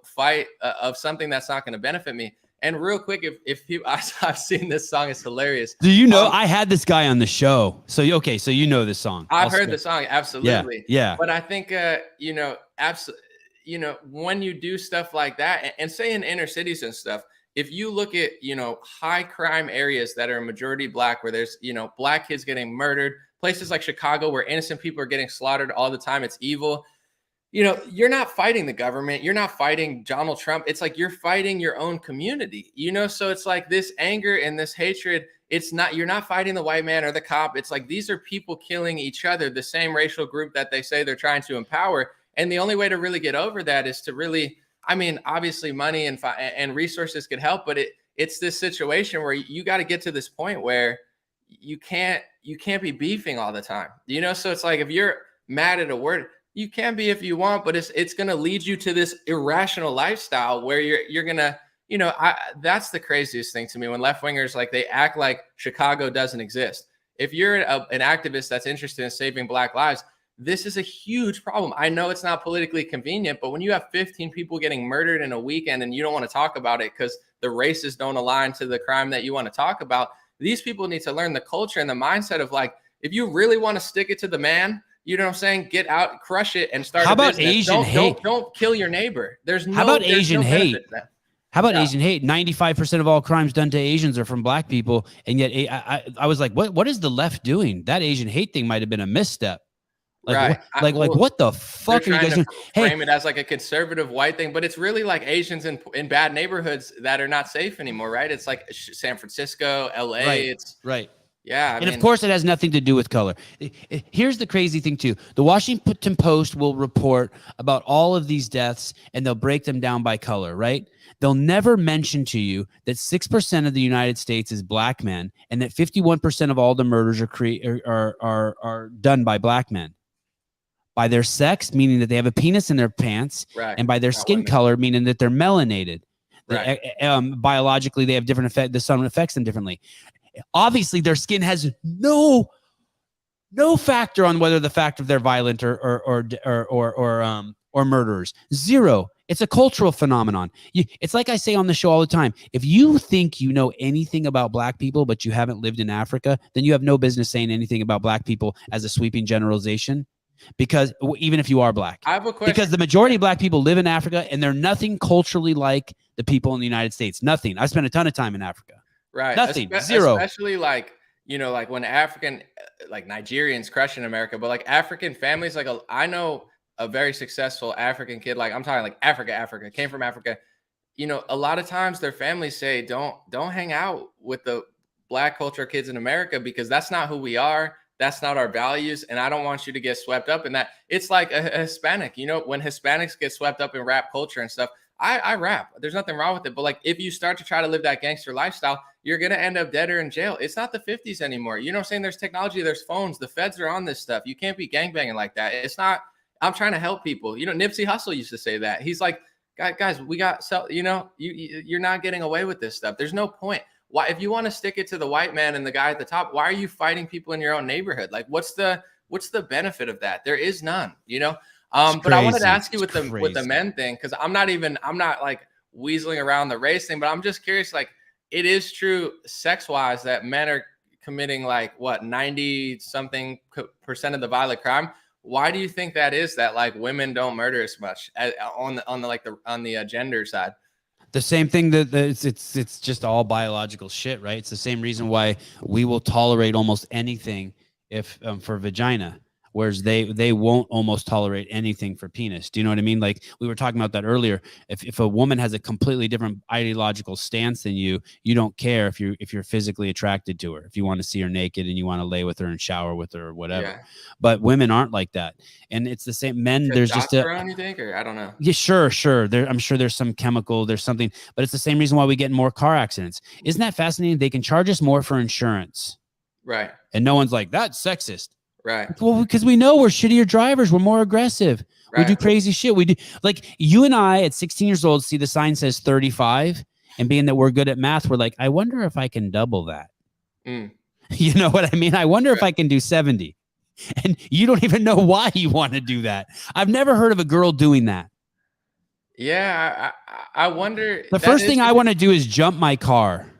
fight of something that's not going to benefit me. And real quick, if people, I've seen this song, it's hilarious. Do you know, I had this guy on the show. So you know this song. I've heard the song, absolutely. Yeah. But I think, when you do stuff like that, and say in inner cities and stuff, if you look at, high crime areas that are majority black, where there's, black kids getting murdered, places like Chicago where innocent people are getting slaughtered all the time, it's evil. You're not fighting the government. You're not fighting Donald Trump. It's like you're fighting your own community, so it's like this anger and this hatred. You're not fighting the white man or the cop. It's like, these are people killing each other, the same racial group that they say they're trying to empower. And the only way to really get over that is to really I mean, obviously money and resources could help, but it's this situation where you got to get to this point where you can't be beefing all the time, you know? So it's like, if you're mad at a word, you can be if you want, but it's going to lead you to this irrational lifestyle where you're going to, you know, that's the craziest thing to me when left wingers, like, they act like Chicago doesn't exist. If you're an activist that's interested in saving Black lives, this is a huge problem. I know it's not politically convenient, but when you have 15 people getting murdered in a weekend and you don't want to talk about it because the races don't align to the crime that you want to talk about, these people need to learn the culture and the mindset of, like, if you really want to stick it to the man, you know what I'm saying? Get out, crush it, and start. How a about business. Asian hate? Don't kill your neighbor. How about Asian hate? How about Yeah. Asian hate? 95% of all crimes done to Asians are from Black people, and yet I was like, what is the left doing? That Asian hate thing might have been a misstep. Like, right. What the fuck are you guys doing? Frame it as like a conservative white thing, but it's really like Asians in bad neighborhoods that are not safe anymore, right? It's like San Francisco, LA. Right, right. Yeah. Of course, it has nothing to do with color. Here's the crazy thing, too. The Washington Post will report about all of these deaths, and they'll break them down by color, right? They'll never mention to you that 6% of the United States is Black men, and that 51% of all the murders are done by Black men. By their sex, meaning that they have a penis in their pants, right. And by their skin color, meaning that they're melanated. Right. Biologically, they have different effects. The sun affects them differently. Obviously, their skin has no factor on whether the fact of they're violent or murderers. Zero. It's a cultural phenomenon. It's like I say on the show all the time. If you think you know anything about Black people, but you haven't lived in Africa, then you have no business saying anything about Black people as a sweeping generalization. Because even if you are Black, I have a question. Because the majority of Black people live in Africa, and they're nothing culturally like the people in the United States. Nothing. I spent a ton of time in Africa. Right. Nothing. Zero. Especially like, you know, like when African, like Nigerians crush in America, but like African families, like I know a very successful African kid, like I'm talking like Africa, came from Africa. You know, a lot of times their families say, don't hang out with the Black culture kids in America, because that's not who we are. That's not our values. And I don't want you to get swept up in that. It's like a Hispanic, you know, when Hispanics get swept up in rap culture and stuff, I rap. There's nothing wrong with it. But like, if you start to try to live that gangster lifestyle, you're going to end up dead or in jail. It's not the 50s anymore. You know what I'm saying? There's technology, there's phones, the feds are on this stuff. You can't be gangbanging like that. It's not, I'm trying to help people. You know, Nipsey Hussle used to say that. He's like, guys, we got, you know, you're not getting away with this stuff. There's no point. Why, if you want to stick it to the white man and the guy at the top, why are you fighting people in your own neighborhood? Like, what's the benefit of that? There is none, you know? But I wanted to ask you with the men thing, because I'm not like weaseling around the race thing, but I'm just curious, like, it is true sex wise that men are committing like what 90 something % of the violent crime. Why do you think that is, that like women don't murder as much on the gender side? The same thing that it's just all biological shit, right? It's the same reason why we will tolerate almost anything if for vagina, whereas they won't almost tolerate anything for penis. Do you know what I mean? Like we were talking about that earlier. If a woman has a completely different ideological stance than you don't care if you're physically attracted to her, if you want to see her naked and you want to lay with her and shower with her or whatever. Yeah. But women aren't like that, and it's the same. Men, there's just you think, or I don't know. Yeah, sure. I'm sure there's some chemical, there's something, but it's the same reason why we get in more car accidents. Isn't that fascinating? They can charge us more for insurance, right? And no one's like, that's sexist. Right. Well, because we know we're shittier drivers. We're more aggressive. Right. We do crazy shit. We do, like, you and I at 16 years old see the sign says 35, and being that we're good at math, we're like, I wonder if I can double that. You know what I mean? I wonder if I can do 70. And you don't even know why you want to do that. I've never heard of a girl doing that. Yeah, I wonder. The first thing I want to do is jump my car.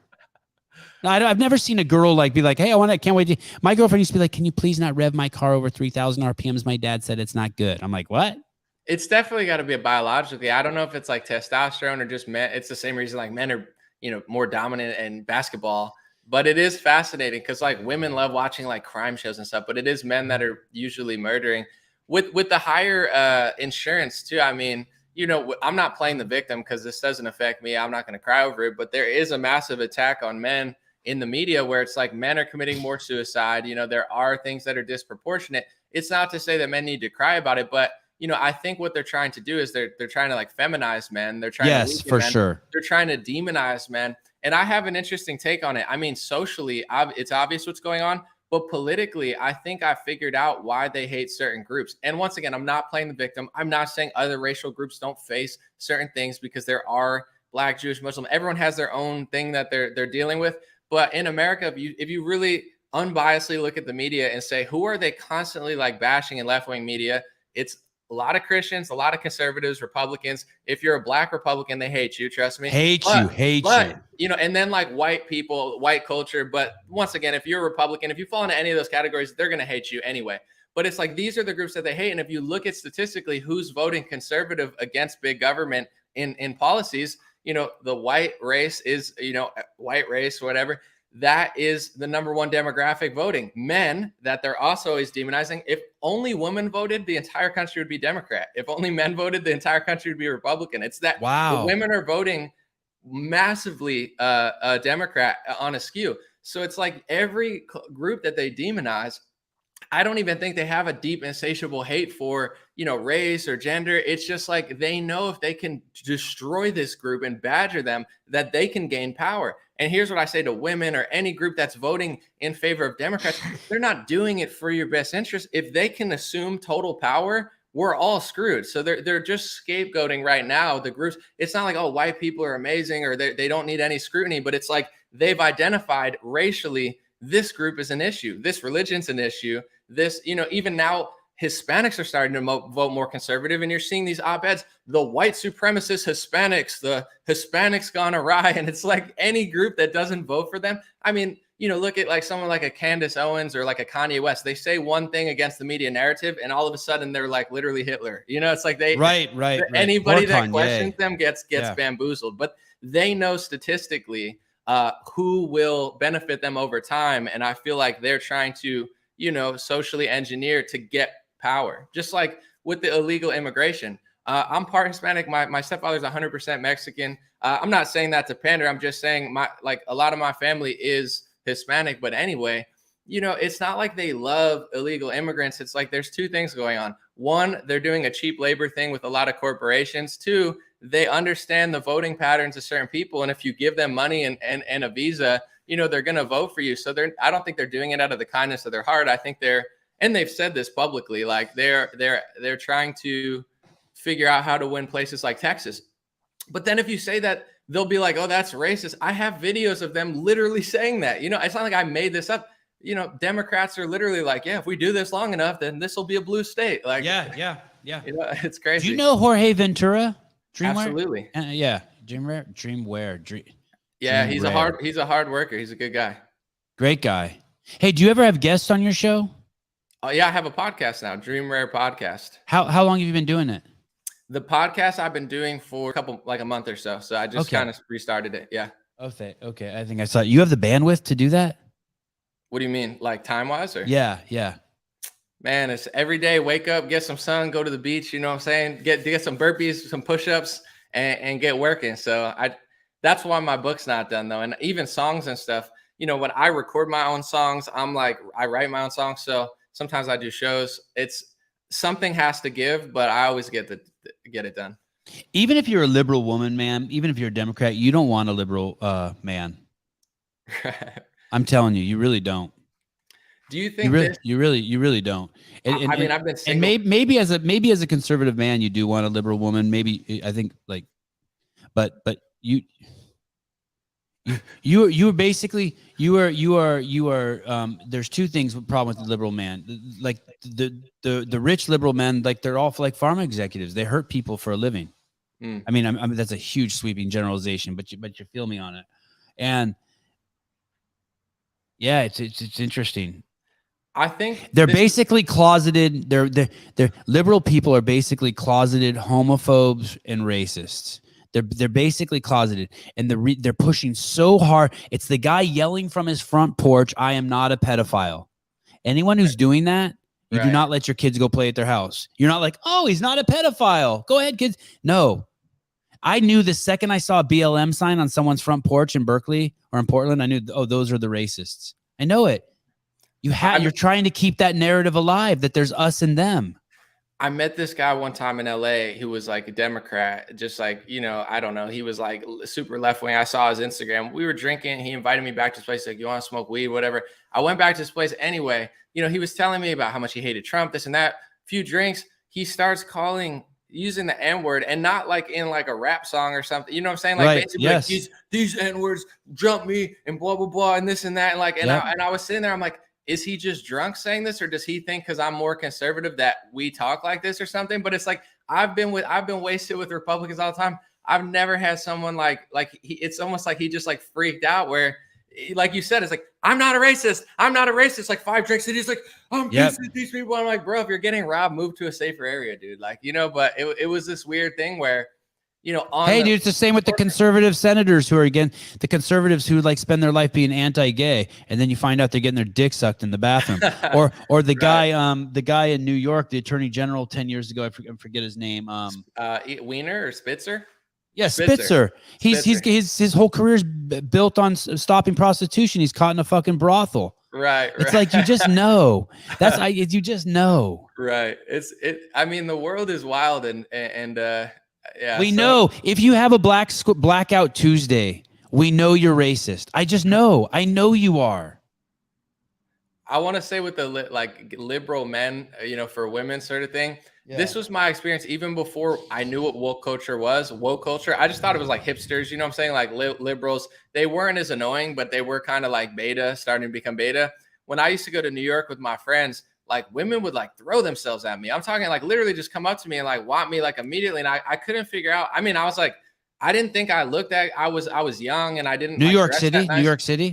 No, I've never seen a girl like be like, hey, I can't wait. My girlfriend used to be like, can you please not rev my car over 3,000 RPMs? My dad said it's not good. I'm like, what? It's definitely got to be a biologically. I don't know if it's like testosterone or just men. It's the same reason like men are, you know, more dominant in basketball. But it is fascinating because like women love watching like crime shows and stuff. But it is men that are usually murdering with the higher insurance too. I mean, you know, I'm not playing the victim because this doesn't affect me. I'm not going to cry over it. But there is a massive attack on men in the media where it's like men are committing more suicide. You know, there are things that are disproportionate. It's not to say that men need to cry about it, but I think what they're trying to do is they're trying to like feminize men. They're trying to weaken for men. sure. They're trying to demonize men. And I have an interesting take on it. I mean, socially, it's obvious what's going on, but politically, I think I figured out why they hate certain groups. And once again, I'm not playing the victim. I'm not saying other racial groups don't face certain things, because there are Black, Jewish, Muslim. Everyone has their own thing that they're dealing with. But in America, if you really unbiasedly look at the media and say, who are they constantly like bashing in left-wing media? It's a lot of Christians, a lot of conservatives, Republicans. If you're a Black Republican, they hate you. Trust me. Hate you. And then like white people, white culture. But once again, if you're a Republican, if you fall into any of those categories, they're going to hate you anyway. But it's like, these are the groups that they hate. And if you look at statistically who's voting conservative against big government in policies, the white race is, white race, whatever. That is the number one demographic voting. Men that they're also always demonizing. If only women voted, the entire country would be Democrat. If only men voted, the entire country would be Republican. It's that the women are voting massively Democrat on a skew. So it's like every group that they demonize, I don't even think they have a deep, insatiable hate for, race or gender. It's just like they know if they can destroy this group and badger them, that they can gain power. And here's what I say to women or any group that's voting in favor of Democrats. They're not doing it for your best interest. If they can assume total power, we're all screwed. So they're just scapegoating right now the groups. It's not like, oh, white people are amazing or they don't need any scrutiny, but it's like they've identified racially this group is an issue. This religion's an issue. This, even now Hispanics are starting to vote more conservative, and you're seeing these op-eds, the white supremacist Hispanics, the Hispanics gone awry. And it's like any group that doesn't vote for them. I mean, look at like someone like a Candace Owens or like a Kanye West. They say one thing against the media narrative, and all of a sudden they're like literally Hitler. It's like they right. Anybody that questions them gets bamboozled. But they know statistically who will benefit them over time, and I feel like they're trying to socially engineer to get power, just like with the illegal immigration. I'm part Hispanic. My stepfather's 100% Mexican. I'm not saying that to pander. I'm just saying a lot of my family is Hispanic. But anyway, it's not like they love illegal immigrants. It's like there's two things going on. One, they're doing a cheap labor thing with a lot of corporations. Two, they understand the voting patterns of certain people. And if you give them money and a visa, they're going to vote for you. So I don't think they're doing it out of the kindness of their heart. I think and they've said this publicly, like they're trying to figure out how to win places like Texas. But then if you say that, they'll be like, oh, that's racist. I have videos of them literally saying that. It's not like I made this up. Democrats are literally like, yeah, if we do this long enough, then this will be a blue state. Like, yeah. It's crazy. Do you know Jorge Ventura? DREAMRARE? Absolutely. Yeah. DREAMRARE. Yeah, he's a hard worker. He's a good guy. Great guy. Hey, do you ever have guests on your show? Oh yeah, I have a podcast now, DREAMRARE podcast. How long have you been doing it? The podcast I've been doing for a month or so. So I just kind of restarted it. Yeah. Okay. I think I saw it. You have the bandwidth to do that? What do you mean? Like time-wise or? Yeah. Man, it's every day, wake up, get some sun, go to the beach, you know what I'm saying? Get some burpees, some push-ups and get working. So that's why my book's not done though. And even songs and stuff, when I record my own songs, I write my own songs. So sometimes I do shows. It's something has to give, but I always get it done. Even if you're a liberal woman, man, even if you're a Democrat, you don't want a liberal man. I'm telling you, you really don't. Do you think you really don't? And, I've been single. And maybe as a conservative man, you do want a liberal woman. Maybe I think but you are basically you are there's two things with problem with the liberal man. Like the rich liberal men, like they're all like farm executives. They hurt people for a living. I mean, that's a huge sweeping generalization, but you feel me on it. And yeah, it's interesting. I think they're basically closeted. They're liberal people are basically closeted homophobes and racists. They're basically closeted, and they're pushing so hard. It's the guy yelling from his front porch, "I am not a pedophile." Anyone who's doing that, you do not let your kids go play at their house. You're not like, "Oh, he's not a pedophile. Go ahead, kids." No. I knew the second I saw a BLM sign on someone's front porch in Berkeley or in Portland, I knew, oh, those are the racists. I know it. You're trying to keep that narrative alive that there's us and them. I met this guy one time in LA who was like a Democrat, just like, I don't know. He was like super left wing. I saw his Instagram. We were drinking. He invited me back to his place. Like, you want to smoke weed, whatever. I went back to his place anyway. He was telling me about how much he hated Trump, this and that. Few drinks, he starts using the N word, and not like in like a rap song or something. You know what I'm saying? Like Right. basically Yes. like these N words jump me and blah, blah, blah, and this and that. And like, Yep. I was sitting there, I'm like, is he just drunk saying this, or does he think because I'm more conservative that we talk like this or something? But it's like I've been wasted with Republicans all the time. I've never had someone it's almost like he just like freaked out where, like you said, it's like, I'm not a racist. I'm not a racist. Like 5 drinks and he's like, I'm pissed at these people. I'm like, bro, if you're getting robbed, move to a safer area, dude. Like, but it was this weird thing where, dude, it's the same with the conservative senators who are the conservatives who like spend their life being anti-gay, and then you find out they're getting their dick sucked in the bathroom. or the guy in New York, the attorney general 10 years ago, I forget his name. Wiener or Spitzer? Yeah, Spitzer. His whole career is built on stopping prostitution. He's caught in a fucking brothel. Right. It's like, you just know. You just know. Right. I mean, the world is wild, and yeah. We know if you have a blackout Tuesday, we know you're racist. I just know. I know you are. I want to say with the liberal men, for women sort of thing. Yeah. This was my experience even before I knew what woke culture was. Woke culture, I just thought it was like hipsters. You know what I'm saying? Like liberals. They weren't as annoying, but they were kind of like beta, starting to become beta. When I used to go to New York with my friends, like women would like throw themselves at me. I'm talking like literally just come up to me and like want me like immediately. And I couldn't figure out. I mean, I was like, I didn't think I looked at, I was young and I didn't. New York City,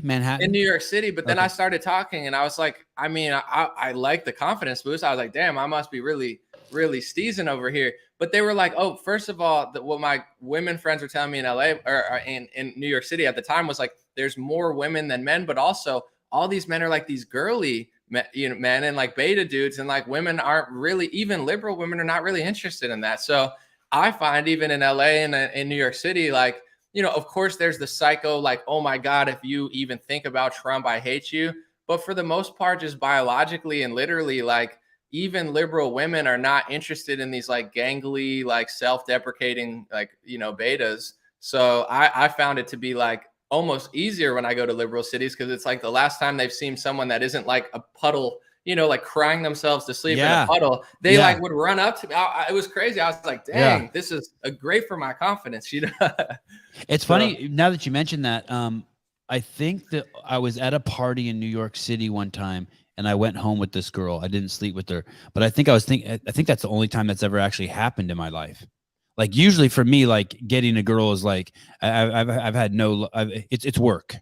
Manhattan. In New York City. But then I started talking and I was like, I mean, I like the confidence boost. I was like, damn, I must be really, really steezing over here. But they were like, oh, first of all, what my women friends were telling me in LA or in New York City at the time was like, there's more women than men, but also all these men are like these girly men and like beta dudes, and like women aren't really, even liberal women are not really interested in that. So I find even in LA and in New York City, like, of course there's the psycho, like, oh my God, if you even think about Trump, I hate you. But for the most part, just biologically and literally, like even liberal women are not interested in these like gangly, like self-deprecating, like, betas. So I found it to be like almost easier when I go to liberal cities, because it's like the last time they've seen someone that isn't like a puddle, like crying themselves to sleep in a puddle, they like would run up to me. It was crazy. I was like, dang, this is great for my confidence. It's funny now that you mentioned that. I think that I was at a party in New York City one time, and I went home with this girl. I didn't sleep with her, but I think that's the only time that's ever actually happened in my life. Like usually for me, like getting a girl is like I've had no. It's work.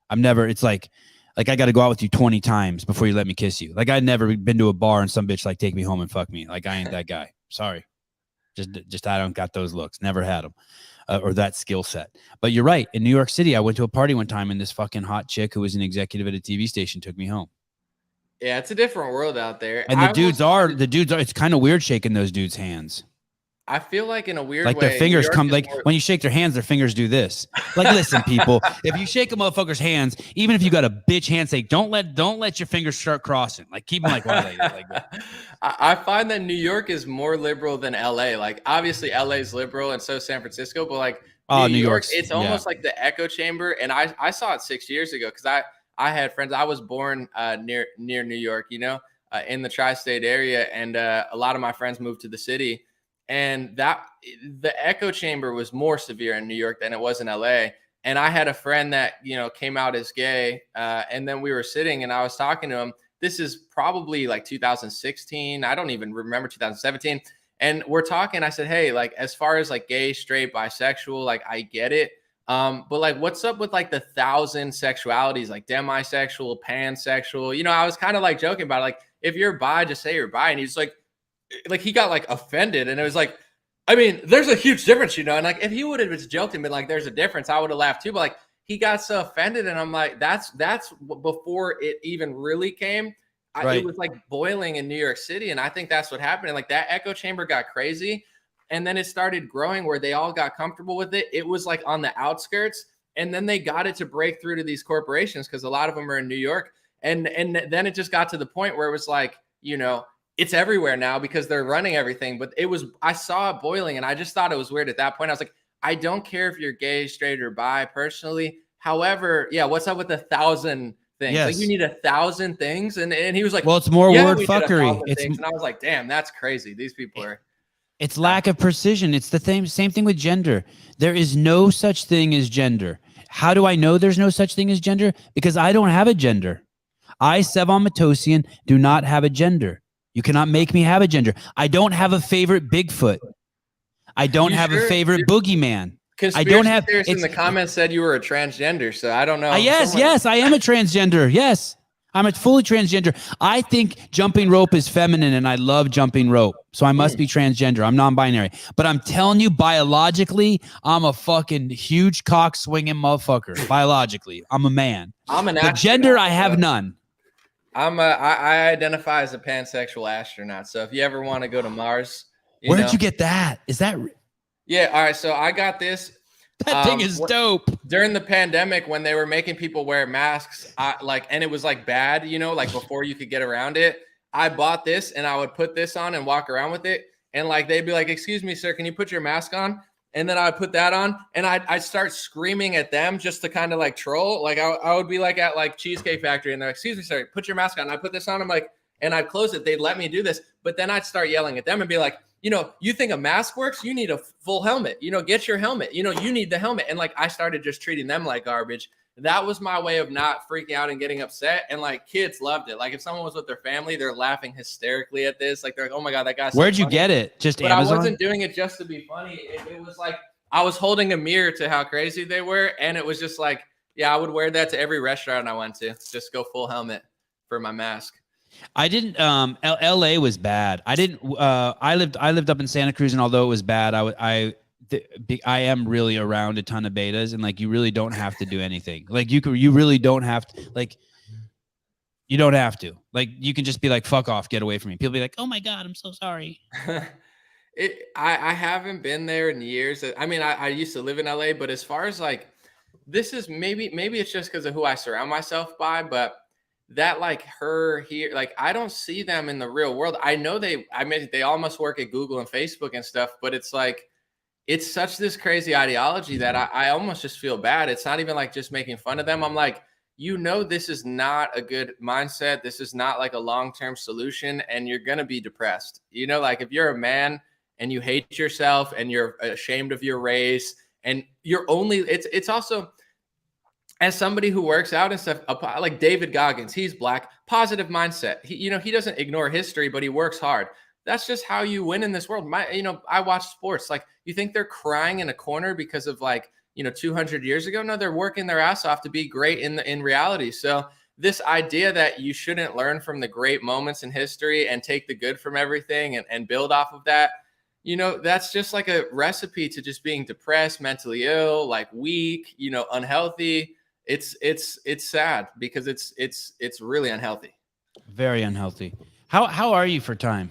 I'm never. It's like I got to go out with you 20 times before you let me kiss you. Like I'd never been to a bar and some bitch like take me home and fuck me. Like I ain't that guy. Sorry, just I don't got those looks. Never had them or that skill set. But you're right. In New York City, I went to a party one time and this fucking hot chick who was an executive at a TV station took me home. Yeah, it's a different world out there. And the dudes are. It's kind of weird shaking those dudes' hands. I feel like in a weird like way, their fingers come like when you shake their hands, their fingers do this. Like, listen, people, if you shake a motherfucker's hands, even if you got a bitch handshake, don't let your fingers start crossing. Like keep them like one leg. Like that. I find that New York is more liberal than LA. Like obviously LA is liberal and so San Francisco, but like New York, it's almost like the echo chamber. And I saw it 6 years ago because I had friends. I was born near New York, in the tri-state area, and a lot of my friends moved to the city. And the echo chamber was more severe in New York than it was in LA. And I had a friend that, came out as gay. And then we were sitting and I was talking to him. This is probably like 2016. I don't even remember 2017. And we're talking. I said, hey, like, as far as like gay, straight, bisexual, like I get it. But like, what's up with like the 1,000 sexualities, like demisexual, pansexual? I was kind of like joking about it. Like, if you're bi, just say you're bi. And he's like he got like offended, and it was like, I mean, there's a huge difference, and like if he would have just joked and been like, there's a difference, I would have laughed too. But like he got so offended, and I'm like, that's before it even really came. Right. It was like boiling in New York City, and I think that's what happened. And like that echo chamber got crazy, and then it started growing where they all got comfortable with it. It was like on the outskirts, and then they got it to break through to these corporations because a lot of them are in New York, and then it just got to the point where it was like, it's everywhere now because they're running everything. But I saw it boiling, and I just thought it was weird at that point. I was like, I don't care if you're gay, straight, or bi personally. However, yeah, what's up with 1,000 things? Yes. Like, you need 1,000 things. And he was like, well, it's more yeah, word we did fuckery. 1,000 things. And I was like, damn, that's crazy. These people are. It's lack of precision. It's the same thing with gender. There is no such thing as gender. How do I know there's no such thing as gender? Because I don't have a gender. I, Sevan Matosian, do not have a gender. You cannot make me have a gender. I don't have a favorite Bigfoot. I don't have a favorite boogeyman. I don't have. Conspiracy in the comments said you were a transgender, so I don't know. Yes, I am a transgender. Yes, I'm a fully transgender. I think jumping rope is feminine, and I love jumping rope, so I must be transgender. I'm non-binary, but I'm telling you, biologically, I'm a fucking huge cock swinging motherfucker. Biologically, I'm a man. I'm an. But gender, I have none. I identify as a pansexual astronaut. So if you ever want to go to Mars, where'd you get that? Is that? Yeah. All right. So I got this. That thing is dope. During the pandemic, when they were making people wear masks, and it was like bad, like before you could get around it, I bought this and I would put this on and walk around with it. And like, they'd be like, excuse me, sir, can you put your mask on? And then I would put that on and I'd start screaming at them just to kind of like troll. Like I would be like at like Cheesecake Factory and they're like, excuse me, sir, put your mask on. And I put this on. I'm like, and I'd close it. They'd let me do this. But then I'd start yelling at them and be like, you think a mask works? You need a full helmet. Get your helmet. You need the helmet. And like, I started just treating them like garbage. That was my way of not freaking out and getting upset. And like, kids loved it. Like, if someone was with their family, they're laughing hysterically at this. Like, they're like, oh my God, that guy's so Where'd you funny. Get it? Just but Amazon? I wasn't doing it just to be funny. It was like, I was holding a mirror to how crazy they were. And it was just like, yeah, I would wear that to every restaurant I went to. Just go full helmet for my mask. I didn't. LA was bad. I didn't. I lived up in Santa Cruz, and although it was bad, I am really around a ton of betas, and like, you really don't have to do anything. Like, you really don't have to. Like, you don't have to. Like, you can just be like, fuck off, get away from me. People be like, oh my God, I'm so sorry. I haven't been there in years. I mean, I used to live in LA, but as far as like, this is maybe it's just because of who I surround myself by, but that like her here, like, I don't see them in the real world. I know they almost work at Google and Facebook and stuff, but it's like, it's such this crazy ideology that I almost just feel bad. It's not even like just making fun of them. I'm like, this is not a good mindset. This is not like a long-term solution. And you're going to be depressed. Like, if you're a man and you hate yourself and you're ashamed of your race and it's also, as somebody who works out and stuff, like David Goggins, he's black, positive mindset. He doesn't ignore history, but he works hard. That's just how you win in this world. I watch sports. Like, you think they're crying in a corner because of 200 years ago? No, they're working their ass off to be great in reality. So this idea that you shouldn't learn from the great moments in history and take the good from everything and build off of that, that's just like a recipe to just being depressed, mentally ill, like weak, unhealthy. It's sad because it's really unhealthy. Very unhealthy. How are you for time?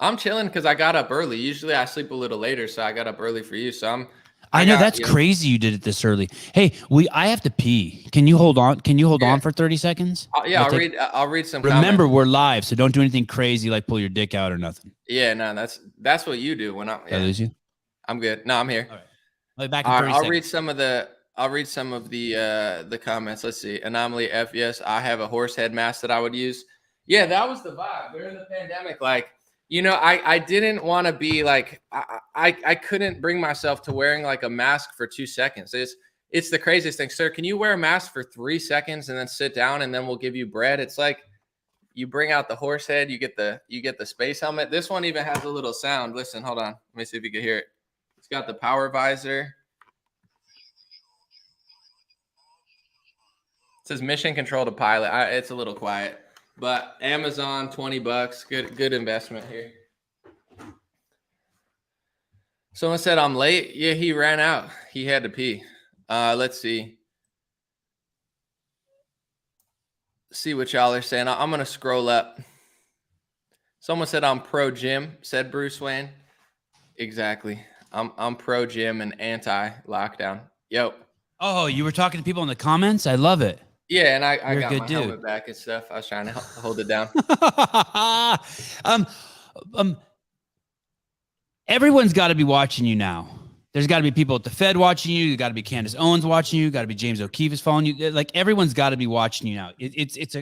I'm chilling because I got up early. Usually I sleep a little later, so I got up early for you. So I know that's crazy. You did it this early. Hey, I have to pee. Can you hold on? Can you hold on for 30 seconds? I'll read some. Remember, comments. we're live, so don't do anything crazy like pull your dick out or nothing. Yeah, no, that's what you do when I'm. Did I lose you? I'm good. No, I'm here. All right. I'll be back in 30 seconds. I'll read some of the comments. Let's see. Anomaly F. Yes, I have a horse head mask that I would use. Yeah, that was the vibe during the pandemic. Like, I didn't want to be like, I couldn't bring myself to wearing like a mask for 2 seconds. It's the craziest thing. Sir, can you wear a mask for 3 seconds and then sit down and then we'll give you bread? It's like, you bring out the horse head, you get the space helmet. This one even has a little sound. Listen, hold on. Let me see if you can hear it. It's got the power visor. It says mission control to pilot. It's a little quiet. But Amazon, $20, good investment here. Someone said I'm late. Yeah, he ran out. He had to pee. Let's see. See what y'all are saying. I'm gonna scroll up. Someone said I'm pro gym. Said Bruce Wayne. Exactly. I'm pro gym and anti lockdown. Yo. Oh, you were talking to people in the comments? I love it. Yeah, and I You're a got good my dude. helmet back and stuff. I was trying to hold it down. Everyone's got to be watching you now. There's got to be people at the Fed watching you. There's got to be Candace Owens watching you. Got to be James O'Keefe is following you. Like everyone's got to be watching you now. It's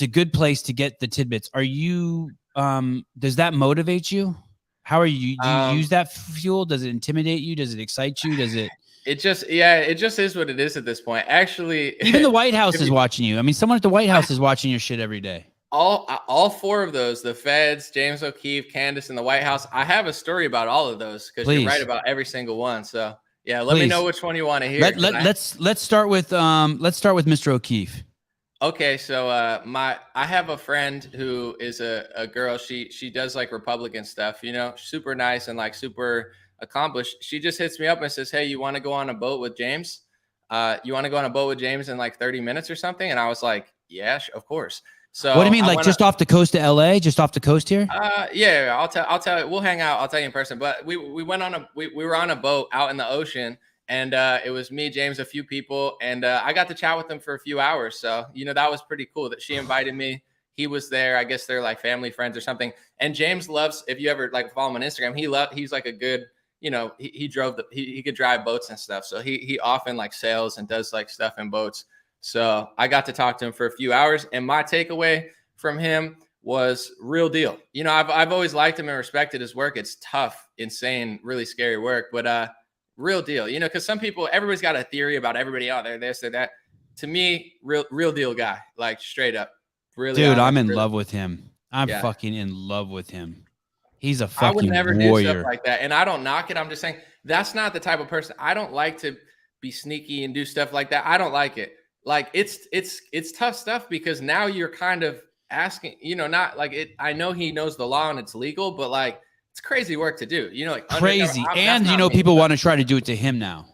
a good place to get the tidbits. Are you? Does that motivate you? How are you? Do you use that fuel? Does it intimidate you? Does it excite you? Does it? It just is what it is at this point. Actually, Even the White House is watching you. I mean, someone at the White House is watching your shit every day. All four of those, the Feds, James O'Keefe, Candace, and the White House. I have a story about all of those because you're right about every single one. So yeah, let me know which one you want to hear. Let's start with Mr. O'Keefe. Okay, so I have a friend who is a girl. She does like Republican stuff, you know, super nice and like super accomplished. She just hits me up and says, "Hey, you want to go on a boat with James? You want to go on a boat with James in like 30 minutes or something?" And I was like, "Yeah, of course." So what do you mean, like just off the coast of LA, just off the coast here? Yeah, I'll tell you. We'll hang out. I'll tell you in person. But we went on we were on a boat out in the ocean, and it was me, James, a few people, and I got to chat with them for a few hours. So you know that was pretty cool that she invited me. He was there. I guess they're like family friends or something. And James loves, if you ever like follow him on Instagram, he's like a good, you know, he could drive boats and stuff. So he often like sails and does like stuff in boats. So I got to talk to him for a few hours, and my takeaway from him was real deal. You know, I've always liked him and respected his work. It's tough, insane, really scary work, but real deal. You know, because some people, everybody's got a theory about everybody. Oh, they're this, they're that. To me, real deal guy, like straight up. Really, dude, I'm in love with him. I'm fucking in love with him. He's a fucking warrior. I would never do stuff like that, and I don't knock it. I'm just saying that's not the type of person. I don't like to be sneaky and do stuff like that. I don't like it. Like it's tough stuff because now you're kind of asking, you know, not like it. I know he knows the law and it's legal, but like it's crazy work to do, you know, like crazy. And you know, people want to try to do it to him now.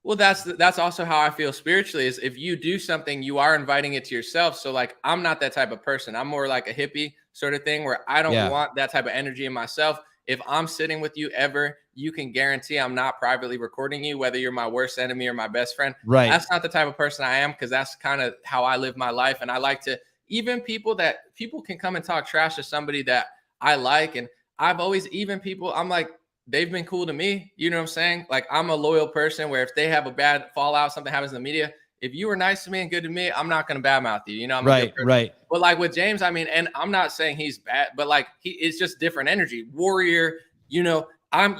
Well, that's also how I feel spiritually is if you do something, you are inviting it to yourself. So like, I'm not that type of person. I'm more like a hippie sort of thing where I don't want that type of energy in myself. If I'm sitting with you ever, you can guarantee I'm not privately recording you, whether you're my worst enemy or my best friend. Right. That's not the type of person I am because that's kind of how I live my life. And I like to, even people can come and talk trash to somebody that I like. And I've always, even people, I'm like, they've been cool to me. You know what I'm saying? Like I'm a loyal person where if they have a bad fallout, something happens in the media, if you were nice to me and good to me, I'm not going to badmouth you. You know, I'm a good person. Right. But like with James, I mean, and I'm not saying he's bad, but like it's just different energy. Warrior, you know,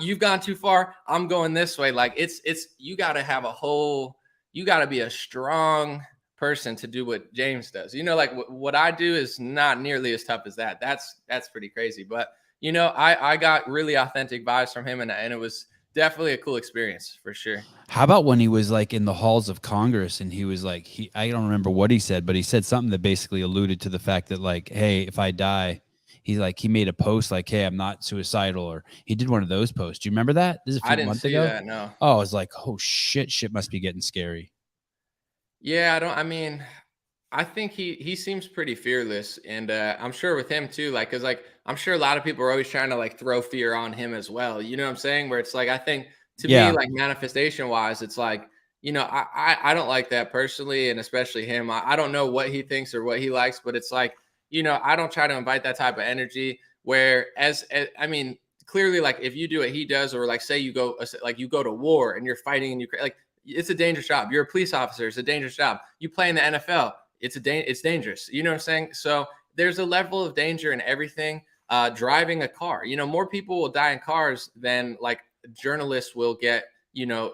you've gone too far. I'm going this way. Like it's you got to you got to be a strong person to do what James does. You know, like what I do is not nearly as tough as that. That's pretty crazy. But you know, I got really authentic vibes from him, and it was definitely a cool experience for sure. How about when he was like in the halls of Congress and he was like, I don't remember what he said, but he said something that basically alluded to the fact that like, hey, if I die, he made a post like, hey, I'm not suicidal, or he did one of those posts. Do you remember that? This is a few months ago. That, no. Oh, I was like, oh shit must be getting scary. Yeah, I think he seems pretty fearless, and I'm sure with him too, like, cause like I'm sure a lot of people are always trying to like throw fear on him as well. You know what I'm saying? Where it's like I think to me, like manifestation wise, it's like, you know, I don't like that personally, and especially him. I don't know what he thinks or what he likes, but it's like, you know, I don't try to invite that type of energy. Where I mean, clearly, like if you do what he does, or like say you go to war and you're fighting and you like it's a dangerous job. You're a police officer. It's a dangerous job. You play in the NFL. It's dangerous. You know what I'm saying? So there's a level of danger in everything. Driving a car, you know, more people will die in cars than like journalists will get, you know,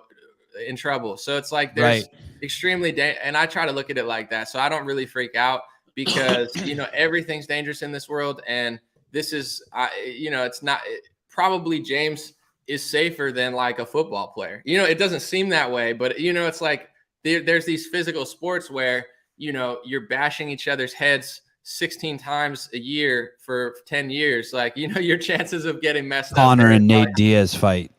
in trouble. So it's like there's extremely and I try to look at it like that. So I don't really freak out because, you know, everything's dangerous in this world. And this is, you know, it's not probably James is safer than like a football player. You know, it doesn't seem that way, but you know, it's like there's these physical sports where, you know, you're bashing each other's heads 16 times a year for 10 years. Like, you know, your chances of getting messed up. Conor and Nate Diaz fight.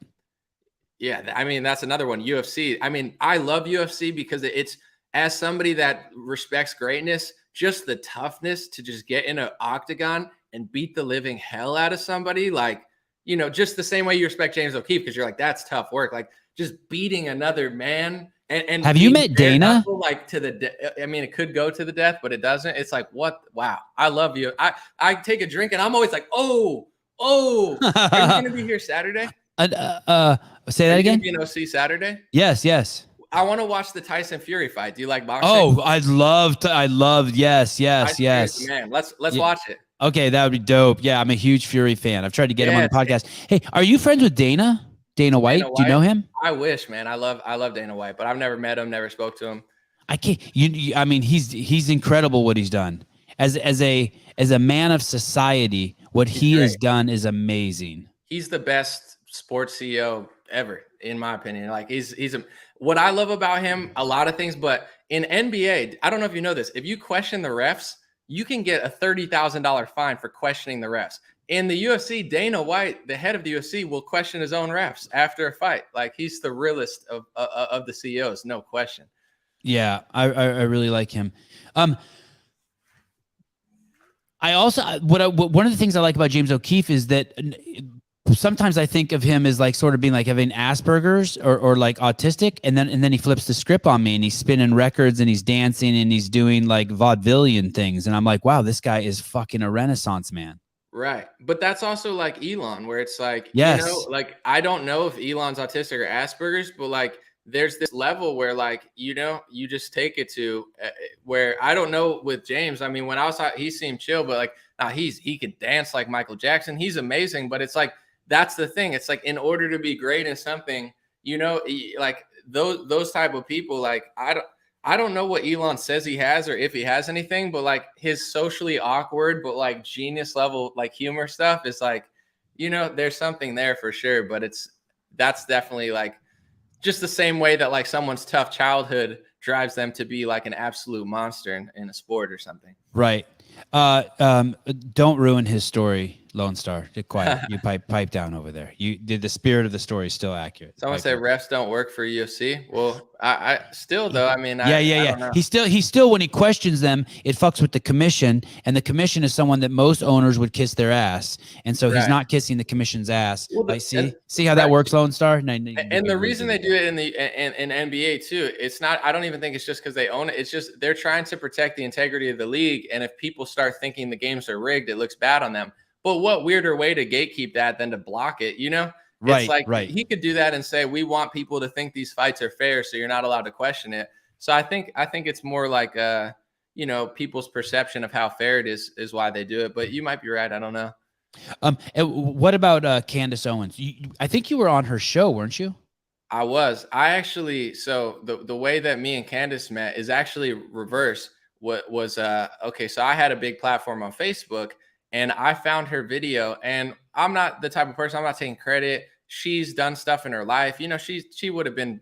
Yeah. I mean, that's another one. UFC. I mean, I love UFC because it's, as somebody that respects greatness, just the toughness to just get in an octagon and beat the living hell out of somebody. Like, you know, just the same way you respect James O'Keefe, because you're like, that's tough work. Like just beating another man And Have you being met bare Dana? knuckle, like to the I mean, it could go to the death, but it doesn't. It's like, what? Wow, I love you. I take a drink and I'm always like, oh. Are you gonna be here Saturday? Say Are that you gonna again. be in OC Saturday? Yes, yes. I want to watch the Tyson Fury fight. Do you like boxing? Oh, I love. Yes, Tyson Fury's yes. the man. Let's Yeah. watch it. Okay, that would be dope. Yeah, I'm a huge Fury fan. I've tried to get him on the Yes. podcast. Hey, are you friends with Dana? Dana White? Dana Do you know White? him? I wish, man. I love Dana White, but I've never met him, never spoke to him. I can't. I mean, he's incredible what he's done as a man of society. What he has done is amazing. He's the best sports CEO ever, in my opinion. Like what I love about him, a lot of things, but in NBA, I don't know if you know this. If you question the refs, you can get a $30,000 fine for questioning the refs. In the UFC, Dana White, the head of the UFC, will question his own refs after a fight. Like he's the realest of the CEOs, no question. Yeah, I really like him. I also one of the things I like about James O'Keefe is that sometimes I think of him as like sort of being like having Asperger's or like autistic, and then he flips the script on me and he's spinning records and he's dancing and he's doing like vaudevillian things, and I'm like, wow, this guy is fucking a Renaissance man. Right. But that's also like Elon, where it's like, yes, like I don't know if Elon's autistic or Asperger's, but like there's this level where like, you just take it to where I don't know with James. I mean, when I was out, he seemed chill, but like he could dance like Michael Jackson. He's amazing, but it's like, that's the thing. It's like, in order to be great in something, like those type of people, like I don't know what Elon says he has or if he has anything, but like his socially awkward, but like genius level, like humor stuff is like, there's something there for sure. But that's definitely like just the same way that like someone's tough childhood drives them to be like an absolute monster in a sport or something. Right. Don't ruin his story, Lone Star. Get quiet. You pipe down over there. The spirit of the story is still accurate. Someone said refs don't work for UFC. Well, I still though. I mean, yeah. I don't know. He still when he questions them, it fucks with the commission, and the commission is someone that most owners would kiss their ass, and so he's not kissing the commission's ass. Well, like, see how that works, Lone Star. And the reason they do it in NBA too, it's not. I don't even think it's just because they own it. It's just they're trying to protect the integrity of the league, and if people start thinking the games are rigged, it looks bad on them. But what weirder way to gatekeep that than to block it, Right, it's like right. He could do that and say, we want people to think these fights are fair, so you're not allowed to question it. So I think it's more like people's perception of how fair it is why they do it. But you might be right. I don't know. What about Candace Owens? I think you were on her show, weren't you? I was. I actually, so the way that me and Candace met is actually reverse. What was okay, so I had a big platform on Facebook, and I found her video, and I'm not the type of person, I'm not taking credit. She's done stuff in her life. She would have been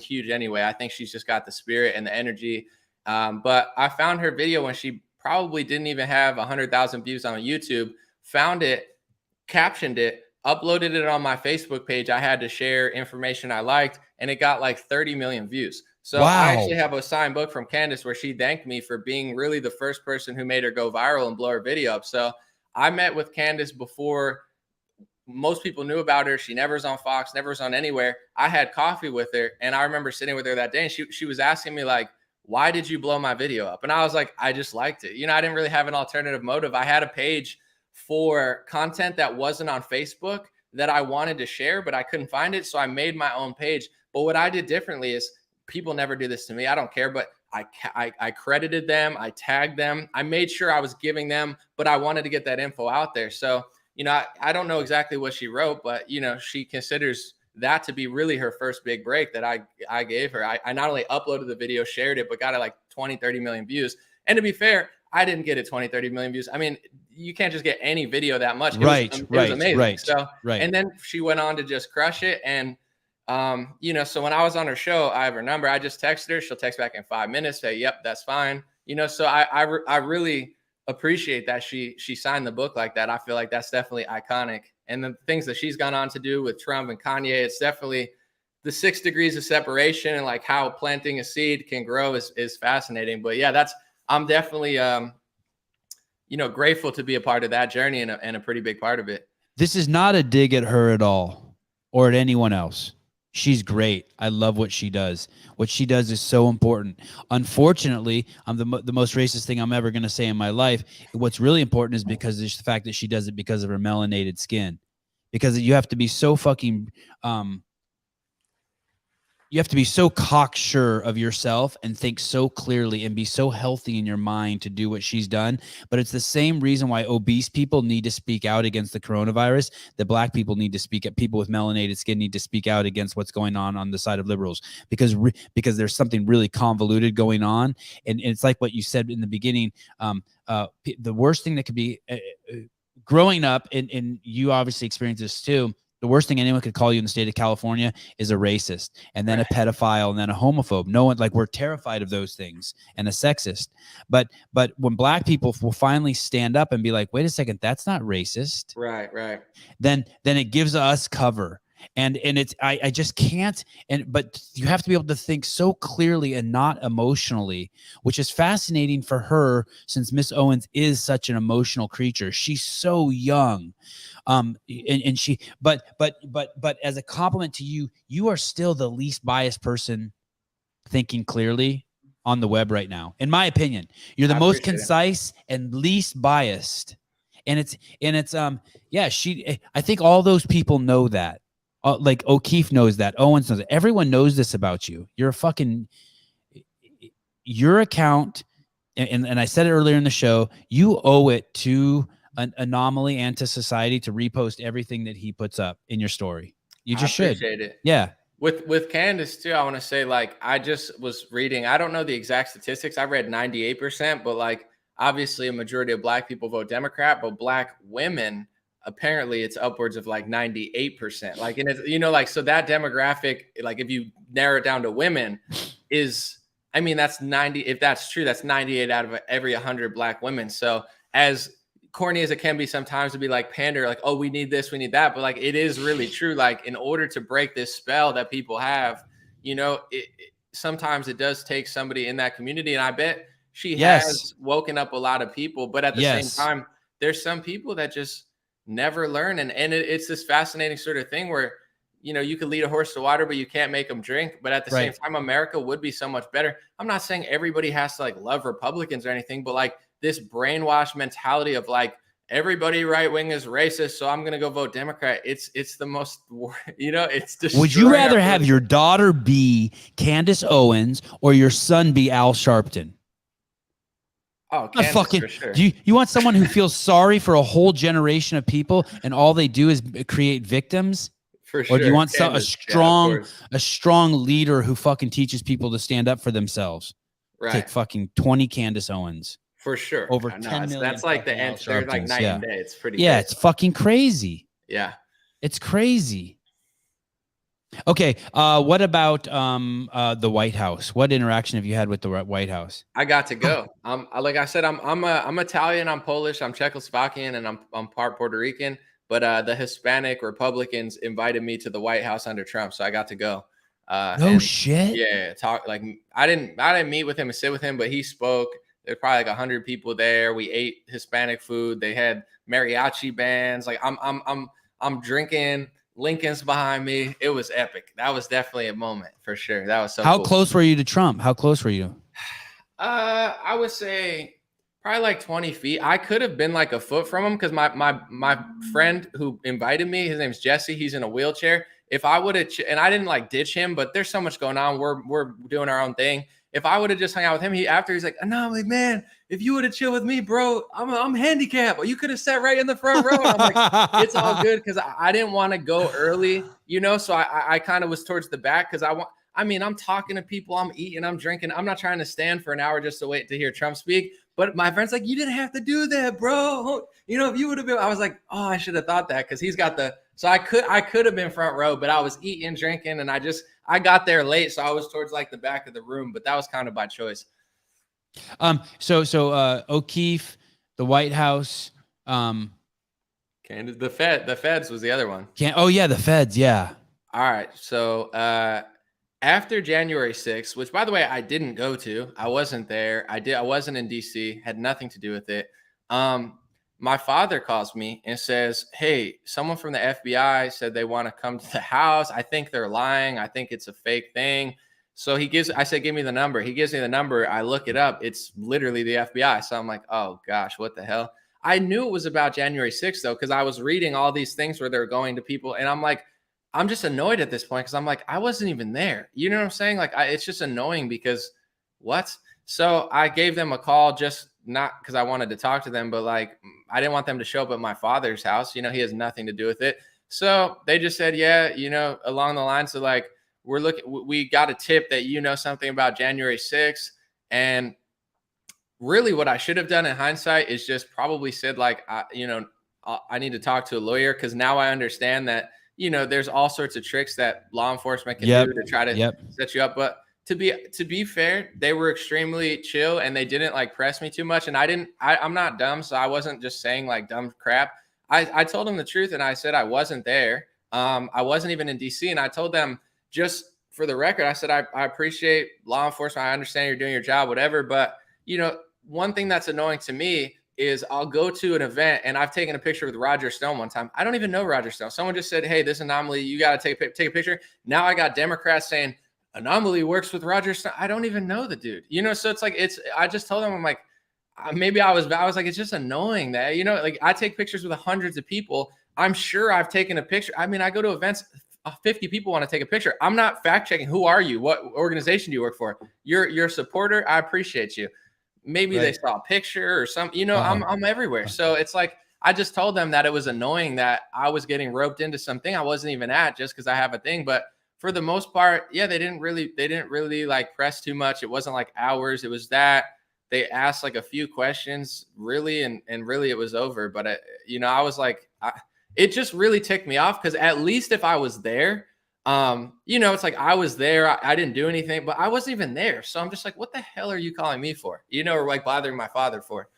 huge anyway. I think she's just got the spirit and the energy. But I found her video when she probably didn't even have 100,000 views on YouTube, found it, captioned it, uploaded it on my Facebook page. I had to share information I liked, and it got like 30 million views. So wow. I actually have a signed book from Candace where she thanked me for being really the first person who made her go viral and blow her video up. So I met with Candace before most people knew about her. She never was on Fox, never was on anywhere. I had coffee with her, and I remember sitting with her that day, and she was asking me like, why did you blow my video up? And I was like, I just liked it. I didn't really have an alternative motive. I had a page for content that wasn't on Facebook that I wanted to share, but I couldn't find it. So I made my own page. But what I did differently is, people never do this to me. I don't care, but I credited them. I tagged them. I made sure I was giving them, but I wanted to get that info out there. So, I don't know exactly what she wrote, but, she considers that to be really her first big break that I gave her. I not only uploaded the video, shared it, but got it like 20, 30 million views. And to be fair, I didn't get it 20, 30 million views. I mean, you can't just get any video that much. It was amazing. Right. So, right. And then she went on to just crush it. And, so when I was on her show, I have her number. I just texted her. She'll text back in 5 minutes, say, yep, that's fine. So I really appreciate that she signed the book like that. I feel like that's definitely iconic. And the things that she's gone on to do with Trump and Kanye, it's definitely the 6 degrees of separation, and like how planting a seed can grow is fascinating. But yeah, I'm definitely, grateful to be a part of that journey and a pretty big part of it. This is not a dig at her at all or at anyone else. She's great. I love what she does. What she does is so important. Unfortunately, I'm the most racist thing I'm ever going to say in my life. What's really important is because it's the fact that she does it because of her melanated skin. Because you have to be so fucking you have to be so cocksure of yourself and think so clearly and be so healthy in your mind to do what she's done. But it's the same reason why obese people need to speak out against the coronavirus, that black people need to speak up, people with melanated skin need to speak out against what's going on the side of liberals, because there's something really convoluted going on. And it's like what you said in the beginning. The worst thing that could be growing up, and you obviously experienced this too, the worst thing anyone could call you in the state of California is a racist, and then a pedophile, and then a homophobe. No one, like, we're terrified of those things, and a sexist. But when black people will finally stand up and be like, wait a second, that's not racist. Right. Then it gives us cover. And it's I just can't, but you have to be able to think so clearly and not emotionally, which is fascinating for her, since Miss Owens is such an emotional creature. She's so young. And she, but as a compliment to you, you are still the least biased person thinking clearly on the web right now. In my opinion, you're the most concise and least biased. And it's I think all those people know that. Like O'Keefe knows that. Owens knows that. Everyone knows this about you. You're a fucking, your account, and I said it earlier in the show, you owe it to an anomaly and to society to repost everything that he puts up in your story. You just should. Appreciate it. Yeah. With Candace too, I want to say, like, I just was reading, I don't know the exact statistics. I read 98%, but like, obviously a majority of black people vote Democrat, but black women, apparently it's upwards of like 98%. Like, and it's, you know, like, so that demographic, like if you narrow it down to women, is, I mean, that's 90, if that's true, that's 98 out of every 100 black women. So as corny as it can be sometimes, to be like pander, like, oh, we need this, we need that, but like, it is really true. Like, in order to break this spell that people have, you know, sometimes it does take somebody in that community. And I bet she has woken up a lot of people, but at the same time, there's some people that just never learn. And it's this fascinating sort of thing where, you know, you could lead a horse to water, but you can't make them drink. But at the same time, America would be so much better. I'm not saying everybody has to like love Republicans or anything, but like this brainwashed mentality of like, everybody right wing is racist, so I'm going to go vote Democrat. It's the most, you know, it's destroying. Would you rather have your daughter be Candace Owens or your son be Al Sharpton? Oh, Candace, fucking, for sure. Do you want someone who feels sorry for a whole generation of people and all they do is create victims? For sure. Or do you want a strong leader who fucking teaches people to stand up for themselves? Right. Take fucking 20 Candace Owens. For sure. Over 10 million. That's like the answer, like night and day. It's pretty crazy. It's fucking crazy. Yeah. It's crazy. Okay, what about the White House? What interaction have you had with the White House? I got to go. Like I said, I'm Italian, I'm Polish, I'm Czechoslovakian, and I'm part Puerto Rican. But the Hispanic Republicans invited me to the White House under Trump, so I got to go. Shit. Yeah, talk like I didn't meet with him and sit with him, but he spoke. There's probably like 100 people there. We ate Hispanic food. They had mariachi bands. Like I'm drinking. Lincoln's behind me. It was epic. That was definitely a moment for sure. That was so How cool. close were you to Trump? How close were you? I would say probably like 20 feet. I could have been like a foot from him because my friend who invited me, his name's Jesse. He's in a wheelchair. If I would have, and I didn't like ditch him, but there's so much going on. We're doing our own thing. If I would have just hung out with him, he's like, no, like, man, if you would have chilled with me, bro, I'm handicapped. You could have sat right in the front row. And I'm like, it's all good because I didn't want to go early, you know. So I kind of was towards the back because I'm talking to people, I'm eating, I'm drinking. I'm not trying to stand for an hour just to wait to hear Trump speak. But my friend's like, you didn't have to do that, bro. You know, if you would have been, I was like, oh, I should have thought that because he's got so I could have been front row, but I was eating, drinking, and I got there late, so I was towards like the back of the room, but that was kind of by choice. So O'Keefe, the White House, Candace, the Feds was the other one. The Feds, yeah. All right, so after January 6th, which by the way I didn't go to, I wasn't there. I wasn't in DC, had nothing to do with it. my father calls me and says, hey, someone from the FBI said they want to come to the house. I think they're lying. I think it's a fake thing. So I said, give me the number. He gives me the number. I look it up. It's literally the FBI. So I'm like, oh gosh, what the hell? I knew it was about January 6th though, because I was reading all these things where they're going to people. And I'm like, I'm just annoyed at this point because I'm like, I wasn't even there. You know what I'm saying? Like, it's just annoying because what? So I gave them a call, just not because I wanted to talk to them, but like, I didn't want them to show up at my father's house. You know, he has nothing to do with it. So they just said, yeah, you know, along the lines of like, we got a tip that you know something about January 6th. And really what I should have done in hindsight is just probably said like, I need to talk to a lawyer, because now I understand that, you know, there's all sorts of tricks that law enforcement can do to try to set you up. But to be fair, they were extremely chill and they didn't like press me too much. And I'm not dumb. So I wasn't just saying like dumb crap. I told them the truth and I said I wasn't there. I wasn't even in DC. And I told them, just for the record, I said, I appreciate law enforcement. I understand you're doing your job, whatever. But, you know, one thing that's annoying to me is I'll go to an event and I've taken a picture with Roger Stone one time. I don't even know Roger Stone. Someone just said, hey, this Anomaly, you got to take a picture. Now I got Democrats saying Anomaly works with Roger Stone. I don't even know the dude, you know? So it's like, I just told them, I'm like, maybe I was like, it's just annoying that, you know, like I take pictures with hundreds of people. I'm sure I've taken a picture. I mean, I go to events, 50 people want to take a picture. I'm not fact checking. Who are you? What organization do you work for? You're a supporter. I appreciate you. Maybe they saw a picture or something, you know, I'm everywhere. So it's like, I just told them that it was annoying that I was getting roped into something I wasn't even at just because I have a thing. But for the most part, yeah, they didn't really like press too much. It wasn't like hours. It was that they asked like a few questions really. And really it was over. But you know, I was like, it just really ticked me off, because at least if I was there, you know, it's like I was there. I didn't do anything, but I wasn't even there. So I'm just like, what the hell are you calling me for? You know, or like bothering my father for?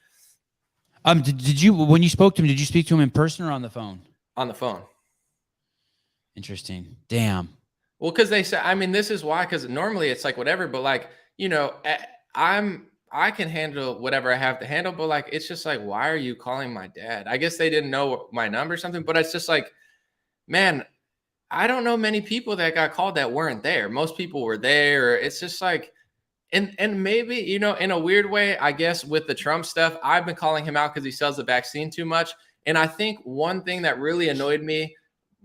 Did you, when you spoke to him, did you speak to him in person or on the phone? On the phone. Interesting. Damn. Well, because they said, I mean, this is why, because normally it's like whatever, but like, you know, I can handle whatever I have to handle, but like, it's just like, why are you calling my dad? I guess they didn't know my number or something, but it's just like, man, I don't know many people that got called that weren't there. Most people were there. It's just like, and maybe, you know, in a weird way, I guess with the Trump stuff, I've been calling him out because he sells the vaccine too much. And I think one thing that really annoyed me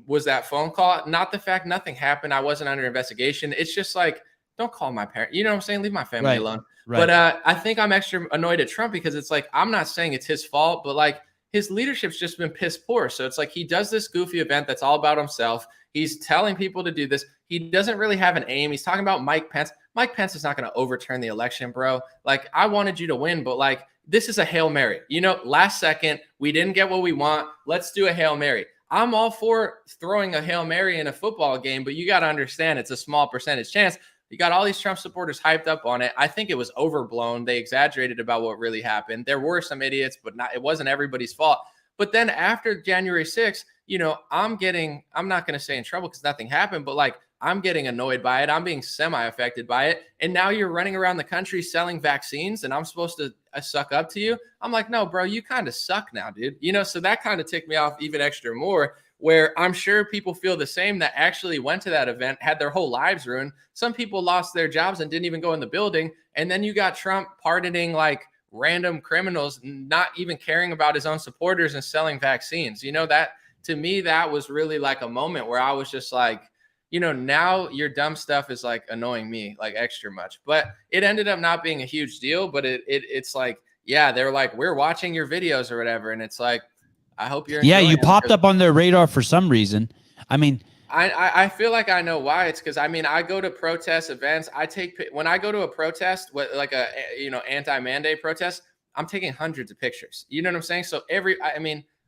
was that phone call, not the fact nothing happened. I wasn't under investigation. It's just like, don't call my parent. You know what I'm saying? Leave my family alone. Right. But I think I'm extra annoyed at Trump because it's like, I'm not saying it's his fault, but like his leadership's just been piss poor. So it's like he does this goofy event that's all about himself. He's telling people to do this. He doesn't really have an aim. He's talking about Mike Pence. Mike Pence is not going to overturn the election, bro. Like, I wanted you to win, but like, this is a Hail Mary. You know, last second, we didn't get what we want. Let's do a Hail Mary. I'm all for throwing a Hail Mary in a football game, but you got to understand it's a small percentage chance. You got all these Trump supporters hyped up on it. I think it was overblown. They exaggerated about what really happened. There were some idiots, but it wasn't everybody's fault. But then after January 6th, you know, I'm not going to say in trouble because nothing happened, but like, I'm getting annoyed by it. I'm being semi-affected by it. And now you're running around the country selling vaccines and I'm supposed to suck up to you. I'm like, no, bro, you kind of suck now, dude. You know, so that kind of ticked me off even extra more, where I'm sure people feel the same that actually went to that event, had their whole lives ruined. Some people lost their jobs and didn't even go in the building. And then you got Trump pardoning like random criminals, not even caring about his own supporters and selling vaccines. You know, that to me, that was really like a moment where I was just like, you know, now your dumb stuff is like annoying me like extra much. But it ended up not being a huge deal. But it's like, yeah, they're like, we're watching your videos or whatever. And it's like, I hope you're enjoying you popped up on their radar for some reason. I mean, I feel like I know why. It's because I mean, I go to protest events. When I go to a protest, like a, you know, anti-mandate protest, I'm taking hundreds of pictures. You know what I'm saying? So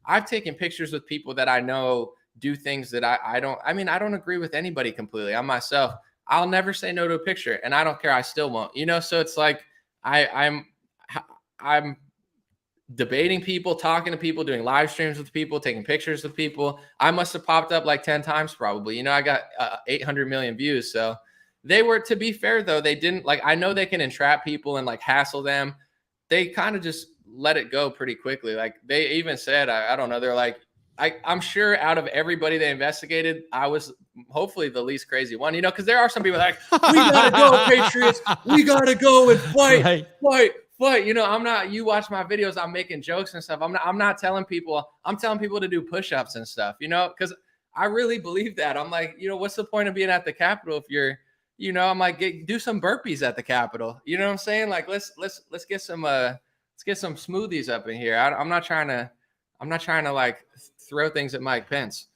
I've taken pictures with people that I know do things that I don't agree with anybody completely. I'm myself. I'll never say no to a picture, and I don't care. I still won't. You know, so it's like I'm debating people, talking to people, doing live streams with people, taking pictures with people. I must have popped up like 10 times probably. You know, I got 800 million views. So they were, to be fair though, they didn't like, I know they can entrap people and like hassle them. They kind of just let it go pretty quickly. Like they even said, I don't know, they're like, I'm sure out of everybody they investigated, I was hopefully the least crazy one, you know, because there are some people like, we gotta go, Patriots, we gotta go and fight, fight. You know, I'm not. You watch my videos, I'm making jokes and stuff. I'm not telling people. I'm telling people to do push-ups and stuff, you know, because I really believe that. I'm like, you know, what's the point of being at the Capitol if you're, you know, I'm like, do some burpees at the Capitol. You know what I'm saying? Like, let's get some smoothies up in here. I'm not trying to like throw things at Mike Pence.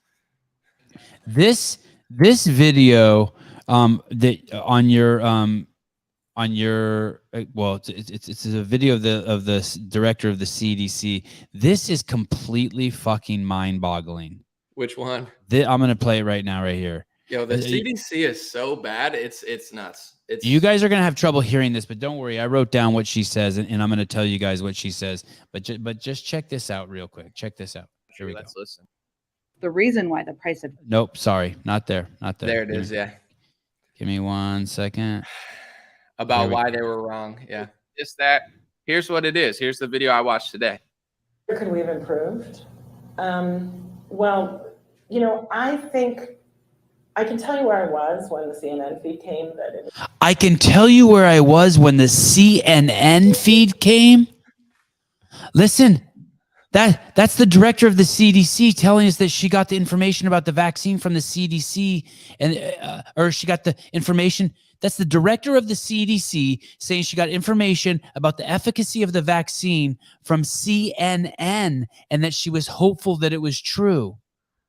This video that on your well, it's a video of the director of the CDC. This is completely fucking mind-boggling. Which one? I'm gonna play it right now, right here. Yo, the CDC is so bad. It's nuts. You guys are gonna have trouble hearing this, but don't worry. I wrote down what she says, and I'm gonna tell you guys what she says. But just check this out real quick. Check this out. Here we go. Let's listen. The reason why the price of Nope, sorry, not there. There it is. Yeah. Give me 1 second. About why they were wrong. Yeah. Just that. Here's what it is. Here's the video I watched today. Could we have improved? Well, you know, I think I can tell you where I was when the CNN feed came. I can tell you where I was when the CNN feed came. Listen, that's the director of the CDC telling us that she got the information about the vaccine from the CDC, and or she got the information. That's the director of the CDC saying she got information about the efficacy of the vaccine from CNN, and that she was hopeful that it was true.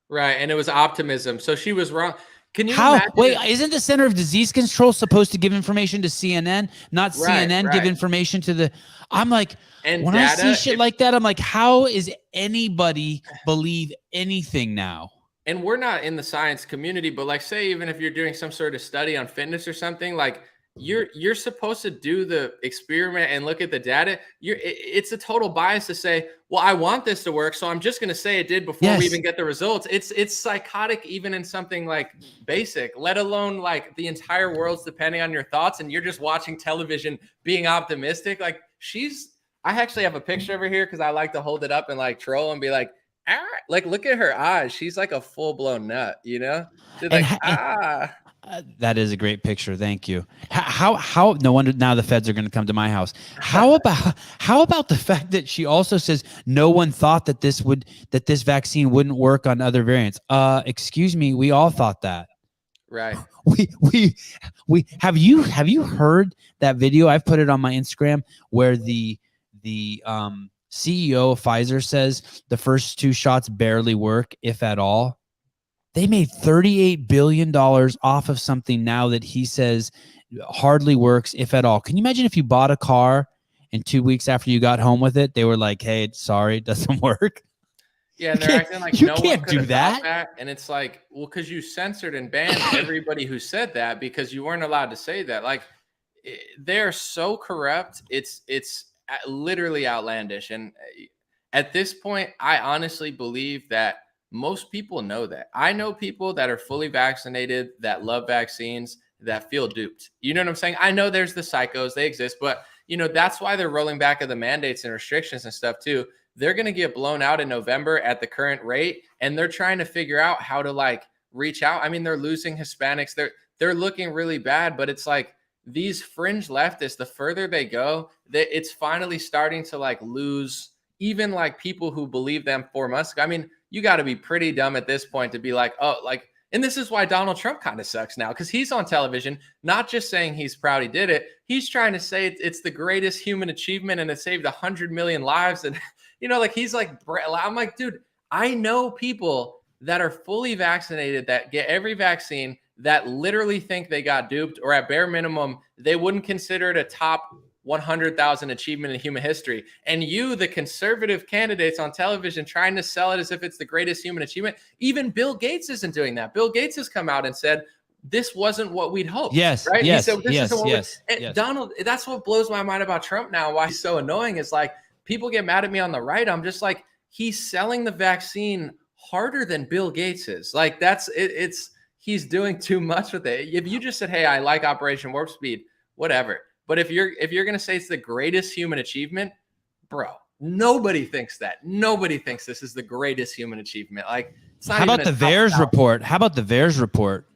Right, and it was optimism. So she was wrong. Can you How? imagine? Wait, isn't the Center of Disease Control supposed to give information to CNN, not CNN give information to the? I'm like, and when data, I see shit like that, I'm like, how is anybody believe anything now? And we're not in the science community, but like, say, even if you're doing some sort of study on fitness or something, like you're supposed to do the experiment and look at the data. It's a total bias to say, well, I want this to work, so I'm just going to say it did before we even get the results. It's psychotic, even in something like basic, let alone like the entire world's depending on your thoughts, and you're just watching television being optimistic. Like I actually have a picture over here because I like to hold it up and like troll and be like, like, look at her eyes. She's like a full-blown nut, you know? She's like, that is a great picture. Thank you. How no wonder now the feds are going to come to my house. How about the fact that she also says no one thought that this vaccine wouldn't work on other variants? Excuse me, we all thought that. Right. We have you heard that video? I've put it on my Instagram where the CEO of Pfizer says the first 2 shots barely work, if at all. They made $38 billion off of something now that he says hardly works, if at all. Can you imagine if you bought a car and 2 weeks after you got home with it, they were like, hey, sorry, it doesn't work? Yeah, and they're acting like you no can't one could do have that. that. And it's like, well, because you censored and banned everybody who said that because you weren't allowed to say that. Like, they're so corrupt. It's literally outlandish. And at this point, I honestly believe that most people know that. I know people that are fully vaccinated, that love vaccines, that feel duped. You know what I'm saying? I know there's the psychos, they exist, but you know, that's why they're rolling back of the mandates and restrictions and stuff too. They're going to get blown out in November at the current rate, and they're trying to figure out how to like reach out. I mean, they're losing Hispanics. They're looking really bad, but it's like these fringe leftists, the further they go, it's finally starting to like lose even like people who believe them 4 months ago. I mean, you got to be pretty dumb at this point to be like, oh, like, and this is why Donald Trump kind of sucks now, because he's on television, not just saying he's proud he did it. He's trying to say it's the greatest human achievement and it saved 100 million lives. And, you know, like he's like, I'm like, dude, I know people that are fully vaccinated that get every vaccine that literally think they got duped, or at bare minimum, they wouldn't consider it a top 100,000 achievement in human history. And you, the conservative candidates on television, trying to sell it as if it's the greatest human achievement. Even Bill Gates isn't doing that. Bill Gates has come out and said, this wasn't what we'd hoped. Yes. Right. Yes. He said, Yes. Yes. Donald, that's what blows my mind about Trump now. Why he's so annoying is like, people get mad at me on the right. I'm just like, he's selling the vaccine harder than Bill Gates is. Like he's doing too much with it. If you just said, hey, I like Operation Warp Speed, whatever. But if you're going to say it's the greatest human achievement, bro, Nobody thinks that. Nobody thinks this is the greatest human achievement. Like, it's not How even about the a top VAERS thousand. report? How about the VAERS report?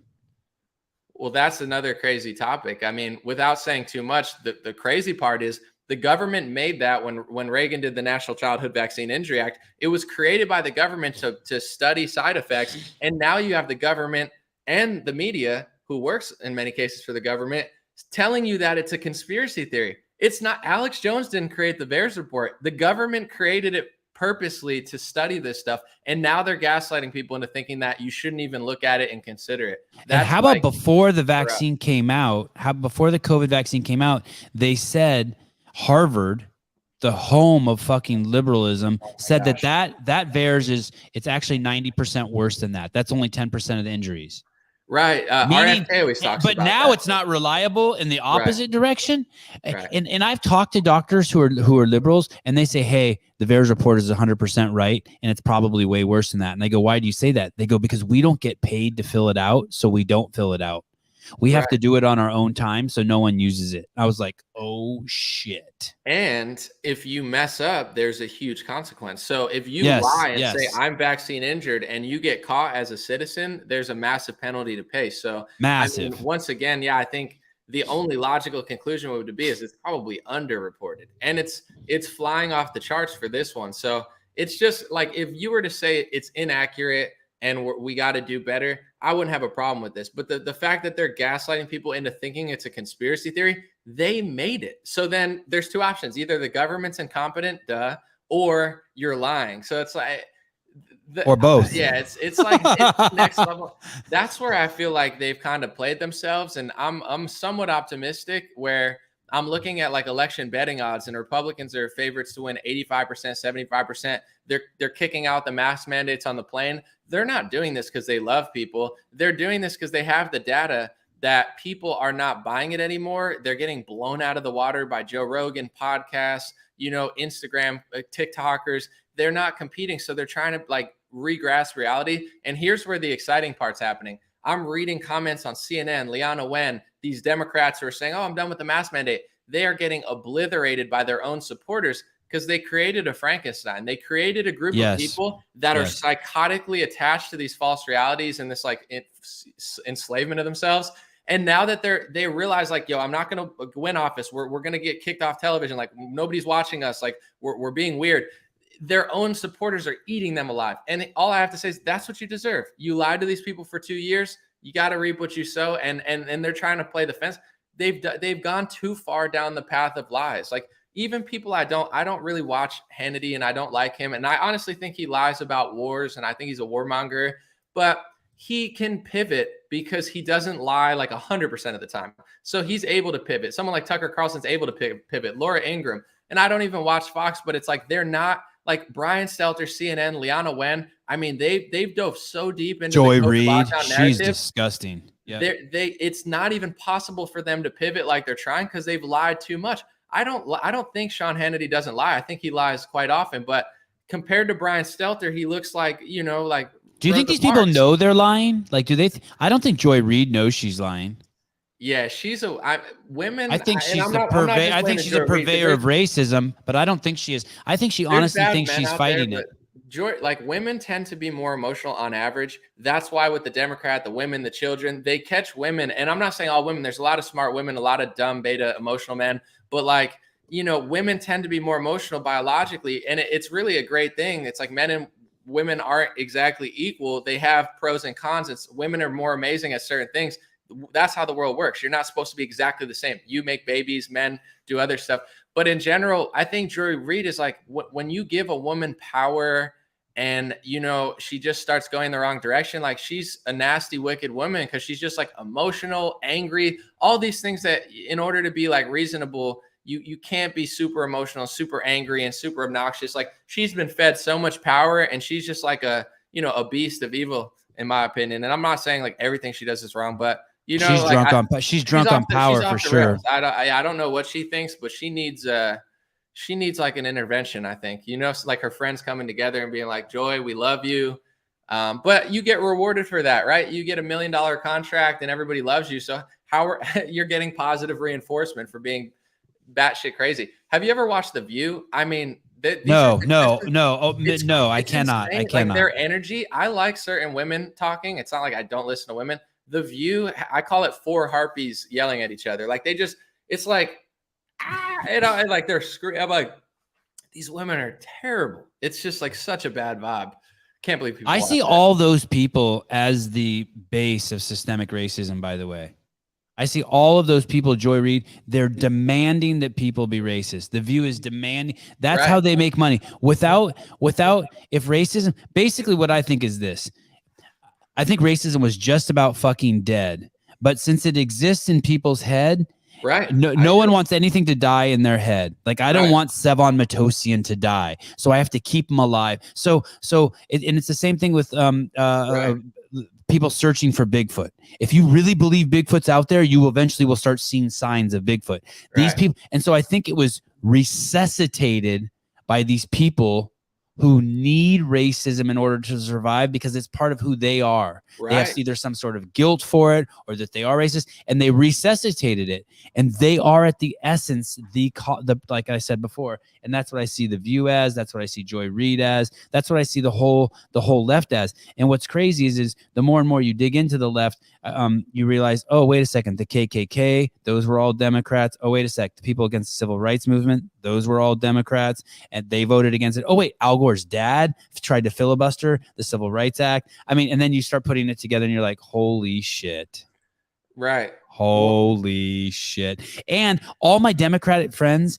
Well, that's another crazy topic. I mean, without saying too much, the crazy part is the government made that when Reagan did the National Childhood Vaccine Injury Act. It was created by the government to study side effects. And now you have the government and the media, who works in many cases for the government, telling you that it's a conspiracy theory. It's not. Alex Jones didn't create the VAERS report. The government created it purposely to study this stuff, and now they're gaslighting people into thinking that you shouldn't even look at it and consider it. And how about before the vaccine came out, before the COVID vaccine came out, they said Harvard, the home of fucking liberalism, said that VAERS it's actually 90% worse than that. That's only 10% of the injuries. Right. Meaning, RFK always talks but about now that. it's not reliable in the opposite direction. Right. And I've talked to doctors who are liberals, and they say, hey, the VAERS report is 100% right, and it's probably way worse than that. And they go, why do you say that? They go, because we don't get paid to fill it out, so we don't fill it out. We have to do it on our own time, so no one uses it. I was like, oh, shit. And if you mess up, there's a huge consequence. So if you lie and say, I'm vaccine injured, and you get caught as a citizen, there's a massive penalty to pay. So massive. I mean, once again, I think the only logical conclusion would be is it's probably underreported. And it's flying off the charts for this one. So it's just like, if you were to say it's inaccurate and we got to do better, I wouldn't have a problem with this. But the fact that they're gaslighting people into thinking it's a conspiracy theory, they made it. So then there's two options. Either the government's incompetent, or you're lying. So it's like, or both. Yeah, it's like it's next level. That's where I feel like they've kind of played themselves. And I'm somewhat optimistic, where I'm looking at like election betting odds, and Republicans are favorites to win 85%, 75%. They're kicking out the mask mandates on the plane. They're not doing this because they love people. They're doing this because they have the data that people are not buying it anymore. They're getting blown out of the water by Joe Rogan podcasts, Instagram, TikTokers. They're not competing. So they're trying to like regrasp reality. And here's where the exciting part's happening. I'm reading comments on CNN, Liana Wen, these Democrats who are saying, oh, I'm done with the mask mandate. They are getting obliterated by their own supporters because they created a Frankenstein. They created a group of people that are psychotically attached to these false realities and this like enslavement of themselves. And now that they realize like, yo, I'm not going to win office. We're going to get kicked off television. Like nobody's watching us. Like we're being weird. Their own supporters are eating them alive. And all I have to say is that's what you deserve. You lied to these people for 2 years. You got to reap what you sow. And they're trying to play the fence. They've gone too far down the path of lies. Like even people I don't really watch Hannity, and I don't like him. And I honestly think he lies about wars, and I think he's a warmonger, but he can pivot because he doesn't lie like 100% of the time. So he's able to pivot. Someone like Tucker Carlson's able to pivot. Laura Ingraham, and I don't even watch Fox, but it's like they're not like Brian Stelter, CNN, Liana Wen. I mean, they've dove so deep into Joy the Reid. lockdown narrative. She's disgusting. Yeah, it's not even possible for them to pivot like they're trying because they've lied too much. I don't think Sean Hannity doesn't lie. I think he lies quite often, but compared to Brian Stelter, he looks like, like. Do you think these people know they're lying? Like, do they? I don't think Joy Reid knows she's lying. Yeah, she's women. I think she's I think she's a purveyor of racism, but I don't think she is. I think she honestly thinks she's fighting it. Like women tend to be more emotional on average. That's why with the Democrat, the women, the children, they catch women. And I'm not saying all women. There's a lot of smart women, a lot of dumb beta emotional men. But like, women tend to be more emotional biologically. And it's really a great thing. It's like men and women aren't exactly equal. They have pros and cons. Women are more amazing at certain things. That's how the world works. You're not supposed to be exactly the same. You make babies, men do other stuff. But in general, I think Joy Reid is like when you give a woman power and, she just starts going the wrong direction. Like she's a nasty, wicked woman because she's just like emotional, angry, all these things that in order to be like reasonable, you can't be super emotional, super angry, and super obnoxious. Like she's been fed so much power and she's just like a beast of evil, in my opinion. And I'm not saying like everything she does is wrong, but she's drunk on power for sure. I don't know what she thinks, but she needs like an intervention, I think, like her friends coming together and being like, Joy, we love you. But you get rewarded for that, right? You get $1 million contract and everybody loves you. So you're getting positive reinforcement for being batshit crazy. Have you ever watched The View? I mean, No. Oh, it's no, I it's cannot. I insane. cannot. Like their energy. I like certain women talking. It's not like I don't listen to women. The View, I call it 4 harpies yelling at each other. Like they just, it's like, and like they're screaming. I'm like, these women are terrible. It's just like such a bad vibe. Can't believe people. I watch see that. all those people as the base of systemic racism, by the way. I see all of those people, Joy Reid, they're demanding that people be racist. The View is demanding. That's Right. how they make money. Without, if racism, basically what I think is this. I think racism was just about fucking dead. But since it exists in people's head, Right. no one wants anything to die in their head. Like I don't Right. want Sevan Matosian to die, so I have to keep him alive. And it's the same thing with Right. people searching for Bigfoot. If you really believe Bigfoot's out there, you eventually will start seeing signs of Bigfoot. These Right. people, and so I think it was resuscitated by these people who need racism in order to survive because it's part of who they are. They have Right. either some sort of guilt for it or that they are racist, and they resuscitated it. And they are at the essence, the like I said before, and that's what I see the View as. That's what I see Joy Reid as. That's what I see the whole left as. And what's crazy is the more and more you dig into the left, you realize, oh, wait a second, the KKK, those were all Democrats. Oh, wait a sec, the people against the civil rights movement, those were all Democrats, and they voted against it. Oh, wait, Al Gore's dad tried to filibuster the Civil Rights Act. I mean, and then you start putting it together and you're like, holy shit. Right. Holy shit. And all my Democratic friends,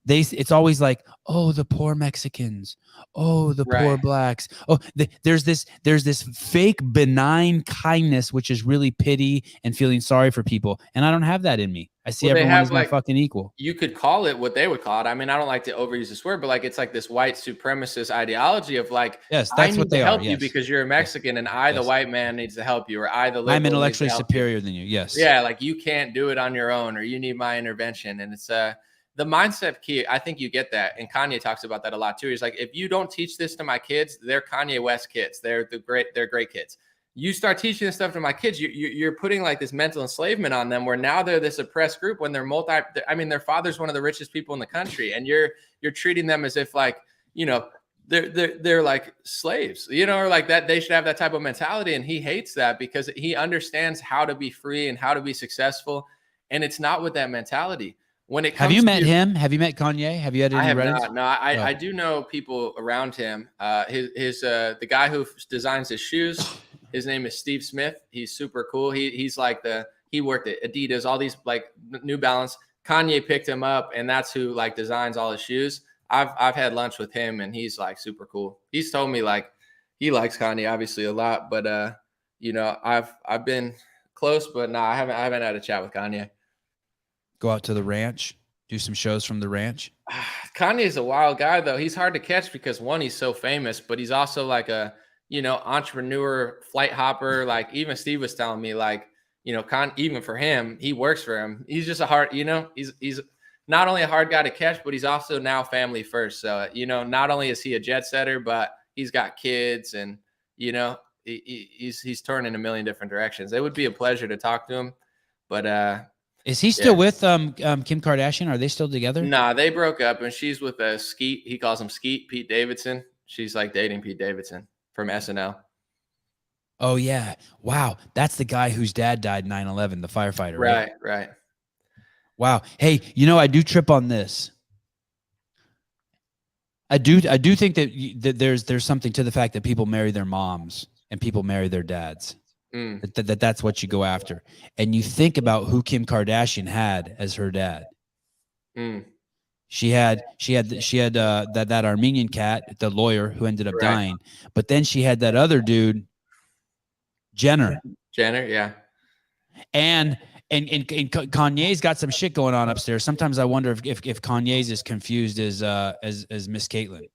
it's always like, oh, the poor Mexicans, oh, the poor Right. blacks, oh, there's this fake benign kindness, which is really pity and feeling sorry for people, and I don't have that in me. I see Well, they everyone have, as my like, fucking equal. You could call it what they would call it. I mean, I don't like to overuse this word, but like it's like this white supremacist ideology of like, Yes, I that's need what they to are. help you Yes. because you're a Mexican, and I, the Yes. white man, needs to help you, or I, the liberal, I'm needs to intellectually help you. superior than you. Yes. Yeah, like you can't do it on your own, or you need my intervention. And it's the mindset key. I think you get that, and Kanye talks about that a lot too. He's like, if you don't teach this to my kids, they're Kanye West kids. They're great kids. You start teaching this stuff to my kids, you're putting like this mental enslavement on them, where now they're this oppressed group when they're their father's one of the richest people in the country, and you're treating them as if like, you know, they're like slaves, you know, or like that they should have that type of mentality. And he hates that because he understands how to be free and how to be successful. And it's not with that mentality. When it comes Have you met to, him? Have you met Kanye? Have you had any I have Reddits? not. No, I do know people around him. The guy who designs his shoes, his name is Steve Smith. He's super cool. He's like he worked at Adidas, all these like New Balance. Kanye picked him up, and that's who like designs all his shoes. I've had lunch with him, and he's like super cool. He's told me like he likes Kanye obviously a lot, but you know, I've been close, but no, I haven't had a chat with Kanye. Go out to the ranch, do some shows from the ranch. Kanye is a wild guy, though. He's hard to catch because one, he's so famous, but he's also like a, you know, entrepreneur, flight hopper. Like even Steve was telling me, like, you know, even for him, he works for him. He's just a hard, you know, he's not only a hard guy to catch, but he's also now family first. So, you know, not only is he a jet setter, but he's got kids, and, you know, he's turning a million different directions. It would be a pleasure to talk to him, but is he still with Kim Kardashian? Are they still together? Nah, they broke up, and she's with Skeet. He calls him Skeet, Pete Davidson. She's like dating Pete Davidson from SNL. Oh yeah. Wow. That's the guy whose dad died 9/11, the firefighter, right? Right. Wow. Hey, you know, I do trip on this. I do think that there's something to the fact that people marry their moms and people marry their dads. That's what you go after. And you think about who Kim Kardashian had as her dad. She had that Armenian cat, the lawyer who ended up dying. But then she had that other dude, Jenner, yeah. And Kanye's got some shit going on upstairs. Sometimes I wonder if Kanye's as confused as Miss Caitlyn.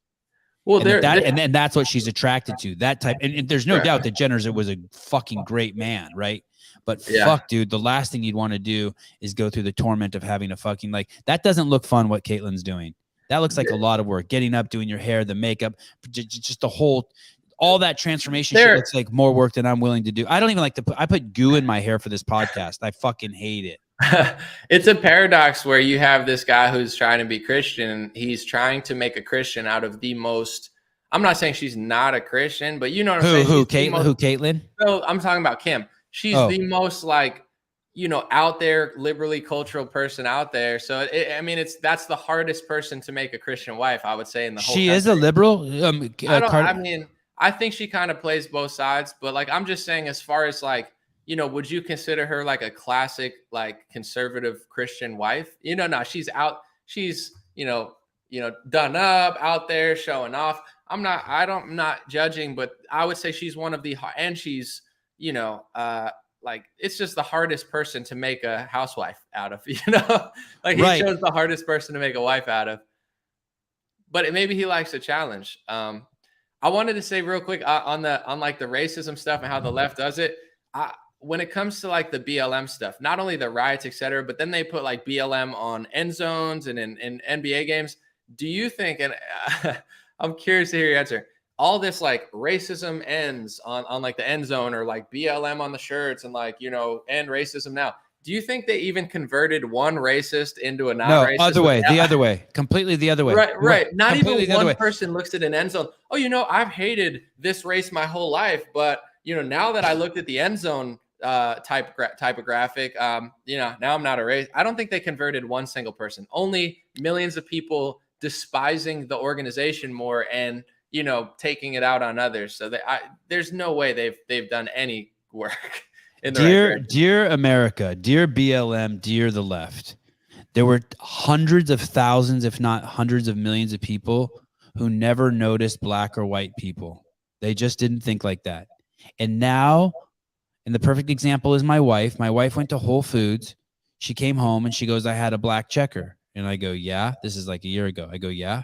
Well, and that's what she's attracted to. That type, and there's no doubt that Jenner's was a fucking great man, right? But fuck, dude, the last thing you'd want to do is go through the torment of having a fucking like that. Doesn't look fun. What Caitlyn's doing, that looks like a lot of work. Getting up, doing your hair, the makeup, just the whole. All that transformation shit looks like more work than I'm willing to do. I don't even like to I put goo in my hair for this podcast. I fucking hate it. It's a paradox where you have this guy who's trying to be Christian, and he's trying to make a Christian out of the most. I'm not saying she's not a Christian, but you know what I'm saying. Who? She's the Caitlin? most- Who? Caitlin? So I'm talking about Kim. She's Oh. the most like, out there, liberally cultural person out there. So I mean, that's the hardest person to make a Christian wife, I would say, in the whole. She is a liberal. I mean, I think she kind of plays both sides, but like, I'm just saying, as far as like, would you consider her like a classic, like conservative Christian wife? No, she's out. She's, done up out there showing off. I'm not judging, but I would say she's one of the, and she's, like, it's just the hardest person to make a housewife out of, like he Right. chose the hardest person to make a wife out of, but maybe he likes a challenge. I wanted to say real quick on like the racism stuff and how the left does it. When it comes to like the BLM stuff, not only the riots, etc., but then they put like BLM on end zones and in NBA games. Do you think, and I'm curious to hear your answer, all this like racism ends on like the end zone, or like BLM on the shirts, and like, end racism now. Do you think they even converted one racist into a non-racist? No, the other way, completely the other way. Right. Not Completely even one person looks at an end zone. Oh, I've hated this race my whole life, but now that I looked at the end zone typographic, now I'm not a race. I don't think they converted one single person. Only millions of people despising the organization more and taking it out on others. So there's no way they've done any work. Dear America, dear BLM, dear the left, there were hundreds of thousands, if not hundreds of millions of people who never noticed black or white people. They just didn't think like that. And now, and the perfect example is my wife. My wife went to Whole Foods. She came home and she goes, I had a black checker. And I go, yeah. This is like a year ago. I go, yeah.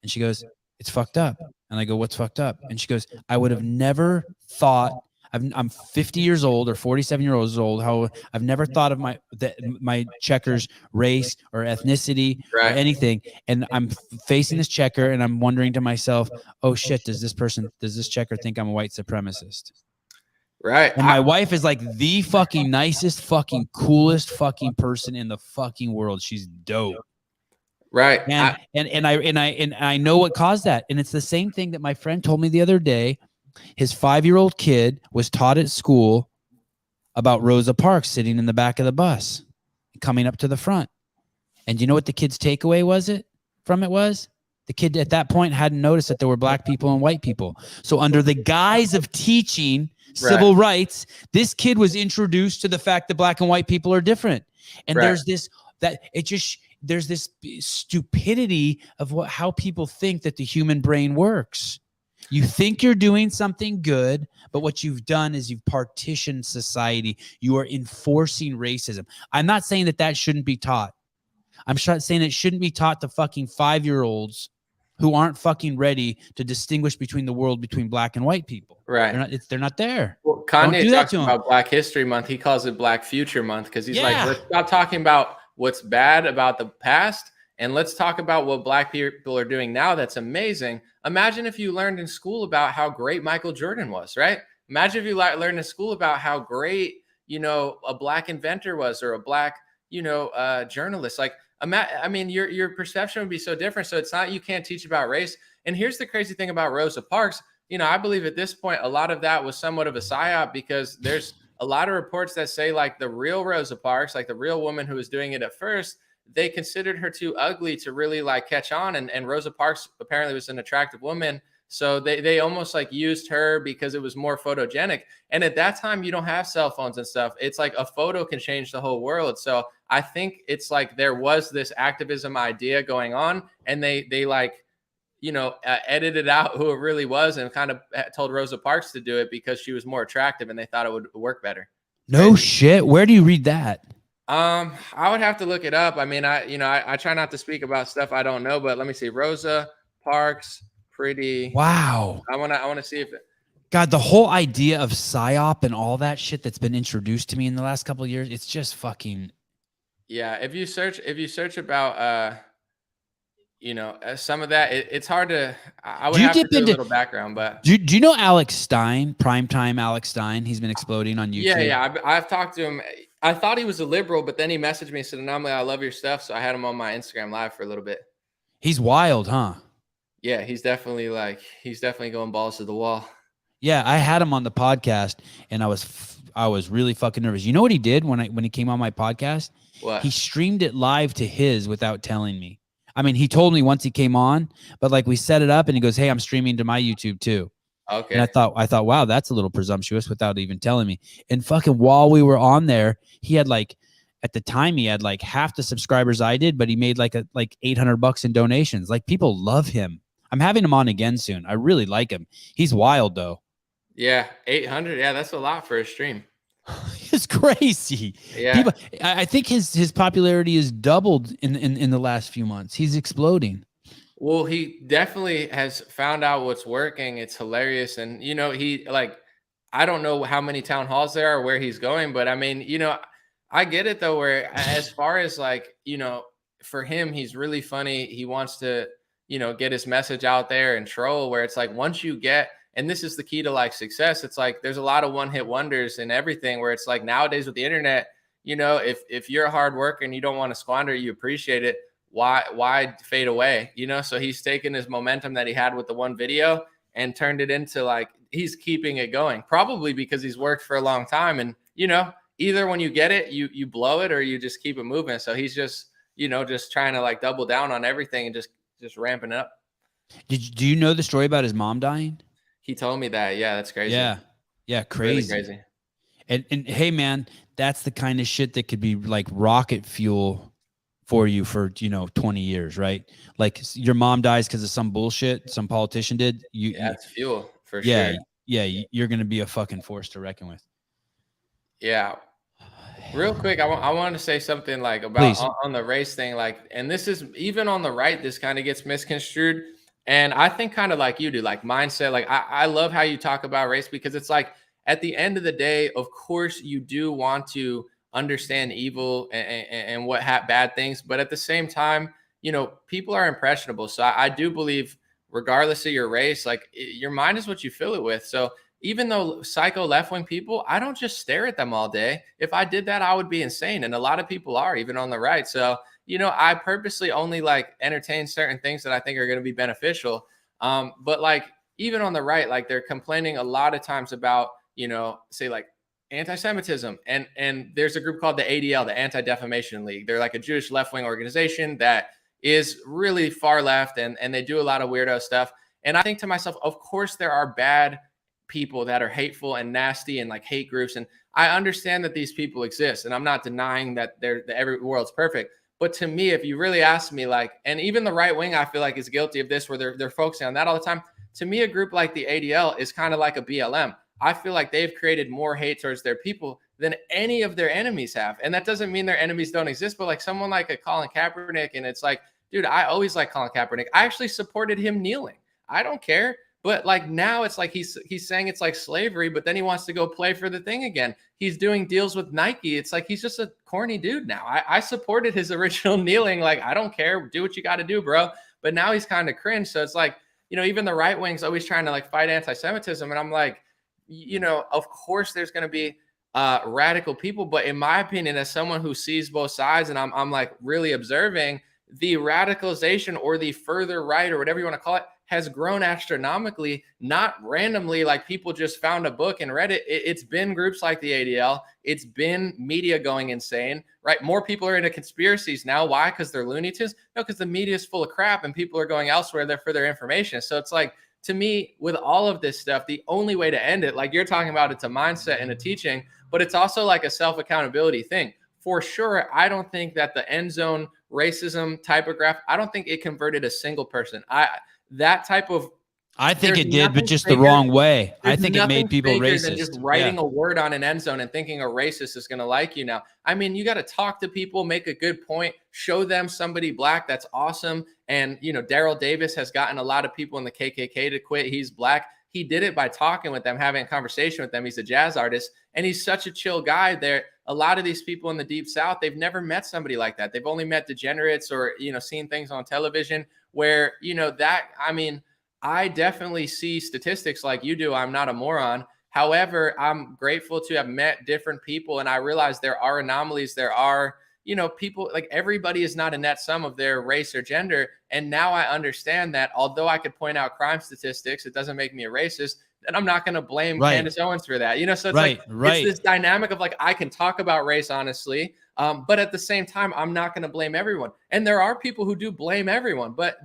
And she goes, it's fucked up. And I go, what's fucked up? And she goes, I would have never thought, I'm 50 years old or 47 years old. How I've never thought of my checker's race or ethnicity or anything. And I'm facing this checker and I'm wondering to myself, oh shit, does this checker think I'm a white supremacist? Right. And my wife is like the fucking nicest, fucking coolest fucking person in the fucking world. She's dope. Right. And I know what caused that. And it's the same thing that my friend told me the other day. His 5-year-old kid was taught at school about Rosa Parks sitting in the back of the bus, coming up to the front. And you know what the kid's takeaway was? The kid at that point hadn't noticed that there were black people and white people. So under the guise of teaching civil rights, this kid was introduced to the fact that black and white people are different. And there's this stupidity of how people think that the human brain works. You think you're doing something good, but what you've done is you've partitioned society. You are enforcing racism. I'm not saying that shouldn't be taught. I'm saying it shouldn't be taught to fucking 5-year-olds who aren't fucking ready to distinguish between the world between black and white people. Right. They're not there. Well, Kanye talks about Black History Month. He calls it Black Future Month because he's like, let's stop talking about what's bad about the past and let's talk about what black people are doing now. That's amazing. Imagine if you learned in school about how great Michael Jordan was, right? Imagine if you learned in school about how great, a black inventor was, or a black, journalist. Like, I mean, your perception would be so different. So it's not, you can't teach about race. And here's the crazy thing about Rosa Parks. I believe at this point, a lot of that was somewhat of a psyop because there's a lot of reports that say like the real Rosa Parks, like the real woman who was doing it at first, they considered her too ugly to really like catch on. And Rosa Parks apparently was an attractive woman. So they almost like used her because it was more photogenic. And at that time, you don't have cell phones and stuff. It's like a photo can change the whole world. So I think it's like there was this activism idea going on and they like, edited out who it really was and kind of told Rosa Parks to do it because she was more attractive and they thought it would work better. No shit. Where do you read that? I would have to look it up. I mean, I try not to speak about stuff I don't know, but let me see. Rosa Parks, pretty. Wow. I want to see if God, the whole idea of psyop and all that shit that's been introduced to me in the last couple of years, it's just fucking. Yeah. If you search about, some of that, it's hard to, I would have to do a little background, but. Do you know Alex Stein, primetime Alex Stein? He's been exploding on YouTube. Yeah. I've talked to him. I thought he was a liberal, but then he messaged me and said, "Anomaly, I love your stuff." So I had him on my Instagram live for a little bit. He's wild, huh? Yeah, he's definitely going balls to the wall. Yeah, I had him on the podcast, and I was really fucking nervous. You know what he did when he came on my podcast? What? He streamed it live to his without telling me. I mean, he told me once he came on, but like we set it up, and he goes, "Hey, I'm streaming to my YouTube too." Okay. And I thought, wow, that's a little presumptuous without even telling me. And fucking while we were on there, he had like, at the time he had like half the subscribers I did, but he made like $800 in donations. Like, people love him. I'm having him on again soon. I really like him. He's wild though. Yeah, 800. Yeah, that's a lot for a stream. It's crazy. Yeah. People, I think his popularity has doubled in the last few months. He's exploding. Well, he definitely has found out what's working. It's hilarious. And, I don't know how many town halls there are where he's going, but I mean, I get it though, where as far as for him, he's really funny. He wants to, get his message out there and troll, where it's like, once you get, and this is the key to like success. It's like, there's a lot of one-hit wonders and everything, where it's like nowadays with the internet, if you're a hard worker and you don't want to squander, you appreciate it. Why fade away? So he's taken his momentum that he had with the one video and turned it into like, he's keeping it going, probably because he's worked for a long time. And, either when you get it, you blow it, or you just keep it moving. So he's just, just trying to like double down on everything and just ramping it up. Do you know the story about his mom dying? He told me that. Yeah, that's crazy. Yeah, crazy. Really crazy. And hey, man, that's the kind of shit that could be like rocket fuel for you for 20 years, right? Like, your mom dies because of some bullshit some politician did. It's fuel for sure. Yeah, you're gonna be a fucking force to reckon with. Yeah. Real quick, I want to say something like about on the race thing, and this is even on the right, this kind of gets misconstrued. And I think kind of like you do, like mindset. Like I love how you talk about race, because it's like, at the end of the day, of course, you do want to understand evil and what bad things, but at the same time, people are impressionable. So I do believe, regardless of your race, like, your mind is what you fill it with. So even though psycho left-wing people, I don't just stare at them all day. If I did that, I would be insane. And a lot of people are, even on the right. So, I purposely only like entertain certain things that I think are going to be beneficial. But like, even on the right, like, they're complaining a lot of times about, say like anti-Semitism. And there's a group called the ADL, the Anti-Defamation League. They're like a Jewish left-wing organization that is really far left, and they do a lot of weirdo stuff. And I think to myself, of course there are bad people that are hateful and nasty and like hate groups. And I understand that these people exist, and I'm not denying that every world's perfect. But to me, if you really ask me, like, and even the right wing, I feel like, is guilty of this, where they're focusing on that all the time. To me, a group like the ADL is kind of like a BLM. I feel like they've created more hate towards their people than any of their enemies have. And that doesn't mean their enemies don't exist, but like someone like a Colin Kaepernick, and it's like, dude, I always like Colin Kaepernick. I actually supported him kneeling. I don't care. But like, now it's like he's saying it's like slavery, but then he wants to go play for the thing again. He's doing deals with Nike. It's like, he's just a corny dude now. I supported his original kneeling. Like, I don't care. Do what you got to do, bro. But now he's kind of cringe. So it's like, even the right wing's always trying to like fight anti-Semitism. And I'm like, of course there's going to be radical people. But in my opinion, as someone who sees both sides, and I'm like really observing, the radicalization, or the further right, or whatever you want to call it, has grown astronomically, not randomly. Like, people just found a book and read it. It's been groups like the ADL. It's been media going insane, right? More people are into conspiracies now. Why? Because they're Looney Tunes? No, because the media is full of crap, and people are going elsewhere there for their information. So it's like, to me, with all of this stuff, the only way to end it, like you're talking about, it's a mindset and a teaching, but it's also like a self-accountability thing. For sure, I don't think that the end zone racism typograph, I don't think it converted a single person. I think it did, but just the wrong way. I think it made people racist. Than just writing a word on an end zone and thinking a racist is going to like you now. I mean, you got to talk to people, make a good point, show them somebody black that's awesome. And, Daryl Davis has gotten a lot of people in the KKK to quit. He's black. He did it by talking with them, having a conversation with them. He's a jazz artist, and he's such a chill guy. There, a lot of these people in the Deep South, they've never met somebody like that. They've only met degenerates, or, seen things on television where, I definitely see statistics like you do. I'm not a moron. However, I'm grateful to have met different people, and I realize there are anomalies. There are, people, like, everybody is not a net sum of their race or gender. And now I understand that although I could point out crime statistics, it doesn't make me a racist. And I'm not going to blame Candace Owens for that. So it's it's this dynamic of, like, I can talk about race honestly, but at the same time, I'm not going to blame everyone. And there are people who do blame everyone, but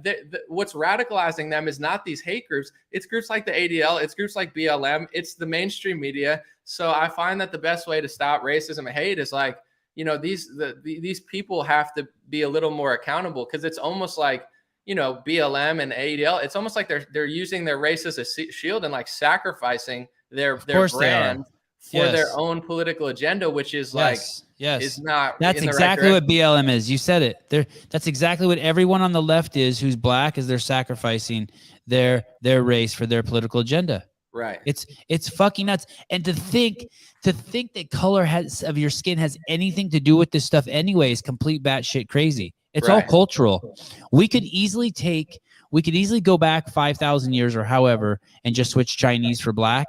what's radicalizing them is not these hate groups. It's groups like the ADL, it's groups like BLM, it's the mainstream media. So I find that the best way to stop racism and hate is, like, these people have to be a little more accountable, because it's almost like, BLM and ADL, it's almost like they're using their race as a shield and, like, sacrificing their brand for their own political agenda, which is is not. That's exactly what BLM is. You said it. That's exactly what everyone on the left is who's black, is they're sacrificing their race for their political agenda. Right. It's fucking nuts. And to think that color of your skin has anything to do with this stuff anyway is complete batshit crazy. It's all cultural. We could easily go back 5,000 years or however and just switch Chinese for black,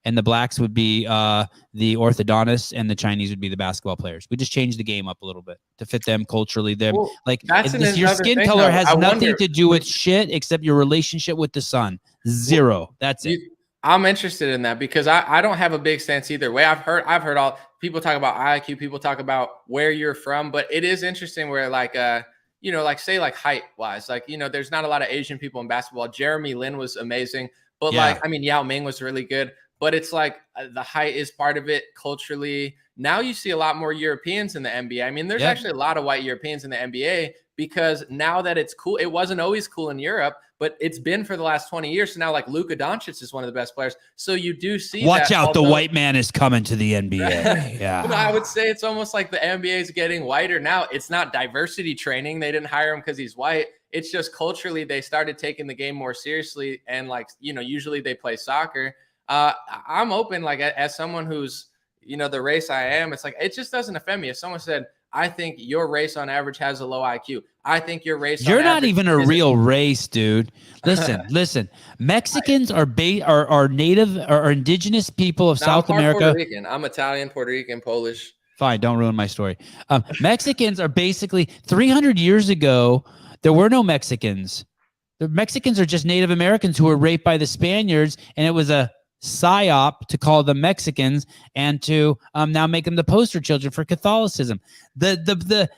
and the blacks would be the orthodontists and the Chinese would be the basketball players. We just change the game up a little bit to fit them culturally. Your skin color has nothing to do with shit except your relationship with the sun. Zero. That's it. I'm interested in that, because I don't have a big stance either way. I've heard all people talk about IQ, people talk about where you're from, but it is interesting where, like, say, like, height wise, like, there's not a lot of Asian people in basketball. Jeremy Lin was amazing, but Yao Ming was really good, but it's like the height is part of it culturally. Now you see a lot more Europeans in the NBA. I mean, there's actually a lot of white Europeans in the NBA, because now that it's cool, it wasn't always cool in Europe, but it's been for the last 20 years. So now, like, Luka Doncic is one of the best players. So you do see. Watch out, the white man is coming to the NBA. Yeah. I would say it's almost like the NBA is getting whiter now. It's not diversity training. They didn't hire him because he's white. It's just culturally they started taking the game more seriously. And, like, usually they play soccer. I'm open, like, as someone who's, the race I am, it's like, it just doesn't offend me. If someone said, I think your race on average has a low IQ, I think your race. You're not even a real race, dude. Listen. Mexicans are native or indigenous people of South America. Puerto Rican. I'm Italian, Puerto Rican, Polish. Fine, don't ruin my story. Mexicans are basically 300 years ago. There were no Mexicans. The Mexicans are just Native Americans who were raped by the Spaniards, and it was a psyop to call them Mexicans and to now make them the poster children for Catholicism. If the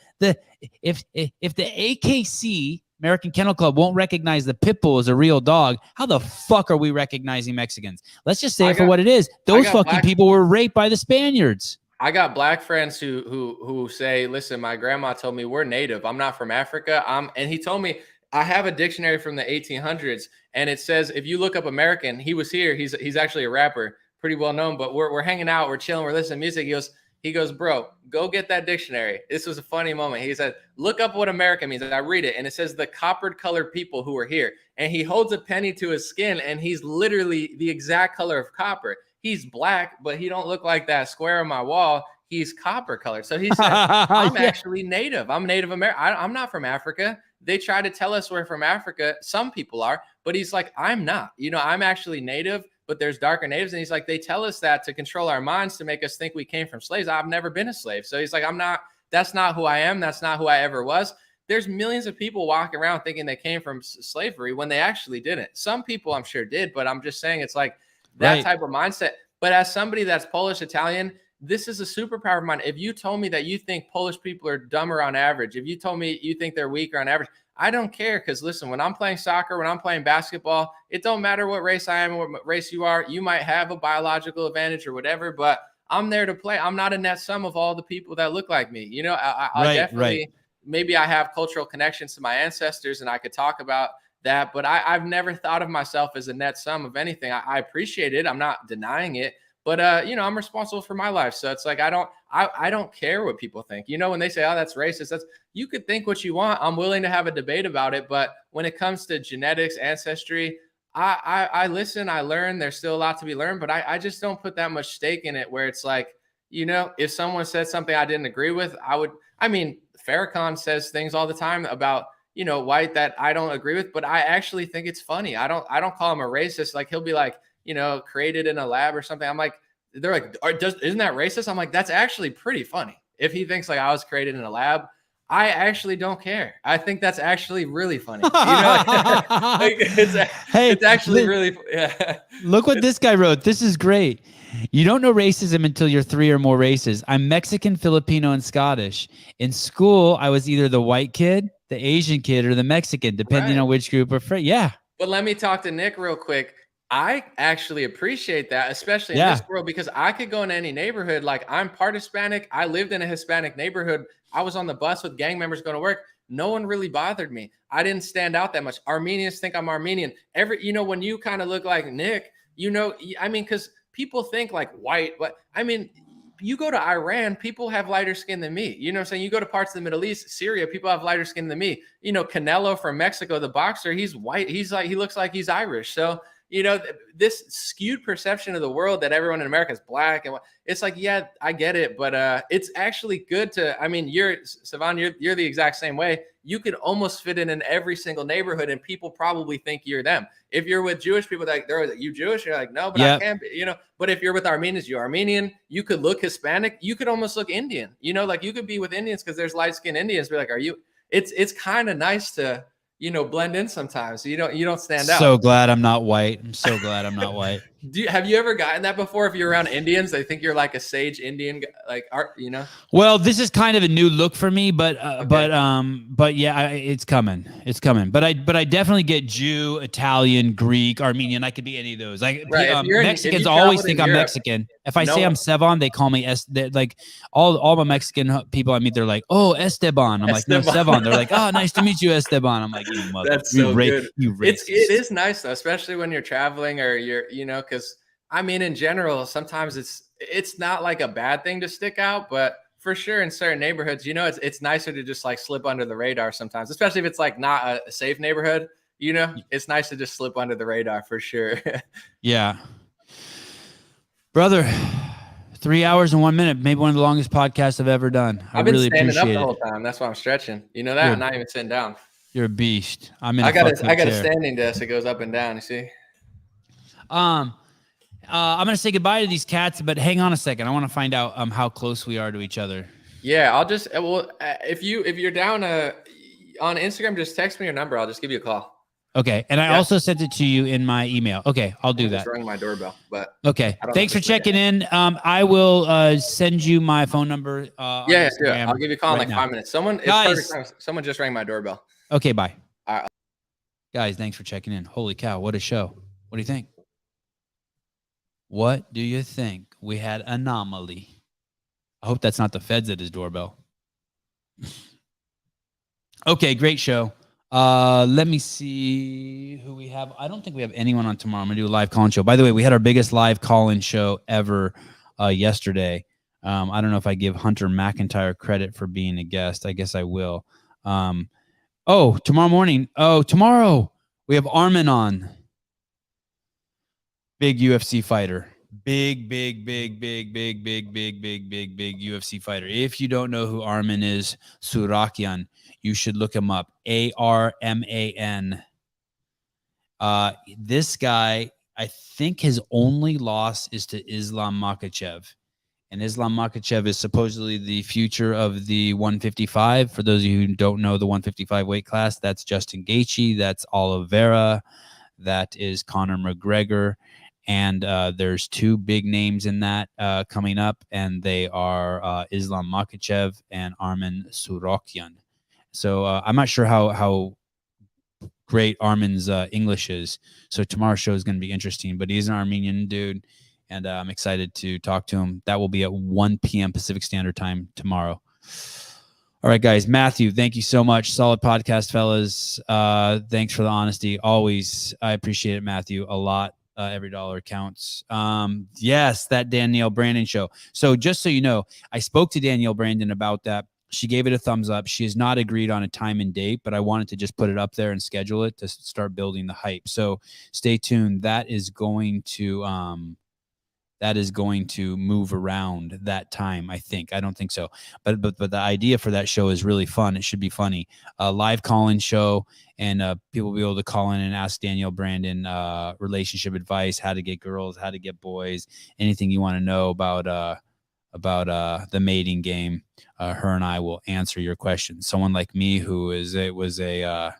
AKC, American Kennel Club, won't recognize the pit bull as a real dog, how the fuck are we recognizing Mexicans? Let's just say it for what it is. Those fucking people were raped by the Spaniards. I got black friends who say, listen, my grandma told me we're native. I'm not from Africa. And he told me, I have a dictionary from the 1800s, and it says, if you look up American, he was here. He's actually a rapper, pretty well known, but we're hanging out, we're chilling, we're listening to music. He goes, bro, go get that dictionary. This was a funny moment. He said, look up what American means. And I read it, and it says the coppered colored people who are here. And he holds a penny to his skin, and he's literally the exact color of copper. He's black, but he don't look like that square on my wall. He's copper colored. So he said, I'm actually native. I'm Native American. I'm not from Africa. They try to tell us we're from Africa. Some people are, but he's like, I'm not. I'm actually native, but there's darker natives. And he's like, they tell us that to control our minds, to make us think we came from slaves. I've never been a slave. So he's like, I'm not. That's not who I am. That's not who I ever was. There's millions of people walking around thinking they came from slavery when they actually didn't. Some people I'm sure did, but I'm just saying it's like that type of mindset. But as somebody that's Polish, Italian, this is a superpower of mine. If you told me that you think Polish people are dumber on average, if you told me you think they're weaker on average, I don't care. Because listen, when I'm playing soccer, when I'm playing basketball, it don't matter what race I am or what race you are. You might have a biological advantage or whatever, but I'm there to play. I'm not a net sum of all the people that look like me. I definitely, maybe I have cultural connections to my ancestors and I could talk about that, but I've never thought of myself as a net sum of anything. I appreciate it. I'm not denying it. But, I'm responsible for my life. So it's like, I don't care what people think. When they say, oh, that's racist, you could think what you want. I'm willing to have a debate about it. But when it comes to genetics, ancestry, I listen, I learn. There's still a lot to be learned, but I just don't put that much stake in it where it's like, if someone said something I didn't agree with, Farrakhan says things all the time about, white that I don't agree with, but I actually think it's funny. I don't call him a racist. Like, he'll be like, created in a lab or something. I'm like, they're like, isn't that racist? I'm like, that's actually pretty funny. If he thinks like I was created in a lab, I actually don't care. I think that's actually really funny. It's actually really, yeah. Look what this guy wrote. This is great. You don't know racism until you're 3 or more races. I'm Mexican, Filipino, and Scottish. In school, I was either the white kid, the Asian kid, or the Mexican, depending on which group of friends. Yeah. But let me talk to Nick real quick. I actually appreciate that, especially in this world, because I could go in any neighborhood. Like, I'm part Hispanic. I lived in a Hispanic neighborhood. I was on the bus with gang members going to work. No one really bothered me. I didn't stand out that much. Armenians think I'm Armenian. When you kind of look like Nick, because people think like white, but you go to Iran, people have lighter skin than me. You know what I'm saying? You go to parts of the Middle East, Syria, people have lighter skin than me. Canelo from Mexico, the boxer, he's white. He looks like he's Irish. So, this skewed perception of the world that everyone in America is black, and it's like, yeah, I get it, but it's actually good to. Sevan, you're the exact same way. You could almost fit in every single neighborhood, and people probably think you're them. If you're with Jewish people, they're like, you Jewish? You're like, no, but I can't be. But if you're with Armenians, you're Armenian. You could look Hispanic. You could almost look Indian. Like you could be with Indians because there's light skinned Indians. Be like, are you? It's kind of nice to blend in sometimes. So you don't stand out. So glad I'm not white. I'm so glad I'm not white. Have you ever gotten that before? If you're around Indians, they think you're like a sage Indian, like art, Well, this is kind of a new look for me, but yeah, it's coming. It's coming. But I definitely get Jew, Italian, Greek, Armenian. I could be any of those. Mexicans always think I'm Mexican. If I say I'm Sevan, they call me like all my Mexican people I meet. They're like, oh, Esteban. I'm like, no, Sevan. They're like, oh, nice to meet you, Esteban. I'm like, you mother. That's so good. It is nice though, especially when you're traveling or you're, because in general, sometimes it's not like a bad thing to stick out, but for sure in certain neighborhoods, it's nicer to just like slip under the radar sometimes, especially if it's like not a safe neighborhood. It's nice to just slip under the radar for sure. Yeah, brother. 3 hours and 1 minute, maybe one of the longest podcasts I've ever done. I've been standing up the whole time. That's why I'm stretching. I'm not even sitting down. You're a beast. I got a standing desk that goes up and down. You see. I'm gonna say goodbye to these cats, but hang on a second. I want to find out how close we are to each other. Yeah, I'll just if you're down on Instagram, just text me your number. I'll just give you a call. Okay, and I also sent it to you in my email. Okay, I'll do that. Just ring my doorbell, but okay. Thanks for checking in. I will send you my phone number. Yeah, I'll give you a call in like 5 minutes. Someone just rang my doorbell. Okay, bye. All right, guys. Thanks for checking in. Holy cow, what a show! What do you think? What do you think? We had anomaly. I hope that's not the feds at his doorbell. Okay, great show. Let me see who we have. I don't think we have anyone on tomorrow. I'm gonna do a live call-in show. By the way, we had our biggest live call-in show ever yesterday. I don't know if I give Hunter McIntyre credit for being a guest. I guess I will. Tomorrow morning. Tomorrow we have Armin on. Big UFC fighter. Big UFC fighter. If you don't know who Armin is, Surakian, you should look him up. Arman. This guy, I think his only loss is to Islam Makhachev. And Islam Makhachev is supposedly the future of the 155. For those of you who don't know the 155 weight class, that's Justin Gaethje, that's Oliveira, that is Conor McGregor. And there's two big names in that coming up, and they are Islam Makhachev and Arman Surakian. So I'm not sure how great Armin's English is. So tomorrow's show is going to be interesting, but he's an Armenian dude, and I'm excited to talk to him. That will be at 1 p.m. Pacific Standard Time tomorrow. All right, guys. Matthew, thank you so much. Solid podcast, fellas. Thanks for the honesty. Always. I appreciate it, Matthew, a lot. Every dollar counts. Yes, that Danielle Brandon show. So just so you know, I spoke to Danielle Brandon about that. She gave it a thumbs up. She has not agreed on a time and date, but I wanted to just put it up there and schedule it to start building the hype. So stay tuned. That is going to that is going to move around that time. I think. I don't think so, but the idea for that show is really fun. It should be funny. A live call-in show, and people will be able to call in and ask Danielle Brandon relationship advice, how to get girls, how to get boys, anything you want to know about the mating game. Her and I will answer your questions. Someone like me who was the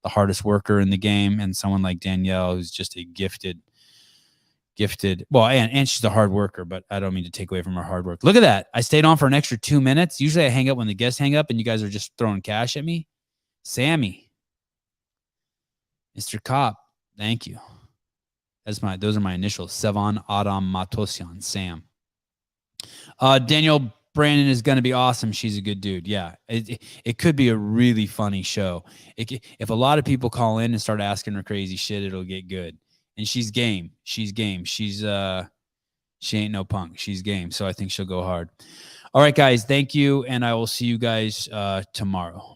hardest worker in the game, and someone like Danielle who's just a gifted, well, and she's a hard worker, but I don't mean to take away from her hard work. Look at that. I stayed on for an extra 2 minutes. Usually I hang up when the guests hang up and you guys are just throwing cash at me. Sammy, Mr. Cop, thank you. Those are my initials. Sevan Adam Matosyan, Sam. Danielle Brandon is going to be awesome. She's a good dude. Yeah. It could be a really funny show. If a lot of people call in and start asking her crazy shit, it'll get good. And she's game. She's game. She ain't no punk. She's game. So I think she'll go hard. All right, guys. Thank you. And I will see you guys tomorrow.